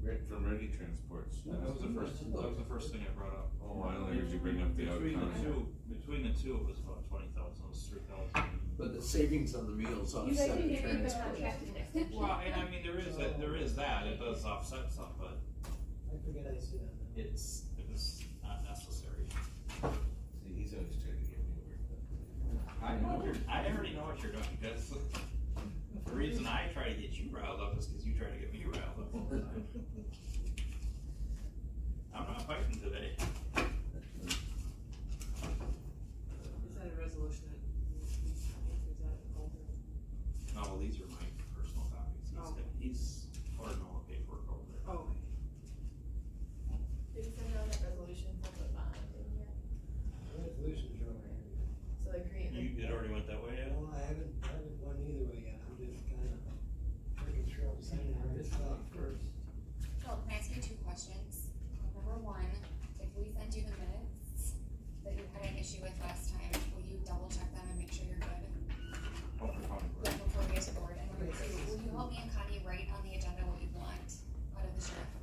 Right from Ready Transports. That was the first thing I brought up. Oh, I only usually bring up the out of county. Between the two, it was about 20,000, it was 3,000. But the savings on the meals You guys offset can the give me the transport. contract next. Well, and I mean, there is that, it does offset some, but I forget I see that. it was not necessary. See, he's always trying to get me worked I already know what you're doing, because the reason I try to get you riled up is because you try to get me riled up all the time. I'm not fighting today. Is that a resolution that, is that older? No, well, these are my personal copies, Oh. he's hoarding all the paperwork over there. Oh, Did you send out that resolution for the bond in here? Resolutions are over here. So the green. It already went that way, yeah? Well, I haven't won either way yet, I'm just kinda making sure I'm signing the right stuff first. Phil, can I ask you two questions? Number one, if we send you the minutes that you had an issue with last time, will you double check them and make sure you're good? Yeah, before we get to board. And number two, will you help me and Connie write on the agenda what you want out of the sheriff?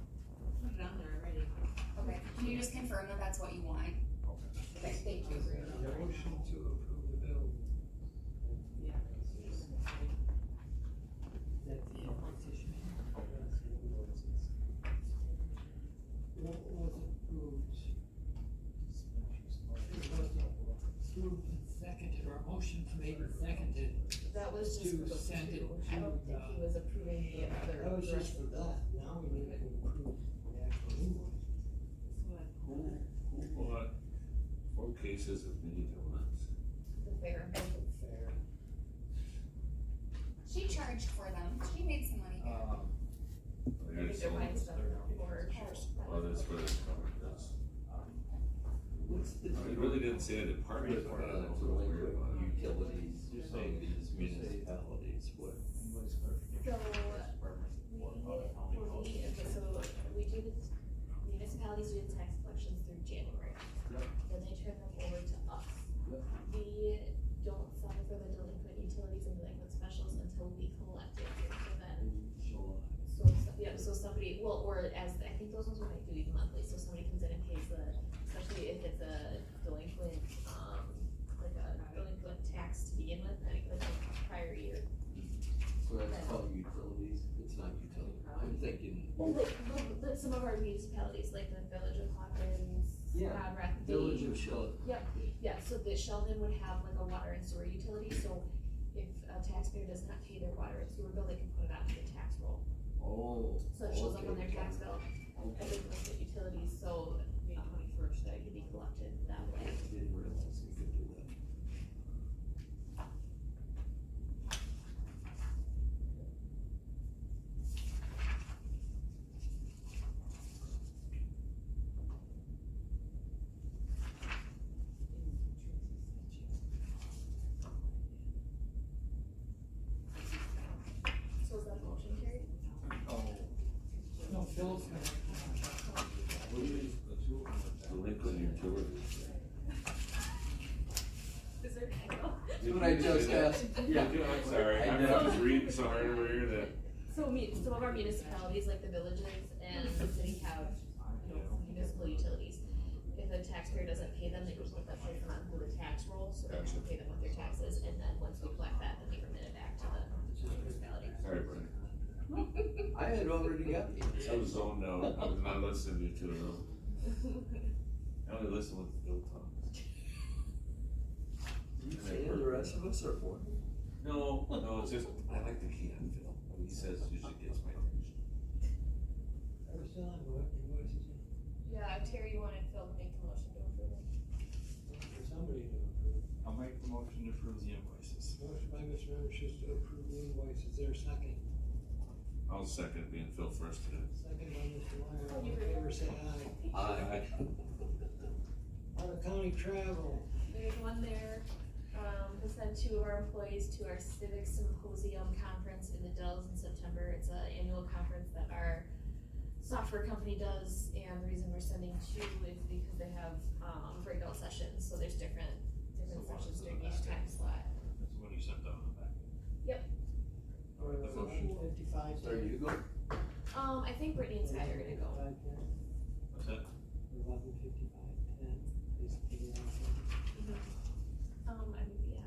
put it on there already. Okay, can you just confirm that that's what you want? Okay, thank you. Motion to approve the bill. Yeah. That the petition. What was approved? It was approved and seconded, or a motion made and seconded. That was just To for those send it two. I don't think he was approving the other. That was just for that, now we need to approve the actual invoice. Who bought 4 cases of mini donuts? The fair. Fair. She charged for them, she made some money. I I think think they're buying stuff for. Oh, that's where they're coming, that's. What's the I really didn't say a department. with, utilities, you're saying these municipalities, what? So, we do the municipalities do the tax collections through January. Yep. Then they turn them over to us. Yep. We don't sell for the delinquent utilities and delinquent specials until we collect it, so then, so somebody, well, or as, I think those ones we might do even monthly, so somebody comes in and pays the, especially if it's a delinquent, like a delinquent tax to begin with, like a prior year. So that's called utilities, it's not utility, I'm thinking. Well, like some of our municipalities, like the Village of Hawkins, Yeah, Village of Sheldon. Yeah, so the Sheldon would have like a water and sewer utility, so if a taxpayer does not pay their water and sewer bill, they can put it onto the tax roll. Oh. So it shows up on their okay. tax bill, as Okay. a delinquent utilities, so May 21st. that it could be collected that way. I didn't realize you could do that. So is that a motion carried? No, Phil's gonna. Delinquent utilities. Is there, That's what I just asked, yeah. I'm sorry, I I'm know. just reading so hard over here that. so some of our municipalities, like the villages and the city have, municipal utilities. If a taxpayer doesn't pay them, they just put that place onto the tax roll, so they have to pay them with their taxes, and then once we collect that, then we remit it back to the municipality. Sorry, Brian. I had already got the. I was zoned out, I was not listening to it. I only listen when Phil talks. You saying the rest of us are for? No, it's just, I like the key on Phil, what he says usually gets my attention. Are we still on what invoices? Yeah, Terry, you wanted Phil to make the motion to approve it? For somebody to approve. I'll make the motion to approve the invoices. Motion by Mr. Memchis to approve the invoice, is there a second? I'll second being Phil first today. Second by Mr. Meyer, all in favor, say aye. Aye. Out of county travel, There's one there, to send 2 of our employees to our civic symposium conference in the Dells in September. It's an annual conference that our software company does, and the reason we're sending 2 is because they have, breakout sessions, so there's different sessions during each time slot. That's the one you sent out on the back. Or The motion. 55. So you go, I think Brittany and Sky are gonna go. What's that? 11:55, 10, basically, yeah. I mean, yeah,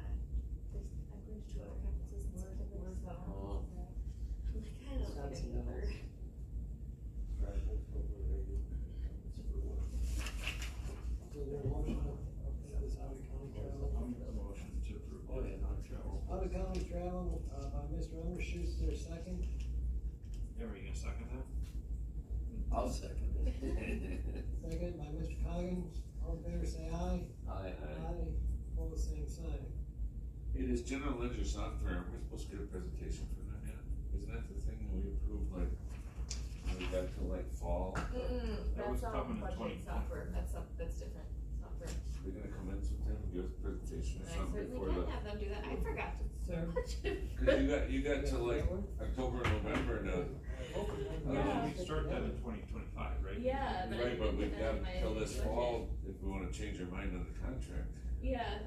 I'm going to 2 other conferences in September, so. Oh. I'm like, I don't think I need a third. So is there a motion to approve this out of county travel? Motion to approve non-travel. Out of county travel, by Mr. Undershoots, there a second? Are you gonna second that? I'll second it. Second by Mr. Coggins, all in favor say aye. Aye. Aye, opposed, same sign. It is general ledger software, we're supposed to get a presentation for that yet? Isn't that the thing that we approved, like, when we got to like fall? That was That's, coming in budget 2020. software, that's different software. They're gonna come in sometime and give us a presentation or I something certainly before can the. have them do that, I forgot to. So, budget. You got to like October, November to. Yeah. We start that in 2025, right? Yeah, but I Right, but didn't we've put that got in my till this budget. fall if we wanna change our mind on the contract. Yeah,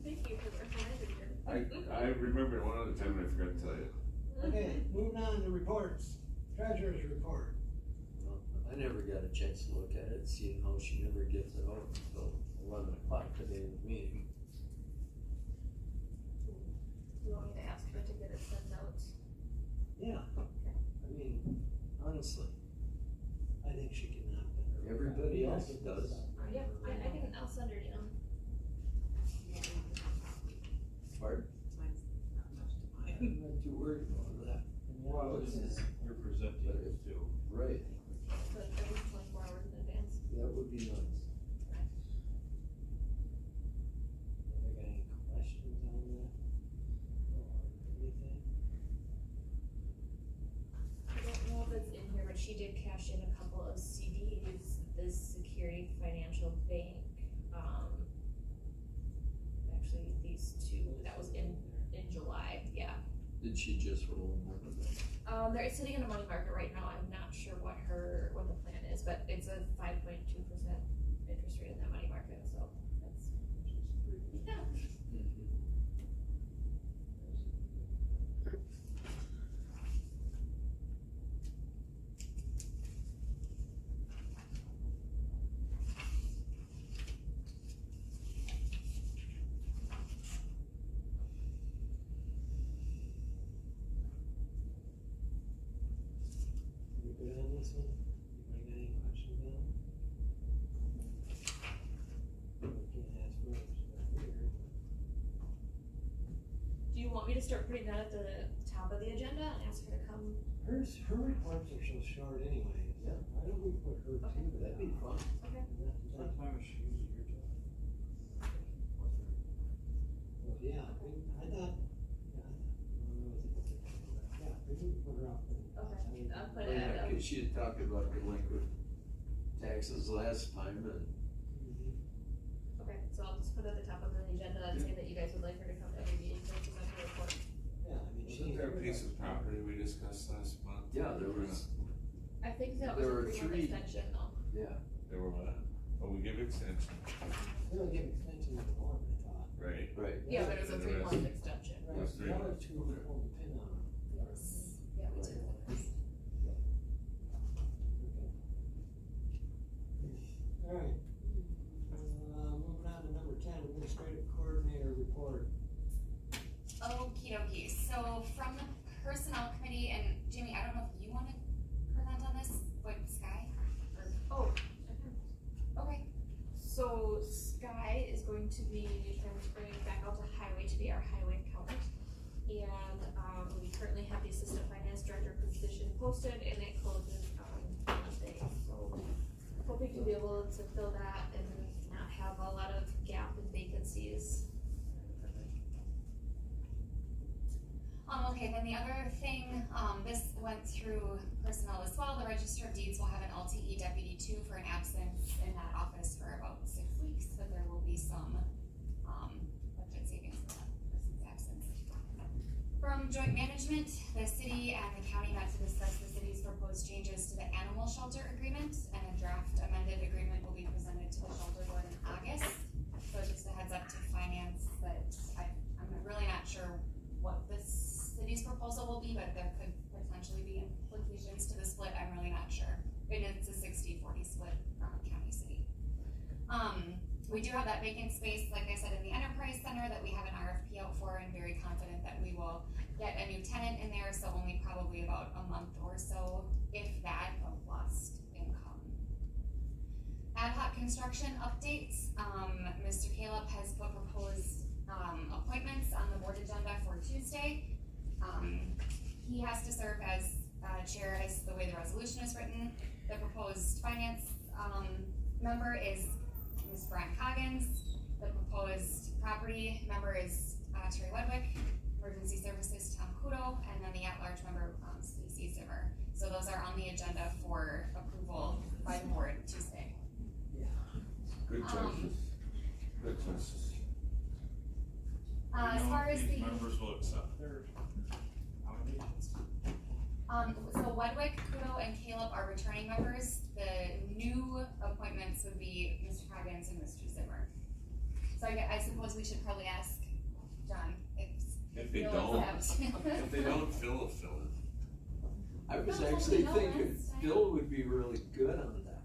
thank you for the reminder. I remember one other time and I forgot to tell you. okay, moving on to reports, treasurer's report. Well, I never got a chance to look at it, seeing how she never gets it out until 11 o'clock today in the meeting. You want me to ask her to get it sent out? Yeah, I mean, honestly, I think she can knock that. everybody else does. Yeah, I'll send her, Pardon? Mine's not much to mine. I'm not too worried about that. Well, this is, you're presenting it too. Right, but at least 24 hours in advance. that would be nice. Have I got any questions on that? Or anything? I don't know if it's in here, but she did cash in a couple of CDs, this Security Financial Bank, actually, these 2, that was in July, yeah. Did she just roll them over there? They're sitting in a money market right now, I'm not sure what the plan is, but it's a 5.2% interest rate in that money market, so that's, yeah. We good on this one? Anybody got any questions on it? We can't ask for it, so here. Do you want me to start putting that at the top of the agenda and ask her to come? Her reports are so short anyway. Yeah. Why don't we put her to Okay. That'd be fun. Okay. What time is she usually here till? Well, yeah, I thought, yeah, we can put her up. Okay, I'll put Oh, it yeah, at, 'cause she had talked about delinquent taxes last time and okay, so I'll just put it at the top of the agenda and say that you guys would like her to come to every meeting to present her report. Yeah, I mean, she. Wasn't there a piece of property we discussed last month? yeah, there was, I think that was There a were 3-month 3. extension though. yeah, There were what? Oh, we give extension, We don't give extension to one, I thought. right? right. Yeah, but it was a And the rest- 3-month extension. Right, Yes, the 3 other months. 2 we pulled the pin on. Yes, yeah, we did. Alright. Moving on to number 10, administrative coordinator report. Okie dokie, so from the personnel committee, and Jamie, I don't know if you wanna present on this, but Sky? Oh, Okay, so Sky is going to be transferring back out to highway to be our highway accountant. And, we currently have the assistant finance director position posted and it closes on Monday. So hoping to be able to fill that and not have a lot of gap and vacancies. okay, then the other thing, this went through personnel as well, the register of deeds will have an LTE deputy 2 for an absence in that office for about 6 weeks, but there will be some, We do have that vacant space, like I said, in the Enterprise Center that we have an RFP out for, and very confident that we will get a new tenant in there, so only probably about a month or so, if that, of lost income. Ad hoc construction updates, Mr. Caleb has put proposed, appointments on the board agenda for Tuesday. He has to serve as, chair as the way the resolution is written. The proposed finance, member is Ms. Brian Coggins. The proposed property member is, Terry Wedwick. Emergency Services, Tom Kudo, and then the at-large member, Stacy Zimmer. So those are on the agenda for approval by the board Tuesday. Good choices. Good choices. As far as the, Members will accept their nominations. so Wedwick, Kudo, and Caleb are returning members. The new appointments would be Mr. Coggins and Mr. Zimmer. So I suppose we should probably ask John If they Bill don't, accepts. if they don't, Phil will fill it. I was No, actually no, thinking that's fine. Bill would be really good on that.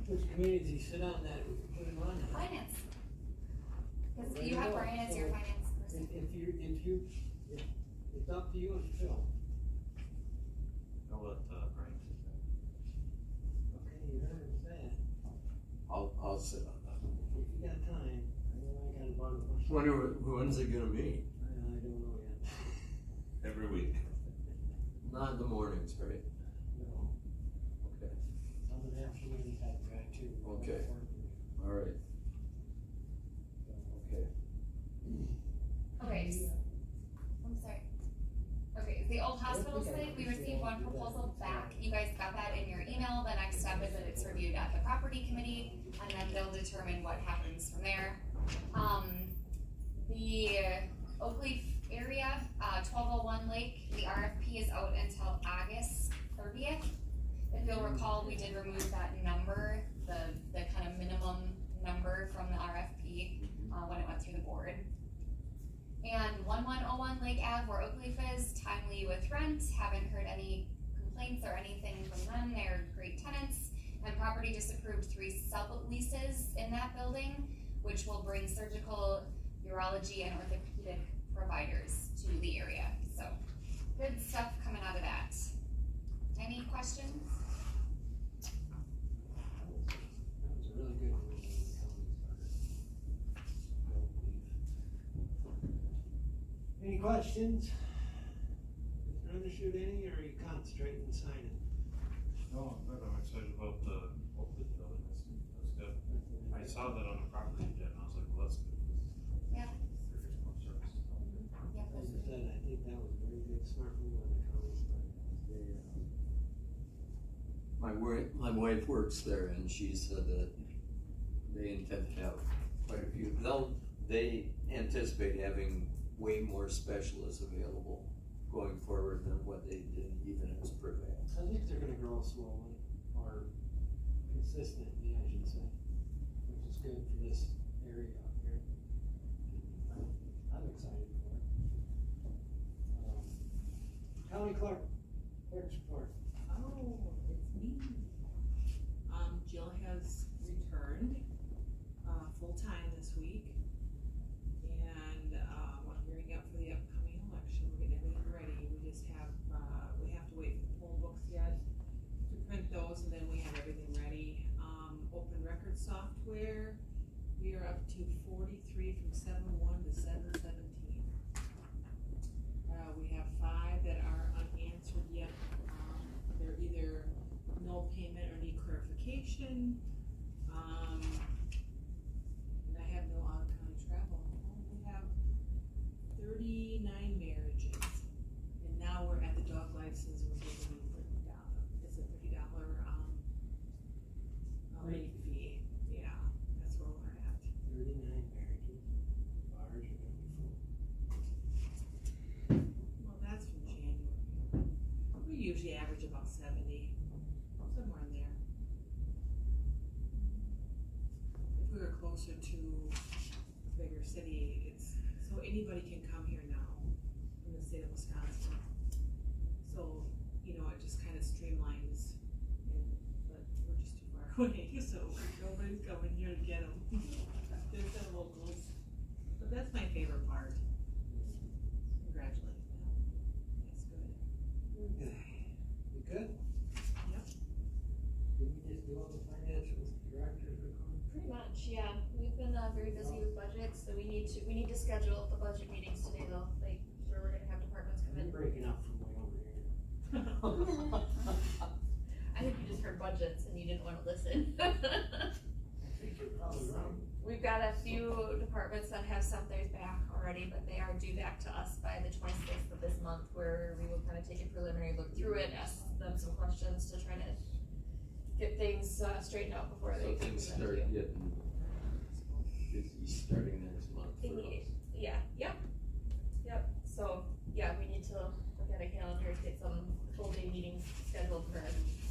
Which committees you sit on that, we can put him on that. Finance. Cause you have Brian as your finance person. It's up to you and Phil. I'll let, Brian take that. Okay, you heard him say it. I'll sit on that. If you got time, I know I got about a bunch. When's it gonna be? I don't know yet. Every week. Not in the mornings, right? No, Okay, I'm an afternoon type guy too. Okay. all right. Okay. Okay, I'm sorry. Okay, the old hospital site, we received one proposal back, you guys got that in your email, the next step is that it's reviewed at the property committee, and then they'll determine what happens from there. The Oak Leaf area, 1201 Lake, the RFP is out until August 30th. If you'll recall, we did remove that number, the kind of minimum number from the RFP, when it went through the board. And 1101 Lake Ave, where Oak Leaf is, timely with rent, haven't heard any complaints or anything from them, they're great tenants. And property just approved 3 sub-leases in that building, which will bring surgical, urology, and orthopedic providers to the area, so good stuff coming out of that. Any questions? That was a really good one when the county started. Any questions? Mr. Undershoot, any, or are you concentrating and signing? No, I'm good, I'm excited about the Oakland building, that's good. I saw that on the property agenda, I was like, well, that's good. Yeah. There is more service. Yep. As I said, I think that was a very good, smart move on the county's part. My wife works there and she said that they intend to have quite a few, they anticipate having way more specialists available going forward than what they did even as Privet. I think they're gonna grow slowly, or consistently, I should say, which is good for this area out here. I'm excited for it. County clerk's report. Oh, it's me. Jill has returned, full-time this week. And, we're gearing up for the upcoming election, we're getting everything ready, we just have, we have to wait for the poll books yet to print those, and then we have everything ready. Open record software, we are up to 43 from 7/1 to 7/17. We have 5 that are unanswered yet, they're either no payment or need clarification. And I have no out-of-county travel. We have 39 marriages, and now we're at the dog license, we're getting $30. It's a $30 late fee. Yeah, that's where we're at. 39 marriages. Bars are gonna be full. Well, that's from January. We usually average about 70, somewhere in there. If we were closer to a bigger city, it's, so anybody can come here now from the state of Wisconsin. So, you know, it just kind of streamlines, but we're just too far away, so nobody's coming here to get them. much, yeah, we've been, very busy with budgets, so we need to schedule the budget meetings today though, like, where we're gonna have departments come I'm in. breaking up from way over here. I think you just heard budgets and you didn't wanna listen. I think you're probably right. We've got a few departments that have sent theirs back already, but they are due back to us by the 26th of this month, where we will kind of take a preliminary look through it, ask them some questions to try to get things straightened out before So they things present to start you. getting busy starting next month for us. Yeah, yep, so, yeah, we need to look at a calendar, get some full day meetings scheduled for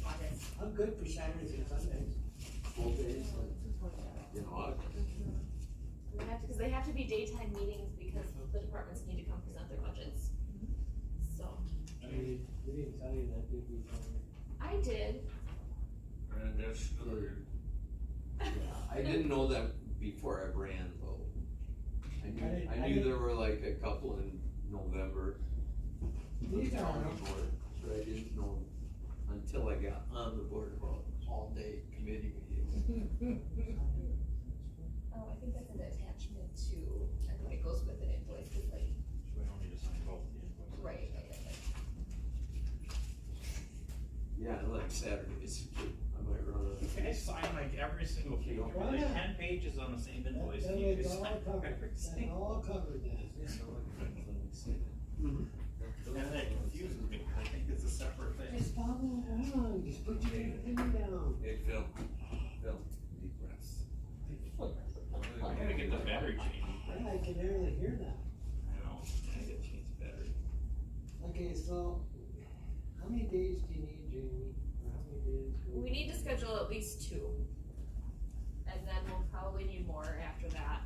August. I'm good for Saturdays and Sundays. Full days in August. We have to, cause they have to be daytime meetings because the departments need to come present their budgets. So, We didn't tell you that, did we? I did, And that's good. Yeah, I didn't know that before I ran though. I I knew didn't- there were like a couple in November. These are, But I didn't know until I got on the board about all day committee meetings. oh, I think that's an attachment to, I think it goes with an invoice, cause like, So we don't need to sign both the invoices. right. Yeah, I like Saturdays too. I might run You guys sign like every single page, Why like not? 10 pages on the same invoice. Then and you it's guys all sign covered, every that's single- all covered then. And that confuses me, 'cause I think it's a separate thing. Just follow along, just put your thing down. Hey, Phil, deep breaths. I gotta get the battery changed. Yeah, I can barely hear that. I know, I gotta change the battery. Okay, so, how many days do you need, Jamie? Or how many days? We need to schedule at least 2. And then we'll probably need more after that.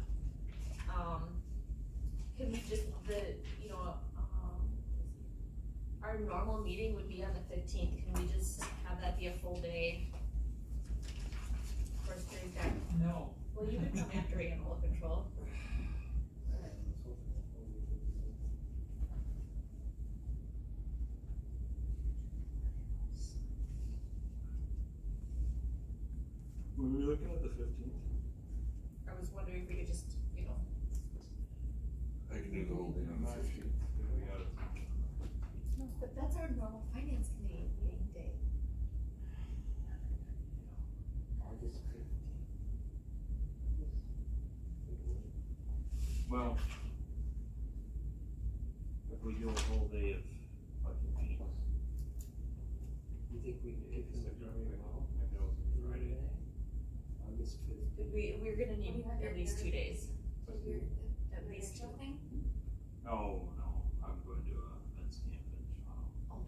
Can we just, our normal meeting would be on the 15th, can we just have that be a full day? Of course, Terry's got, No. well, you could come after animal control. Were we looking at the 15th? I was wondering if we could just, I can do the whole thing on the 15th. We got it. but that's our normal finance committee meeting day. August 15th. Well, if we do a whole day of fucking meetings. You think we can get this very well? Maybe that was Friday. August 15th. We're gonna need at least 2 days, at least 2. No, I'm going to a men's camp in Toronto.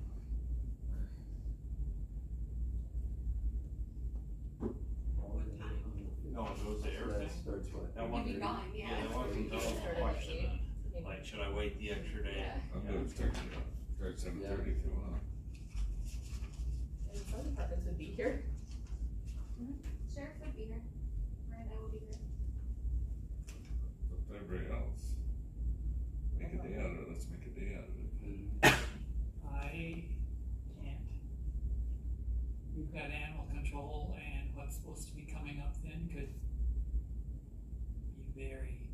No, it goes to That everything. starts what? That one. You'd be gone, yeah. That was the question then. Like, should I wait the extra day? Yeah. I'm gonna start 7:30 if you want. And some departments would be here. Sheriff would be here. Right, I will be here. Up to everybody else. Make a day out of it, let's make a day out of it. I can't. We've got animal control and what's supposed to be coming up then could be very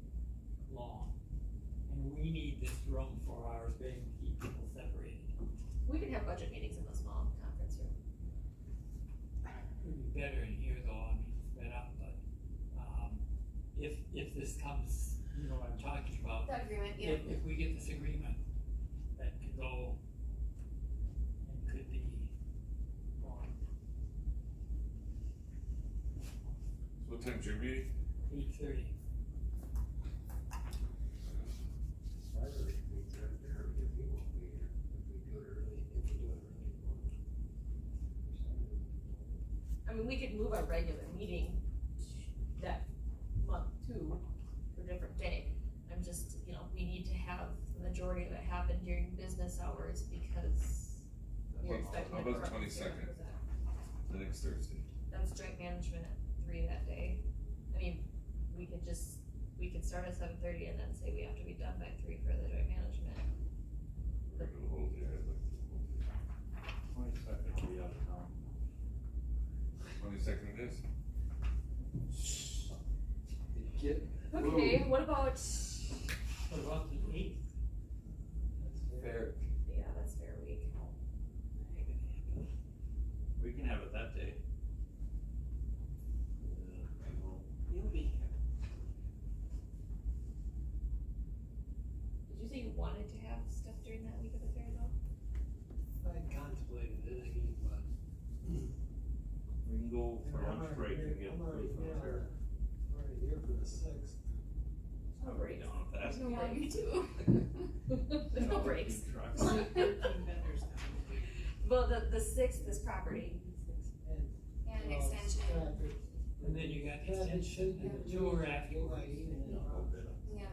long. And we need this room for our big, keep people separated. We could have budget meetings in the small conference room. It'd be better in here though, I mean, it's sped up, but, if this comes, you know what I'm talking about. The agreement, yeah. If we get this agreement, that could go and could be long. So what time's your meeting? 8:30. Saturday, we turn there, if we won't be here, if we do it early, if we do it early in the morning. I mean, we could move our regular meeting that month too, to a different day. I'm just, we need to have the majority of it happen during business hours because we're expecting. How the about the departments to 22nd? present. The next Thursday. That's joint management at 3 that day. I mean, we could start at 7:30 and then say we have to be done by 3 for the joint management. We're gonna do the whole day, I'd like to do the whole day. 22nd will be out of town. 22nd it is. Kid. Okay, what about, What about the 8th? Fair. yeah, that's fair week. We can have it that day. You'll be here. Did you say you wanted to have stuff during that week of the fair though? I contemplated it, I mean, but. We can go for lunch break and get I'm food already from here, there. already here for the 6th. No breaks. Down with that. No, yeah, me too. There's no breaks. Food trucks. 13 vendors coming. Well, the sixth is property. And, And an well, extension. traffic, And then you got the traffic extension should and be the tour Go afterwards. by evening. Yeah.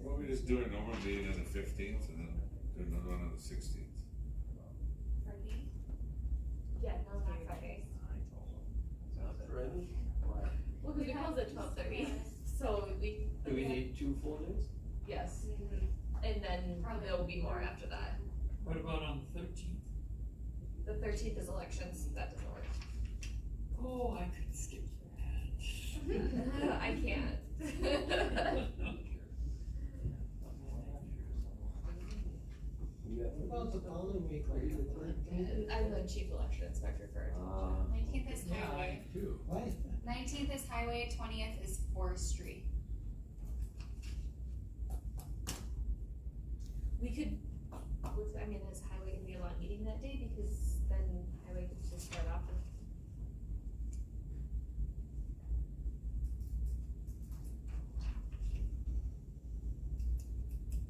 Well, we just do a normal meeting on the 15th and then do another one on the 16th. Friday. Yeah, no, not Friday. Not Friday? Well, cause we close at 12:30, so we. Do we need 2 full days? Yes, Mm-hmm. and then Probably. there will be more after that. What about on the 13th? The 13th is elections, that doesn't work. Oh, I could skip that. I can't. Well, it's the following week, like the 13th. I'm the chief election inspector for. 19th is Yeah, highway. I do. What? 19th is highway, 20th is forestry. We could, I mean, is highway gonna be a long meeting that day, because then highway could just start off with.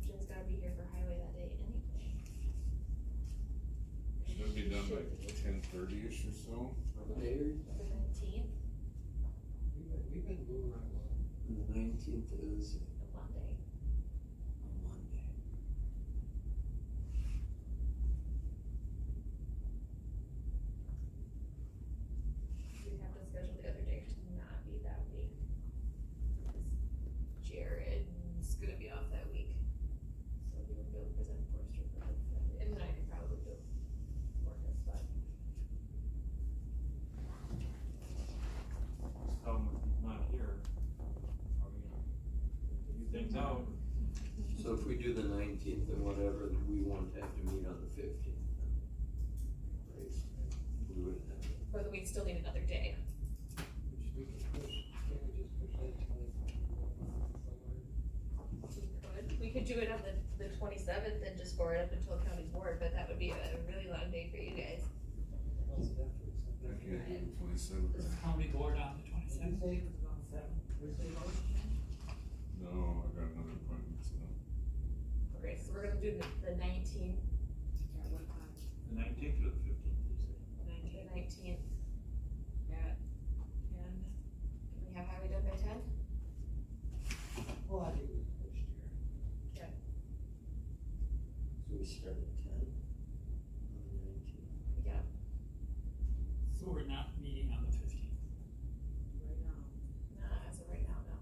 Jim's gotta be here for highway that day anyway. Should be done by 10:30ish or so. What day are you? The 19th, We've been moving right along. The 19th is the Monday. a Monday. We'd have to schedule the other day to not be that week. Because Jared's gonna be off that week. So he wouldn't be able to present forestry for like Friday, and then I could probably do Marcus, but. Tell him if he's not here, how are we gonna figure things out? So if we do the 19th and whatever, then we won't have to meet on the 15th then. Right? We wouldn't have to. But we'd still need another day. Which we can push, can we just push that to like somewhere? We could do it on the 27th and just forward it up until county board, but that would be a really long day for you guys. How's that for I something? can't do the 27th. Is the county board on the 27th? Tuesday, Thursday, No, I got another appointment, so. Okay, so we're gonna do the 19th, At what time? The 19th or the 15th, you say? the 19th. At 10? Can we have highway done by 10? Well, I think we pushed here. So we start at 10 on the 19th. Yeah. So we're not meeting on the 15th. Right now. Nah, as of right now, no.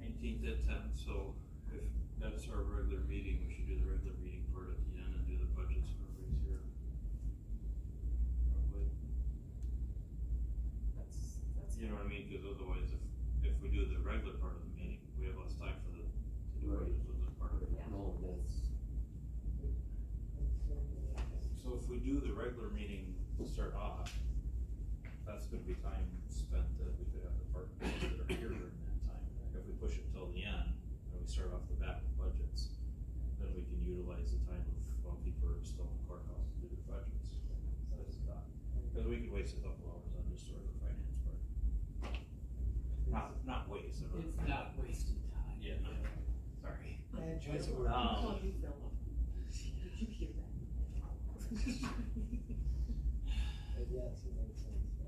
19th at 10, so if that's our regular meeting, we should do the regular meeting part at the end and do the budgets for everybody's here. Probably, That's. you know what I mean, cause otherwise if we do the regular part of the meeting, we have less time for to do Right. budgets with this part of it. Yeah. No, that's, So if we do the regular meeting to start off, that's gonna be time spent that we could have departments that are here during that time. If we push it till the end, and we start off the bat with budgets, then we can utilize the time of, while people are still in the courthouse to do their budgets. That's the thought. Cause we could waste a couple hours on just sort of the finance part. Not waste, I mean. It's not wasted time. Yeah, sorry. Bad choice of Um, words. Oh, you Philip. Did you hear that? But yes, it makes sense, so.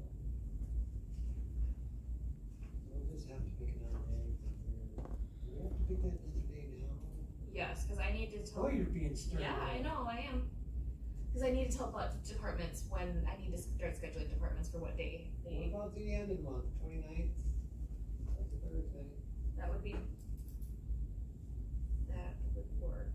We'll just have to pick another day. Do we have to pick that another day now? Yes, cause I need to tell. Oh, you're being stern. Yeah, I know, I am. Cause I need to tell departments when, I need to start scheduling departments for what day What they, about the end of the month, 29th? That's a Thursday. that would be. That would work.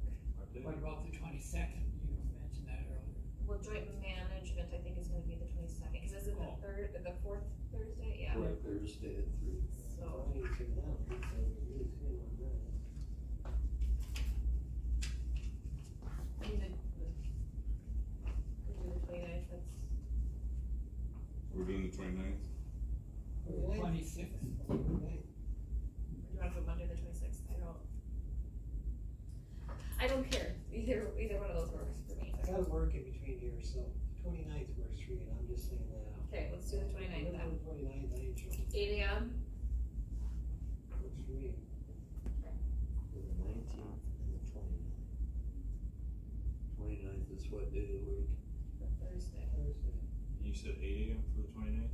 What about the 22nd? You mentioned that earlier. Well, joint management, I think is gonna be the 22nd, cause is it Oh. the fourth Thursday? yeah, Or Thursday at 3. so, I need to sit down, so we use him on that. I mean, we do the 29th, that's, We're doing the 29th? Twenty-sixth. or do you wanna put Monday the 26th? I don't care, either one of those works for me. I gotta work in between here, so 29th works for you, and I'm just saying that out. Okay, let's do the 29th then, 29th, I ain't sure, 8 AM, works for me. For the 19th and the 29th. 29th is what day of the week? Thursday. Thursday. You said 8 AM for the 29th?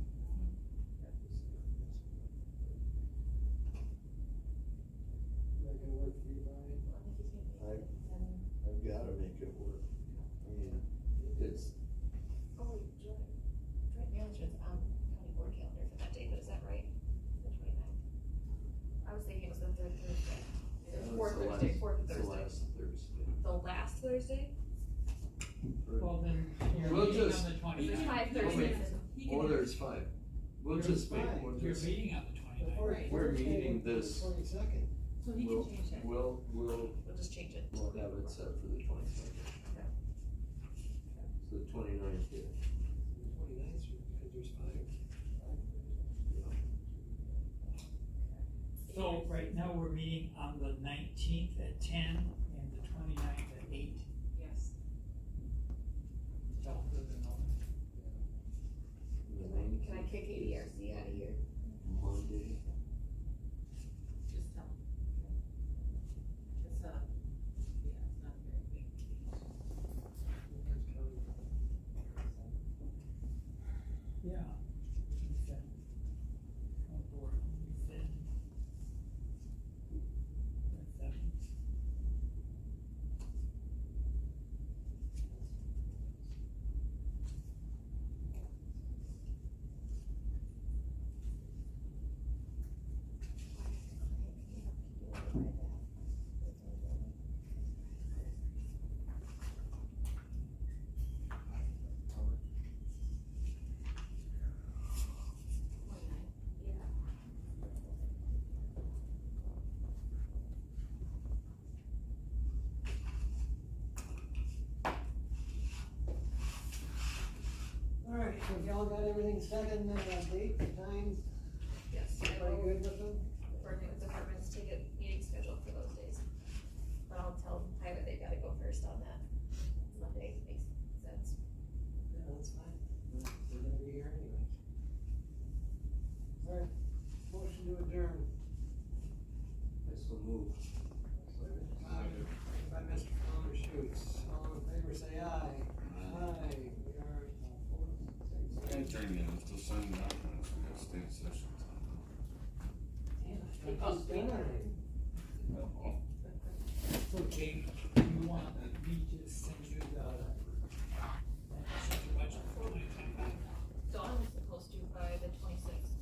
That gonna work for you, Brian? Well, if you can't make it, then, I've gotta make it work. I mean, it's, oh, joint management's on county board calendar for that day, but is that right? The 29th? I was thinking it was the third Thursday. it's Fourth the Thursday, last- fourth it's the Thursday. last Thursday. The last Thursday? Well, then, you're We'll meeting just- on the There's 29th. 5 Oh, wait. Thursdays. Oh, there's 5. We'll just make, Fine. we'll You're just, meeting on the 29th. Right. we're meeting this, 22nd. So he we'll, can change that. we'll, We'll just change it. we'll have it set for the 22nd. Okay. So the 29th, yeah. 29th, because there's 5. So right now, we're meeting on the 19th at 10 and the 29th at 8. Yes. Tell them to know. The Can I 19th kick ADRC out of here? Monday. Just tell him. It's yeah, it's not a very big meeting. Yeah. Then, on board, then. That's that. Alright, so if y'all got everything set in, dates, times, Yes, I everybody will good with them? coordinate with departments to get meeting scheduled for those days. But I'll tell Tyler they've gotta go first on that. Monday makes sense. Yeah, that's fine, we're gonna be here anyway. Alright, motion to adjourn. I so move. By Mr. Connor Schutz, all in favor say aye. Aye, we are, 4, 6, I ain't turning in, I'm still signing documents, we got state session. Damn, I think it's dinner. Okay, you want me to send you the, set your budget for 2025? Dawn was supposed to by the 26th.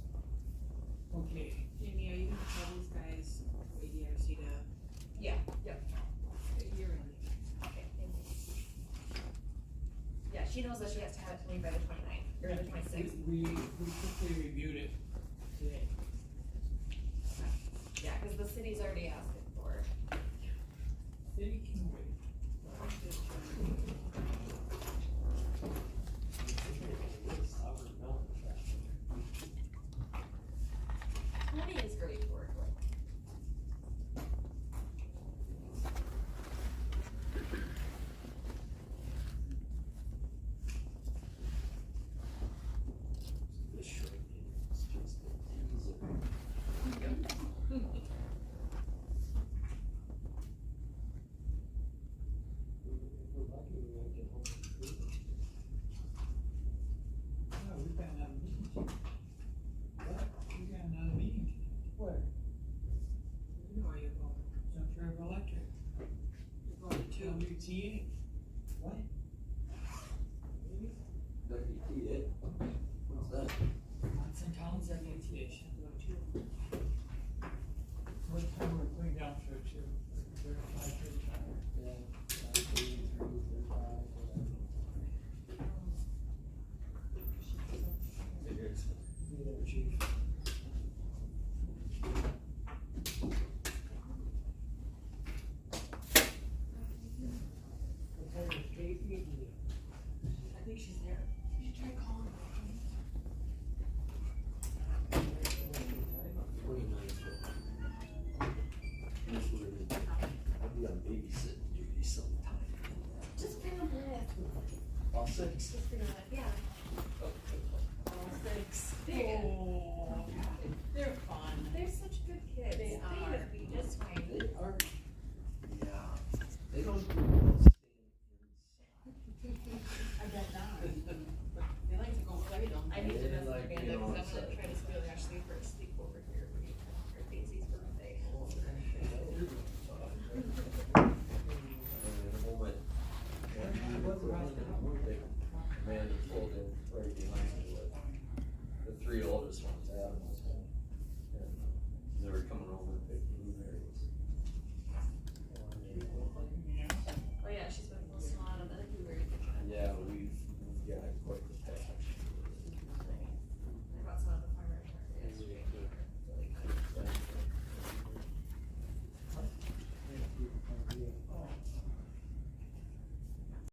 Okay, Jamie, are you gonna tell these guys, ADRC to, Yeah, yep. you're in. Okay, thank you. Yeah, she knows that she has to have it to me by the 29th, or the 26th. we quickly reviewed it today. Yeah, cause the city's already asking for it. City can wait. Money is great to work with. This short meeting is just a teaser. Oh, they're fun. They're such good kids. They are. would be just fine. They are, yeah, they don't do well staying inside. I bet not. They like to go play, don't I they? need to They mess with like, Amanda you know, because I'm it's gonna a- try